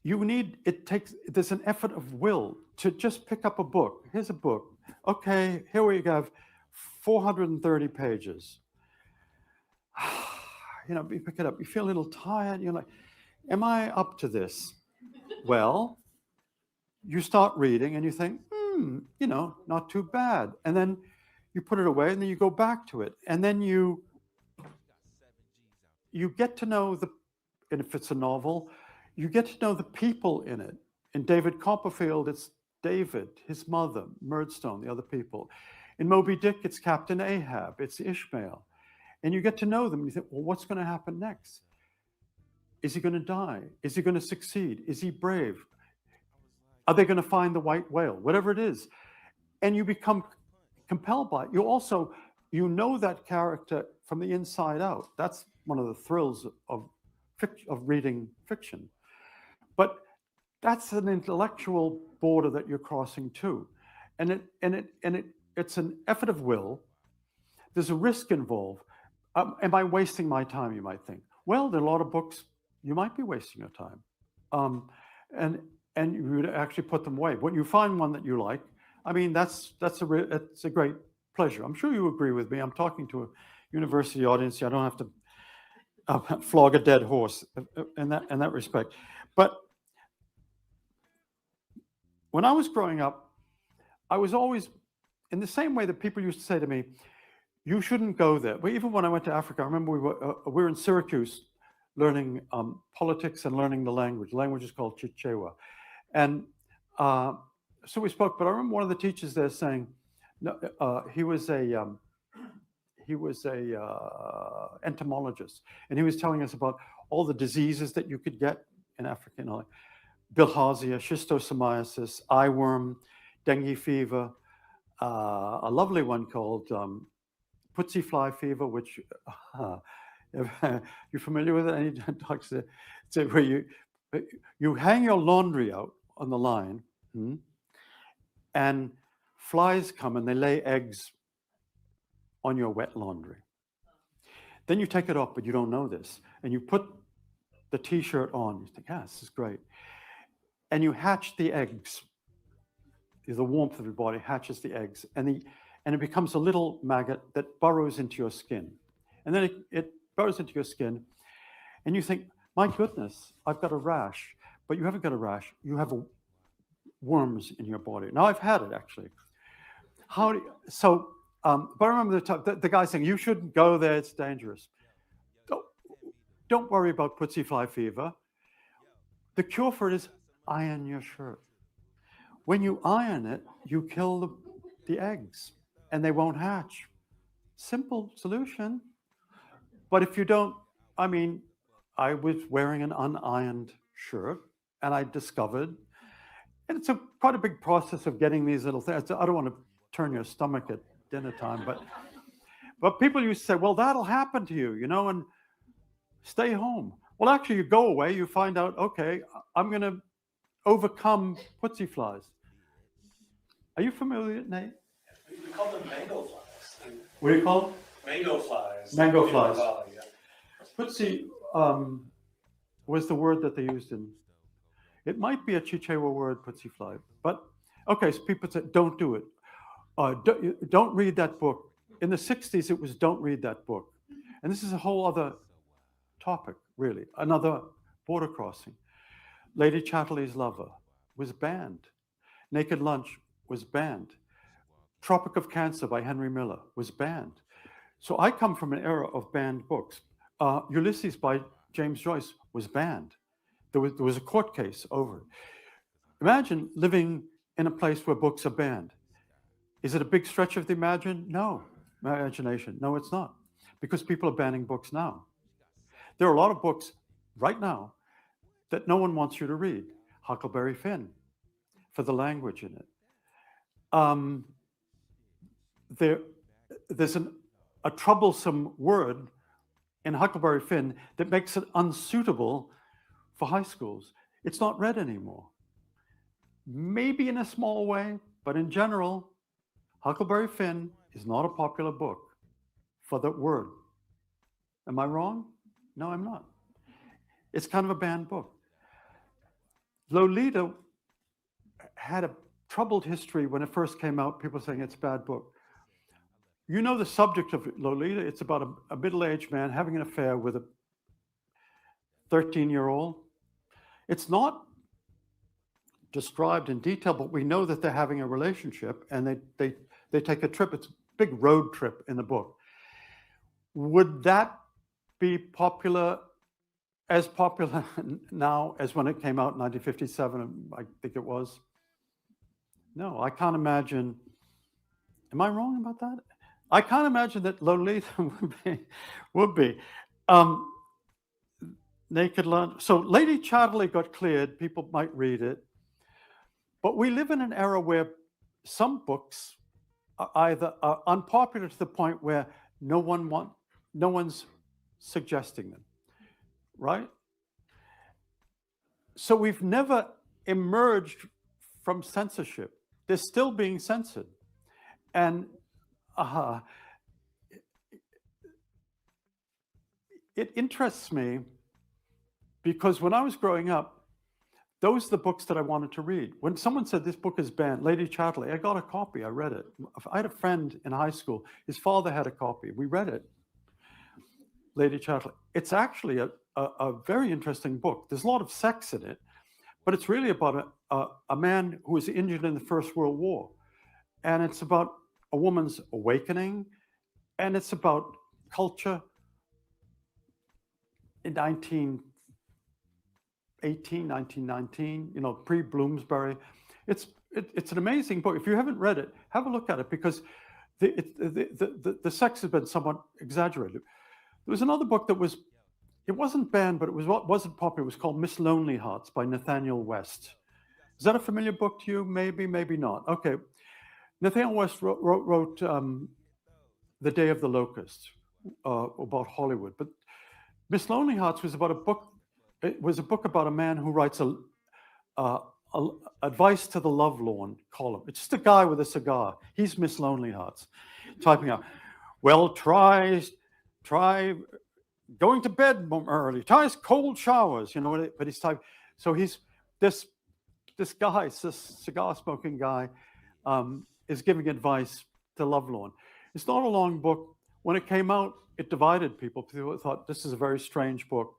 There's an effort of will to just pick up a book. Here's a book. Okay, here we have 430 pages. You pick it up, you feel a little tired. You're like, am I up to this? Well, you start reading and you think, not too bad. And then you put it away and then you go back to it. And then you get to know and if it's a novel, you get to know the people in it. In David Copperfield, it's David, his mother, Murdstone, the other people. In Moby Dick, it's Captain Ahab, it's Ishmael. And you get to know them and you think, well, what's going to happen next? Is he going to die? Is he going to succeed? Is he brave? Are they going to find the white whale? Whatever it is. And you become compelled by it. You know that character from the inside out. That's one of the thrills of reading fiction. But that's an intellectual border that you're crossing too. And it's an effort of will. There's a risk involved. Am I wasting my time, you might think? Well, there are a lot of books, you might be wasting your time. And you would actually put them away. When you find one that you like, I mean, it's a great pleasure. I'm sure you agree with me. I'm talking to a university audience. I don't have to flog a dead horse in that respect. But when I was growing up, I was always, in the same way that people used to say to me, you shouldn't go there. But even when I went to Africa, I remember we were in Syracuse learning politics and learning the language. The language is called Chichewa. And so we spoke, but I remember one of the teachers there saying, no, he was a entomologist, and he was telling us about all the diseases that you could get in Africa, you know, like bilharzia, schistosomiasis, eyeworm, dengue fever, a lovely one called Putzie fly fever, which you're familiar with it? Any dogs that say where you hang your laundry out on the line, and flies come and they lay eggs on your wet laundry. Then you take it off, but you don't know this, and you put the T-shirt on. You think, this is great, and you hatch the eggs. The warmth of your body hatches the eggs, and it becomes a little maggot that burrows into your skin. And then it burrows into your skin, and you think, my goodness, I've got a rash. But you haven't got a rash. You have worms in your body. Now, I've had it, actually. But I remember the guy saying, you shouldn't go there, it's dangerous. Don't worry about Putzie fly fever. The cure for it is iron your shirt. When you iron it, you kill the eggs, and they won't hatch. Simple solution. But if you don't, I mean, I was wearing an unironed shirt, and I discovered, and it's quite a big process of getting these little things. I don't want to turn your stomach at dinner time, but people used to say, well, that'll happen to you, you know, and stay home. Well, actually, you go away, you find out, okay, I'm going to overcome Putzie flies. Are you familiar with it, Nate? We call them mango flies. What do you call them? Mango flies. Mango flies. Yeah. Putzie was the word that they used in. It might be a Chichewa word, Putzie fly. But, okay, so people said, don't do it. Don't read that book. In the 60s, it was don't read that book. And this is a whole other topic, really. Another border crossing. Lady Chatterley's Lover was banned. Naked Lunch was banned. Tropic of Cancer by Henry Miller was banned. So I come from an era of banned books. Ulysses by James Joyce was banned. There was a court case over it. Imagine living in a place where books are banned. Is it a big stretch of the imagination? No, it's not. Because people are banning books now. There are a lot of books right now that no one wants you to read. Huckleberry Finn, for the language in it. There's a troublesome word in Huckleberry Finn that makes it unsuitable for high schools. It's not read anymore. Maybe in a small way, but in general, Huckleberry Finn is not a popular book for that word. Am I wrong? No, I'm not. It's kind of a banned book. Lolita had a troubled history when it first came out, people saying it's a bad book. You know the subject of Lolita, it's about a middle-aged man having an affair with a 13-year-old. It's not described in detail, but we know that they're having a relationship, and they take a trip. It's a big road trip in the book. Would that be as popular now as when it came out in 1957, I think it was? No, I can't imagine. Am I wrong about that? I can't imagine that Lolita would be. Naked Lunch. So Lady Chatterley got cleared. People might read it. But we live in an era where some books are either unpopular to the point where no one's suggesting them, right? So we've never emerged from censorship. They're still being censored. And it interests me because when I was growing up, those are the books that I wanted to read. When someone said this book is banned, Lady Chatterley, I got a copy, I read it. I had a friend in high school, his father had a copy, we read it. Lady Chatterley. It's actually a very interesting book. There's a lot of sex in it, but it's really about a man who was injured in the First World War. And it's about a woman's awakening, and it's about culture in 1918, 1919, you know, pre-Bloomsbury. It's an amazing book. If you haven't read it, have a look at it, because the sex has been somewhat exaggerated. There was another book that it wasn't banned, but it wasn't popular. It was called Miss Lonely Hearts by Nathaniel West. Is that a familiar book to you? Maybe, maybe not. Okay. Nathaniel West wrote The Day of the Locust about Hollywood. But Miss Lonely Hearts was about a book. It was a book about a man who writes a advice to the lovelorn column. It's just a guy with a cigar. He's Miss Lonely Hearts, typing out, well, try going to bed early. Try cold showers. You know, but he's typing. So he's this guy, this cigar smoking guy, is giving advice to lovelorn. It's not a long book. When it came out, it divided people. People thought this is a very strange book.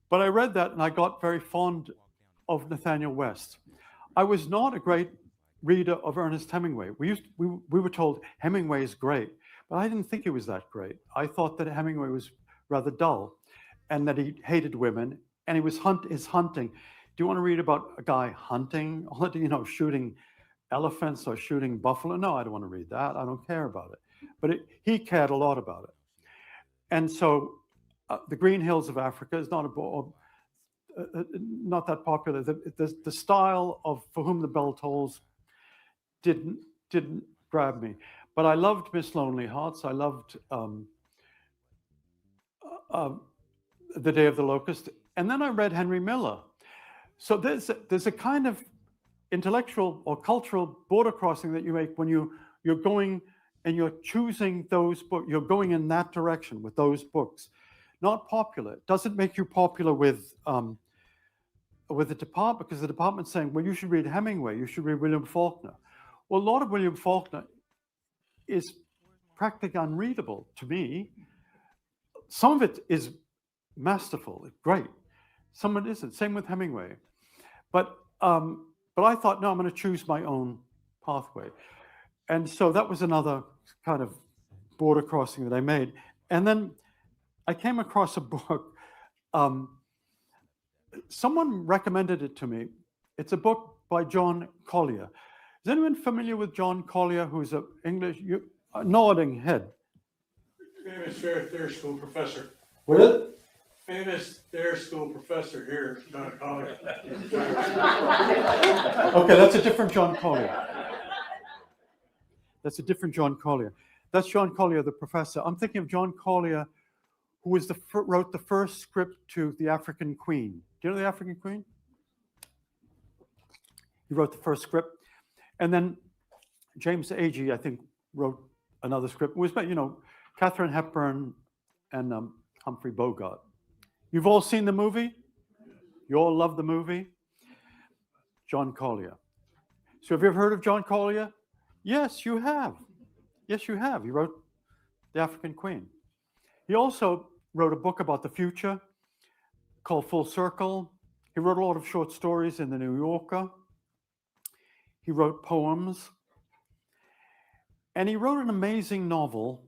But I read that and I got very fond of Nathaniel West. I was not a great reader of Ernest Hemingway. We were told Hemingway is great, but I didn't think he was that great. I thought that Hemingway was rather dull, and that he hated women, and he was hunting. Do you want to read about a guy hunting, you know, shooting elephants or shooting buffalo? No, I don't want to read that. I don't care about it. But he cared a lot about it. And so The Green Hills of Africa is not not that popular. The style of For Whom the Bell Tolls didn't grab me. But I loved Miss Lonely Hearts. I loved The Day of the Locust. And then I read Henry Miller. So there's a kind of intellectual or cultural border crossing that you make when you're going and you're choosing those books. You're going in that direction with those books. Not popular. It doesn't make you popular with the department, because the department's saying, well, you should read Hemingway, you should read William Faulkner. Well, a lot of William Faulkner is practically unreadable to me. Some of it is masterful, great. Some of it isn't. Same with Hemingway. But I thought, no, I'm going to choose my own pathway. And so that was another kind of border crossing that I made. And then I came across a book. Someone recommended it to me. It's a book by John Collier. Is anyone familiar with John Collier, who's an English, nodding head? Famous Thayer School professor. What is it? Famous Thayer School professor here, John Collier. Okay, that's a different John Collier. That's a different John Collier. That's John Collier, the professor. I'm thinking of John Collier, who was wrote the first script to The African Queen. Do you know The African Queen? He wrote the first script. And then James Agee, I think, wrote another script. It was about, you know, Katharine Hepburn and Humphrey Bogart. You've all seen the movie? You all love the movie? John Collier. So have you ever heard of John Collier? Yes, you have. Yes, you have. He wrote The African Queen. He also wrote a book about the future called Full Circle. He wrote a lot of short stories in The New Yorker. He wrote poems. And he wrote an amazing novel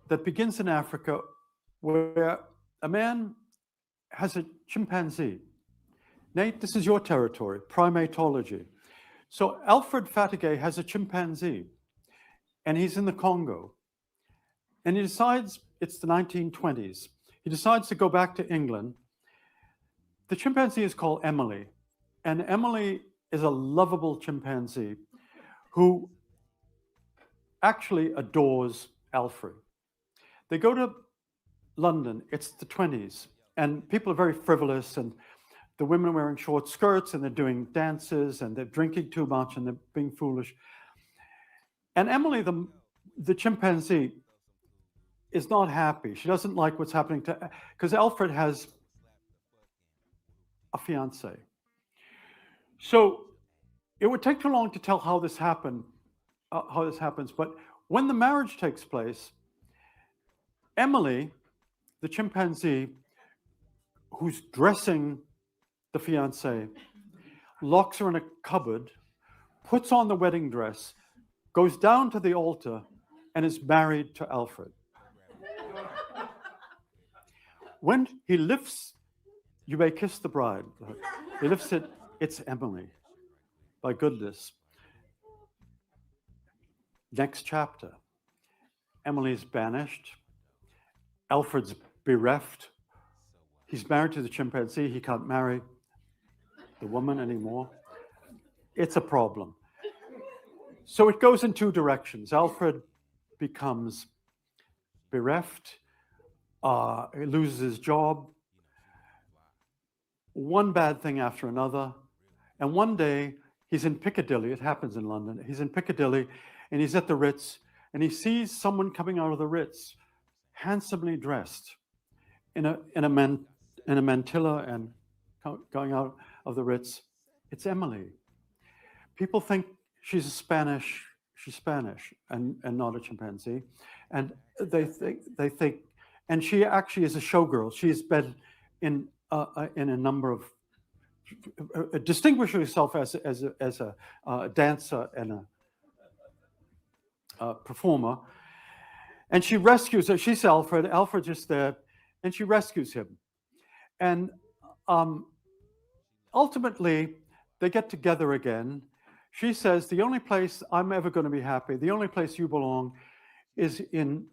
that begins in Africa, where a man has a chimpanzee. Nate, this is your territory, primatology. So Alfred Fatigué has a chimpanzee, and he's in the Congo. And he decides, it's the 1920s, he decides to go back to England. The chimpanzee is called Emily, and Emily is a lovable chimpanzee who actually adores Alfred. They go to London, it's the 20s, and people are very frivolous, and the women are wearing short skirts, and they're doing dances, and they're drinking too much, and they're being foolish. And Emily, the chimpanzee, is not happy. She doesn't like what's happening to, because Alfred has a fiance. So it would take too long to tell how this happens, but when the marriage takes place, Emily, the chimpanzee who's dressing the fiancée, locks her in a cupboard, puts on the wedding dress, goes down to the altar, and is married to Alfred. When he lifts, you may kiss the bride. He lifts it, it's Emily. My goodness. Next chapter. Emily's banished. Alfred's bereft. He's married to the chimpanzee. He can't marry the woman anymore. It's a problem. So it goes in two directions. Alfred becomes bereft. He loses his job. One bad thing after another. And one day he's in Piccadilly. It happens in London. He's in Piccadilly and he's at the Ritz and he sees someone coming out of the Ritz, handsomely dressed in a mantilla and going out of the Ritz. It's Emily. People think she's Spanish and not a chimpanzee. And they think, and she actually is a showgirl. She's been in a number of, distinguished herself as a dancer and a performer. And she rescues her. She's Alfred. Alfred's just there, and she rescues him. And ultimately, they get together again. She says, the only place I'm ever going to be happy, the only place you belong is in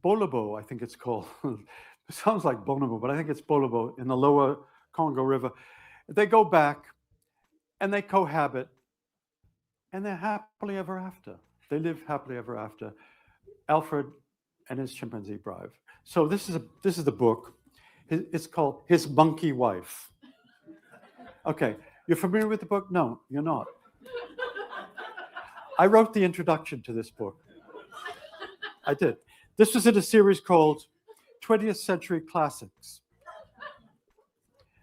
Bolobo, I think it's called. It sounds like Bonobo, but I think it's Bolobo in the lower Congo River. They go back and they cohabit and they're happily ever after. They live happily ever after. Alfred and his chimpanzee bride. So this is the book. It's called His Monkey Wife. Okay, you're familiar with the book? No, you're not. I wrote the introduction to this book. I did. This was in a series called 20th Century Classics.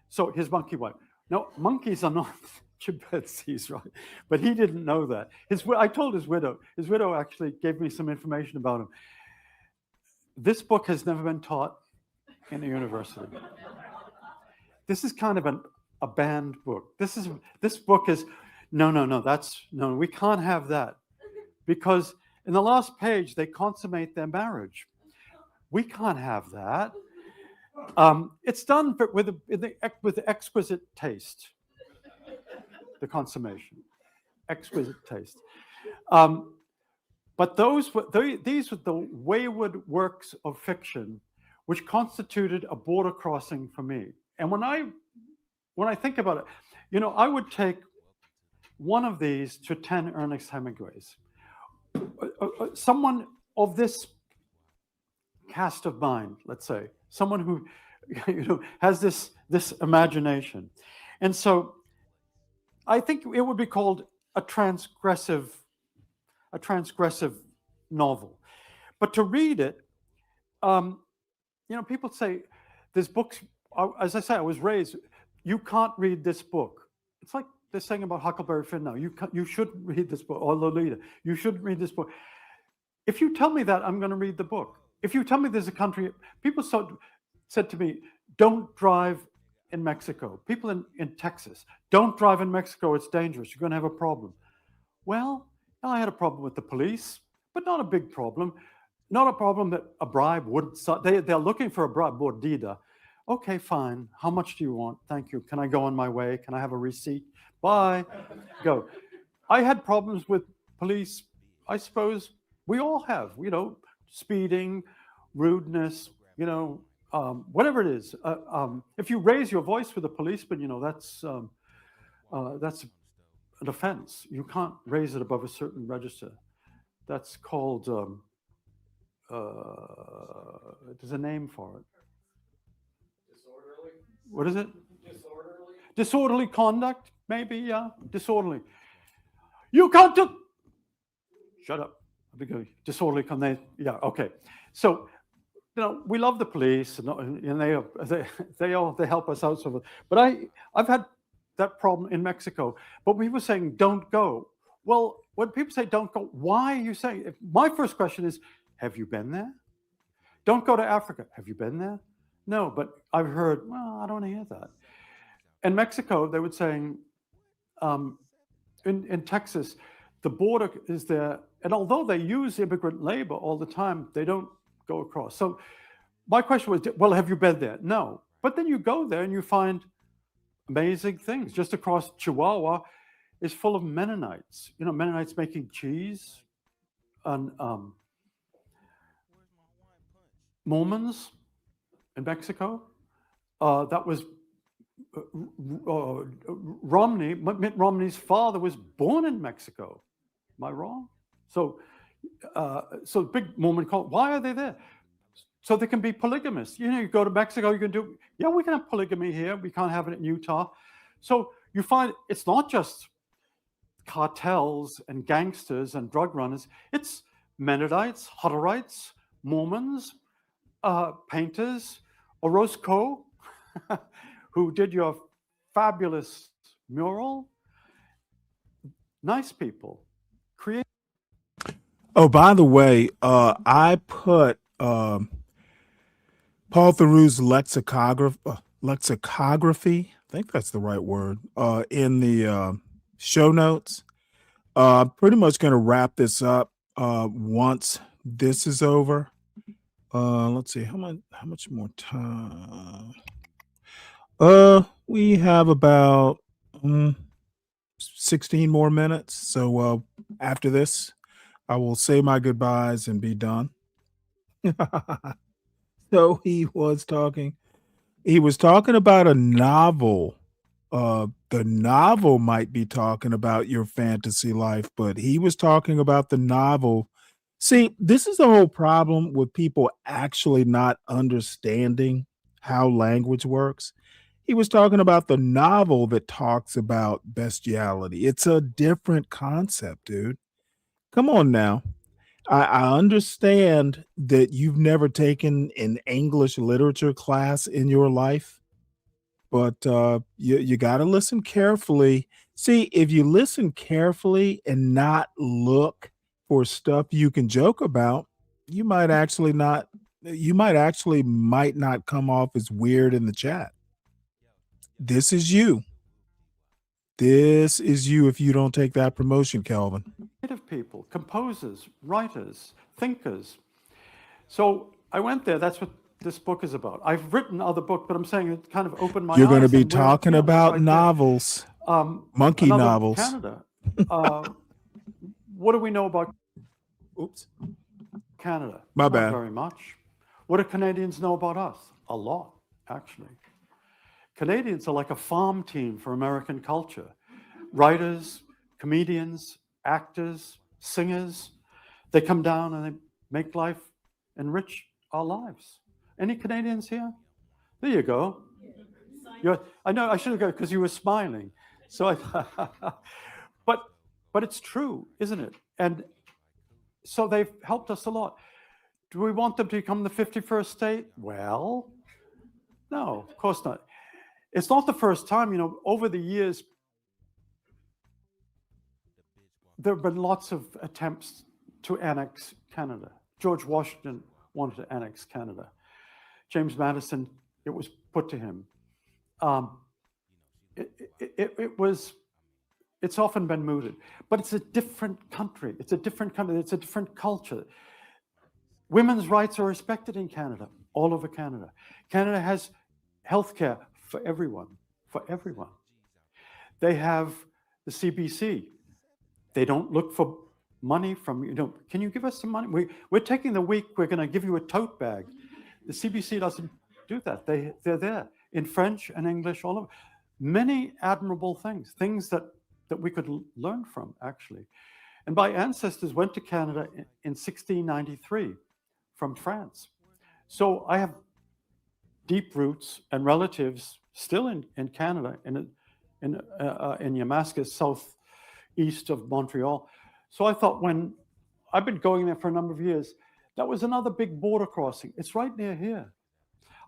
So His Monkey Wife. Now, monkeys are not chimpanzees, right? But he didn't know that. I told his widow. His widow actually gave me some information about him. This book has never been taught in a university. This is kind of a banned book. This book is, no, we can't have that. Because in the last page, they consummate their marriage. We can't have that. It's done with exquisite taste. The consummation, exquisite taste. But these were the wayward works of fiction which constituted a border crossing for me. And when I think about it, I would take one of these to 10 Ernest Hemingways. Someone of this cast of mind, let's say, someone who has this imagination. And so I think it would be called a transgressive novel. But to read it, people say there's books, as I say, I was raised, you can't read this book. It's like they're saying about Huckleberry Finn now, you shouldn't read this book, or Lolita, you shouldn't read this book. If you tell me that, I'm going to read the book. If you tell me there's a country, people said to me, don't drive in Mexico. People in Texas, don't drive in Mexico, it's dangerous, you're going to have a problem. Well, I had a problem with the police, but not a big problem. Not a problem that a bribe wouldn't, they're looking for a bribe, mordida. Okay, fine, how much do you want? Thank you, can I go on my way? Can I have a receipt? Bye, go. I had problems with police, I suppose we all have, speeding, rudeness, whatever it is. If you raise your voice with a policeman, that's an offense. You can't raise it above a certain register. That's called, there's a name for it. Disorderly? What is it? Disorderly? Disorderly conduct, maybe, yeah, disorderly. You can't do, shut up. Disorderly conduct, yeah, okay. So, we love the police, and they help us out. But I've had that problem in Mexico. But we were saying don't go. Well, when people say don't go, why are you saying? My first question is, have you been there? Don't go to Africa. Have you been there? No, but I've heard, well, I don't hear that. In Mexico, they were saying, in Texas, the border is there. And although they use immigrant labor all the time, they don't go across. So my question was, well, have you been there? No. But then you go there and you find amazing things. Just across Chihuahua is full of Mennonites. You know, Mennonites making cheese. And Mormons in Mexico. That was Romney. Mitt Romney's father was born in Mexico. Am I wrong? So big Mormon cult. Why are they there? So they can be polygamists. You know, you go to Mexico, you can do. Yeah, we can have polygamy here. We can't have it in Utah. So you find it's not just cartels and gangsters and drug runners. It's Mennonites, Hutterites, Mormons, painters, Orozco, who did your fabulous mural. Nice people. Create. Oh, by the way, I put Paul Theroux's lexicography, I think that's the right word, in the show notes. Pretty much going to wrap this up once this is over. Let's see, how much more time? We have about 16 more minutes. So after this, I will say my goodbyes and be done. So he was talking about a novel. The novel might be talking about your fantasy life, but he was talking about the novel. See, this is the whole problem with people actually not understanding how language works. He was talking about the novel that talks about bestiality. It's a different concept, dude. Come on now. I understand that you've never taken an English literature class in your life, but you got to listen carefully. See, if you listen carefully and not look for stuff you can joke about, you might actually not come off as weird in the chat. This is you. This is you if you don't take that promotion, Calvin. Creative people, composers, writers, thinkers. So I went there. That's what this book is about. I've written other books, but I'm saying it kind of opened my eyes. You're going to be talking about novels, monkey novels. Canada. What do we know about Canada? My bad. Not very much. What do Canadians know about us? A lot, actually. Canadians are like a farm team for American culture. Writers, comedians, actors, singers, they come down and they make life, enrich our lives. Any Canadians here? There you go. I know I should have gone because you were smiling. So but it's true, isn't it? And so they've helped us a lot. Do we want them to become the 51st state? Well, no, of course not. It's not the first time, you know, over the years, there have been lots of attempts to annex Canada. George Washington wanted to annex Canada. James Madison, it was put to him. It's often been mooted, but it's a different country. It's a different country. It's a different culture. Women's rights are respected in Canada, all over Canada. Canada has healthcare for everyone, They have the CBC. They don't look for money from, you know, can you give us some money? We're taking the week, we're going to give you a tote bag. The CBC doesn't do that. They're there in French and English, all over. Many admirable things that we could learn from, actually. And my ancestors went to Canada in 1693 from France. So I have deep roots and relatives still in Canada, in Yamaska, southeast of Montreal. So I thought, when I've been going there for a number of years, that was another big border crossing. It's right near here.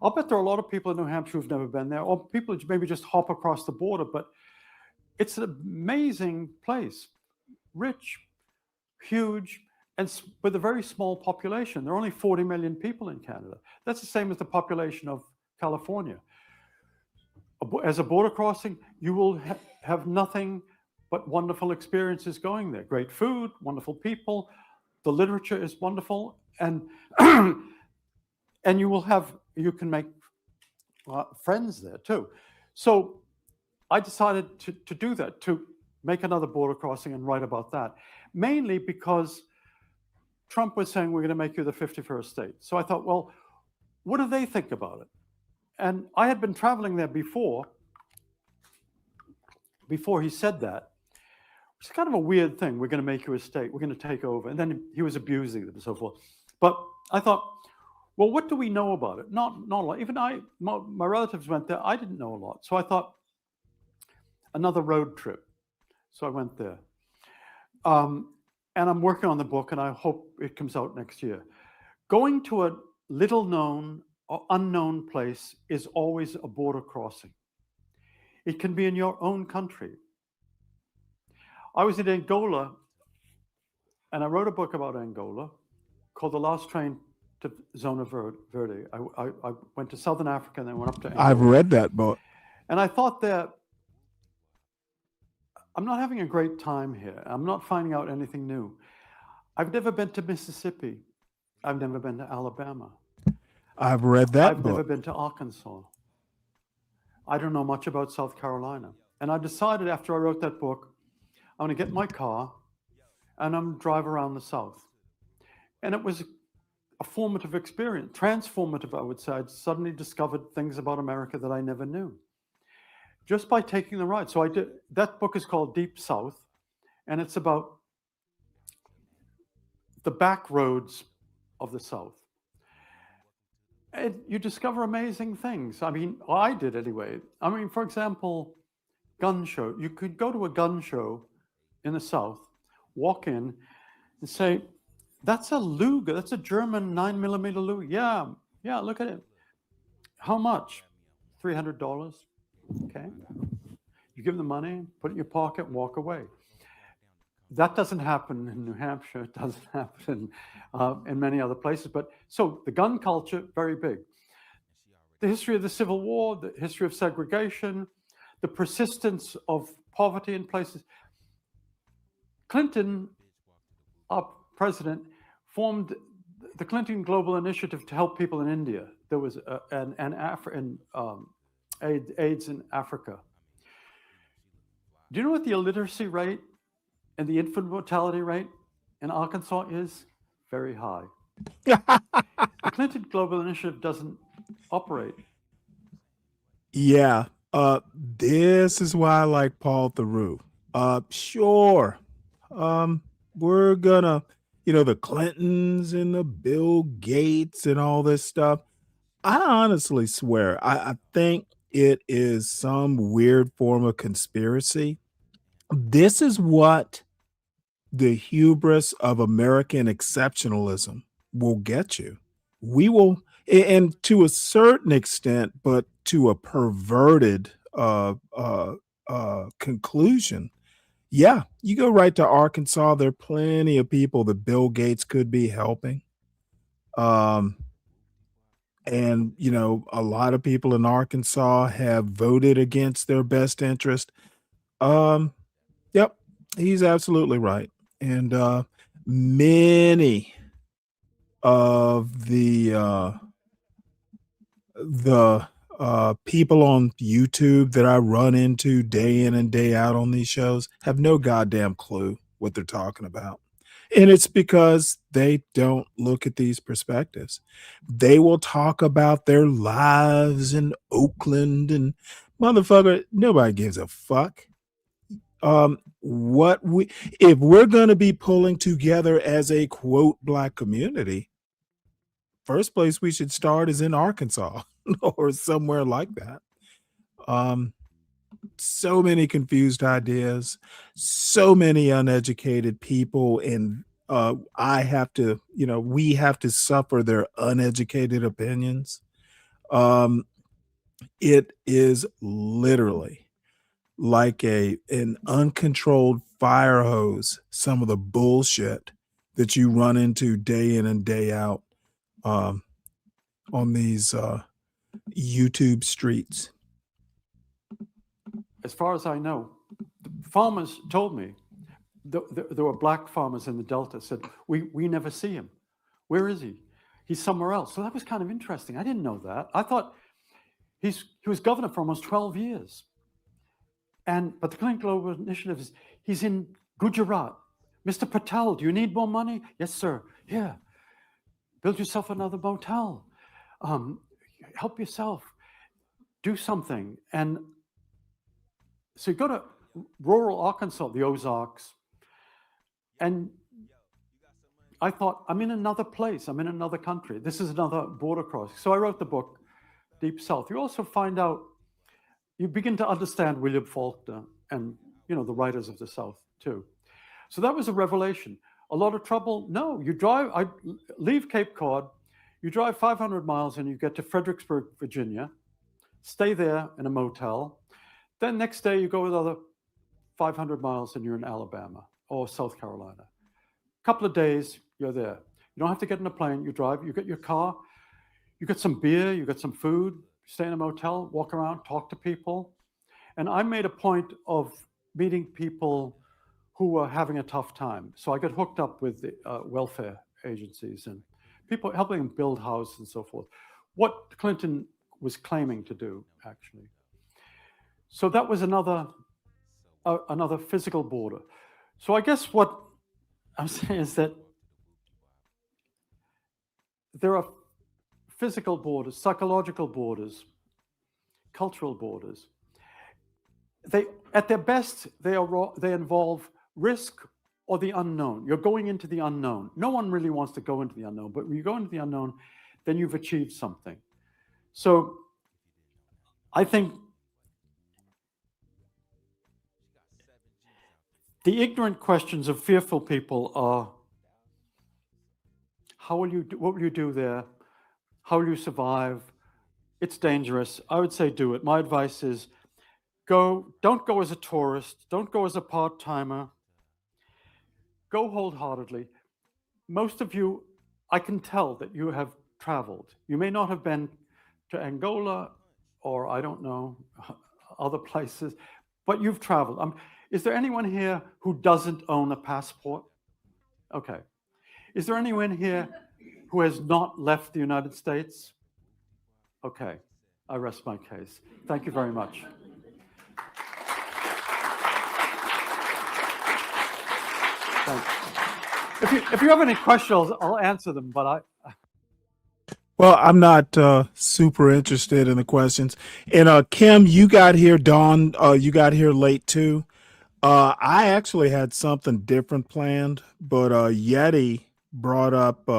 I'll bet there are a lot of people in New Hampshire who've never been there, or people who maybe just hop across the border, but it's an amazing place, rich, huge, with a very small population. There are only 40 million people in Canada. That's the same as the population of California. As a border crossing, you will have nothing but wonderful experiences going there. Great food, wonderful people, the literature is wonderful, and and you can make friends there too. So I decided to do that, to make another border crossing and write about that, mainly because Trump was saying we're going to make you the 51st state. So I thought, well, what do they think about it? And I had been traveling there before he said that. It's kind of a weird thing. We're going to make you a state. We're going to take over. And then he was abusing it and so forth. But I thought, well, what do we know about it? Not a lot. Even my relatives went there. I didn't know a lot. So I thought, another road trip. So I went there. And I'm working on the book, and I hope it comes out next year. Going to a little known or unknown place is always a border crossing. It can be in your own country. I was in Angola, and I wrote a book about Angola called The Last Train to Zona Verde. I went to Southern Africa and then went up to Angola. I've read that book. And I thought that I'm not having a great time here. I'm not finding out anything new. I've never been to Mississippi. I've never been to Alabama. I've read that I've book. never been to Arkansas. I don't know much about South Carolina. And I decided after I wrote that book, I'm going to get my car and I'm drive around the South. And it was a formative experience, transformative, I would say. I'd suddenly discovered things about America that I never knew, just by taking the ride. So I did. That book is called Deep South, and it's about the back roads of the South. And you discover amazing things. I mean, I did anyway. I mean, for example, gun show. You could go to a gun show in the South, walk in and say, that's a Luger, that's a German 9mm Luger. Yeah, look at it. How much? $300. Okay. You give them the money, put it in your pocket, and walk away. That doesn't happen in New Hampshire. It doesn't happen in many other places. But so the gun culture, very big. The history of the Civil War, the history of segregation, the persistence of poverty in places. Clinton, our president, formed the Clinton Global Initiative to help people in India. There was AIDS in Africa. Do you know what the illiteracy rate and the infant mortality rate in Arkansas is? Very high. The Clinton Global Initiative doesn't operate. Yeah. This is why I like Paul Theroux. Sure. We're gonna, the Clintons and the Bill Gates and all this stuff. I honestly swear, I think it is some weird form of conspiracy. This is what the hubris of American exceptionalism will get you. We will, and to a certain extent, but to a perverted conclusion. Yeah, you go right to Arkansas. There are plenty of people that Bill Gates could be helping. And, a lot of people in Arkansas have voted against their best interest. Yep, he's absolutely right. And many of the people on YouTube that I run into day in and day out on these shows have no goddamn clue what they're talking about. And it's because they don't look at these perspectives. They will talk about their lives in Oakland and motherfucker, nobody gives a fuck. If we're going to be pulling together as a quote black community, first place we should start is in Arkansas or somewhere like that. So many confused ideas, so many uneducated people, and we have to suffer their uneducated opinions. It is literally like an uncontrolled fire hose, some of the bullshit that you run into day in and day out on these YouTube streets? As far as I know, the farmers told me there were black farmers in the Delta said, we never see him. Where is he? He's somewhere else. So that was kind of interesting. I didn't know that. I thought he was governor for almost 12 years. But the Clean Global Initiative is, he's in Gujarat. Mr. Patel, do you need more money? Yes, sir. Yeah. Build yourself another motel. Help yourself. Do something. And so you go to rural Arkansas, the Ozarks, and I thought, I'm in another place. I'm in another country. This is another border crossing. So I wrote the book, Deep South. You also find out, you begin to understand William Faulkner and, the writers of the South too. So that was a revelation. A lot of trouble? No, I leave Cape Cod, you drive 500 miles and you get to Fredericksburg, Virginia, stay there in a motel. Then next day you go another 500 miles and you're in Alabama or South Carolina. Couple of days, you're there. You don't have to get in a plane. You drive, you get your car, you get some beer, you get some food, stay in a motel, walk around, talk to people. And I made a point of meeting people who were having a tough time. So I got hooked up with the welfare agencies and people helping them build houses and so forth. What Clinton was claiming to do, actually. So that was another physical border. So I guess what I'm saying is that there are physical borders, psychological borders, cultural borders. At their best, they involve risk or the unknown. You're going into the unknown. No one really wants to go into the unknown, but when you go into the unknown, then you've achieved something. So I think the ignorant questions of fearful people are, what will you do there? How will you survive? It's dangerous. I would say do it. My advice is don't go as a tourist. Don't go as a part-timer. Go wholeheartedly. Most of you, I can tell that you have traveled. You may not have been to Angola or I don't know, other places, but you've traveled. Is there anyone here who doesn't own a passport? Okay. Is there anyone here who has not left the United States? Okay, I rest my case. Thank you very much. Thanks. If you have any questions, I'll answer them, but Well, I'm not super interested in the questions. And Kim, you got here, Dawn, you got here late too. I actually had something different planned, but Yeti brought up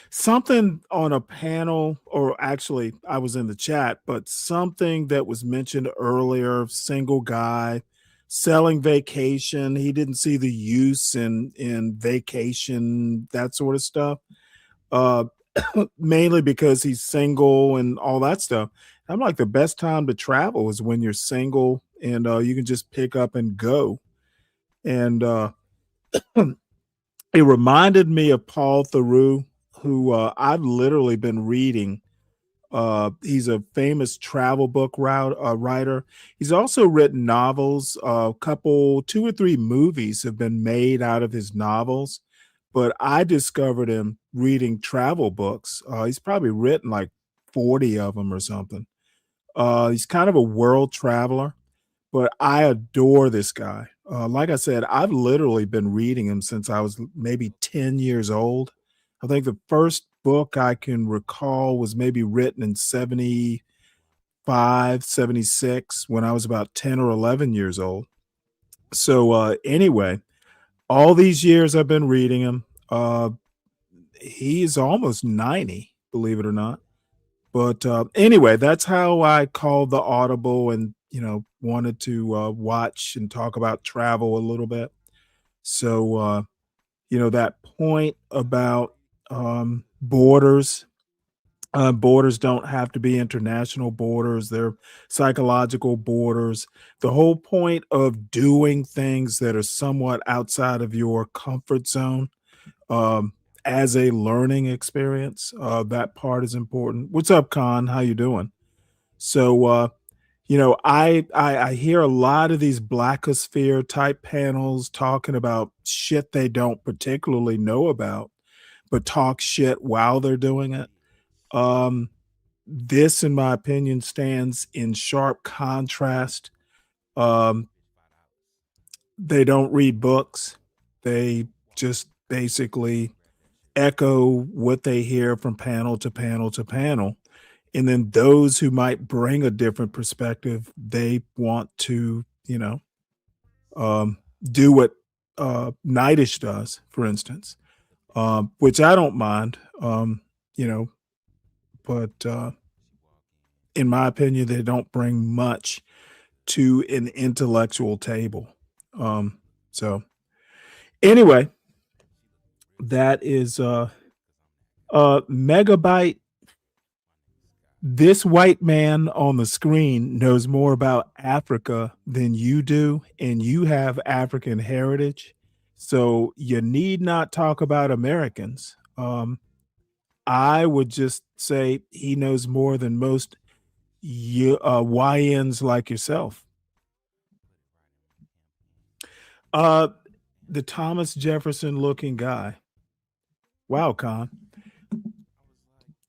something on a panel, or actually, I was in the chat, but something that was mentioned earlier, single guy selling vacation. He didn't see the use in vacation, that sort of stuff. Mainly because he's single and all that stuff. I'm like, the best time to travel is when you're single and you can just pick up and go. And it reminded me of Paul Theroux, who I've literally been reading. He's a famous travel book writer. He's also written novels. Two or three movies have been made out of his novels. But I discovered him reading travel books. He's probably written like 40 of them or something. He's kind of a world traveler, but I adore this guy. Like I said, I've literally been reading him since I was maybe 10 years old. I think the first book I can recall was maybe written in 75, 76, when I was about 10 or 11 years old. So anyway, all these years I've been reading him. He's almost 90, believe it or not. But anyway, that's how I called the Audible and, wanted to watch and talk about travel a little bit. So, that point about borders. Borders don't have to be international borders. They're psychological borders. The whole point of doing things that are somewhat outside of your comfort zone, as a learning experience. That part is important. What's up, Con? How you doing? So, I hear a lot of these blackosphere type panels talking about shit they don't particularly know about, but talk shit while they're doing it. Um, this, in my opinion, stands in sharp contrast. Um, they don't read books. They just basically echo what they hear from panel to panel to panel. And then those who might bring a different perspective, they want to, do what Nightish does, for instance, which I don't mind, you know, but in my opinion, they don't bring much to an intellectual table. So anyway, that is Megabyte. This white man on the screen knows more about Africa than you do, and you have African heritage. So you need not talk about Americans. I would just say he knows more than most YNs like yourself. Uh, the Thomas Jefferson looking guy. Wow, Con.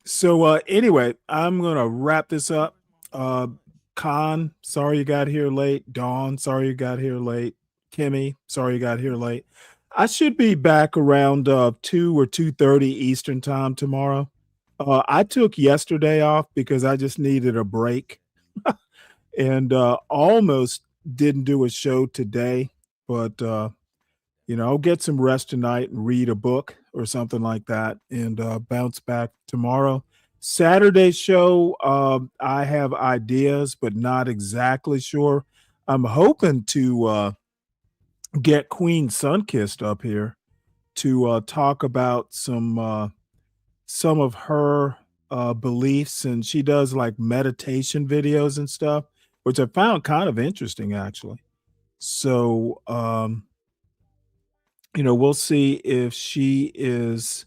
So anyway, I'm gonna wrap this up. Con, sorry you got here late. Dawn, sorry you got here late. Kimmy, sorry you got here late. I should be back around 2 or 2:30 Eastern time tomorrow. I took yesterday off because I just needed a break and almost didn't do a show today, but I'll get some rest tonight and read a book or something like that and bounce back tomorrow. Saturday show, I have ideas, but not exactly sure. I'm hoping to get Queen Sunkissed up here to talk about some of her beliefs, and she does like meditation videos and stuff, which I found kind of interesting actually. So, we'll see if she is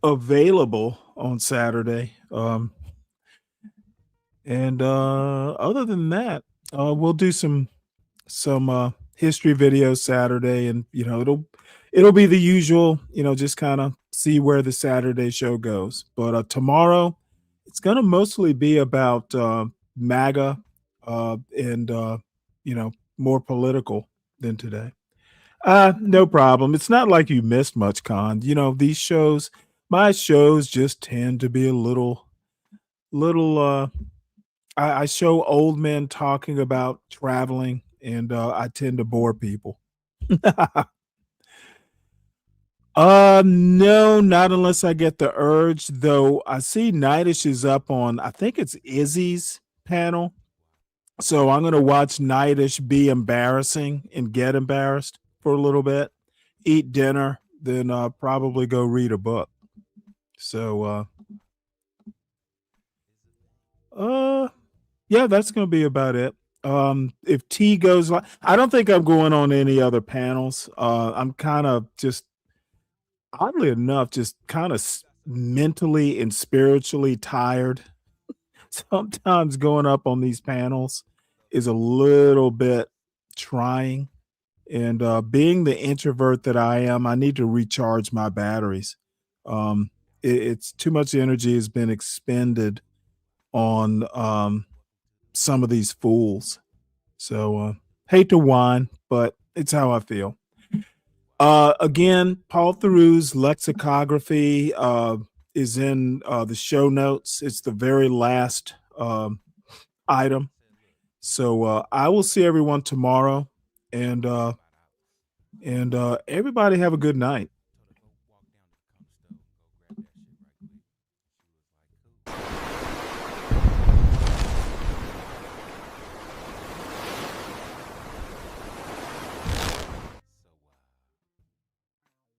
available on Saturday. And other than that, we'll do some history videos Saturday, and it'll be the usual. Just kind of see where the Saturday show goes. But tomorrow, it's gonna mostly be about MAGA and more political than today. No problem. It's not like you missed much, Con. These shows, my shows just tend to be a little I show old men talking about traveling, and I tend to bore people. No, not unless I get the urge, though I see Nightish is up on, I think it's Izzy's panel. So I'm gonna watch Nightish be embarrassing and get embarrassed for a little bit, eat dinner, then probably go read a book. So yeah, that's gonna be about it. If T goes I don't think I'm going on any other panels. I'm kind of just oddly enough, just kind of mentally and spiritually tired. Sometimes going up on these panels is a little bit trying. And being the introvert that I am, I need to recharge my batteries. It's too much energy has been expended on some of these fools. So hate to whine, but it's how I feel. Again, Paul Theroux's lexicography is in the show notes. It's the very last item. So I will see everyone tomorrow, and everybody have a good night.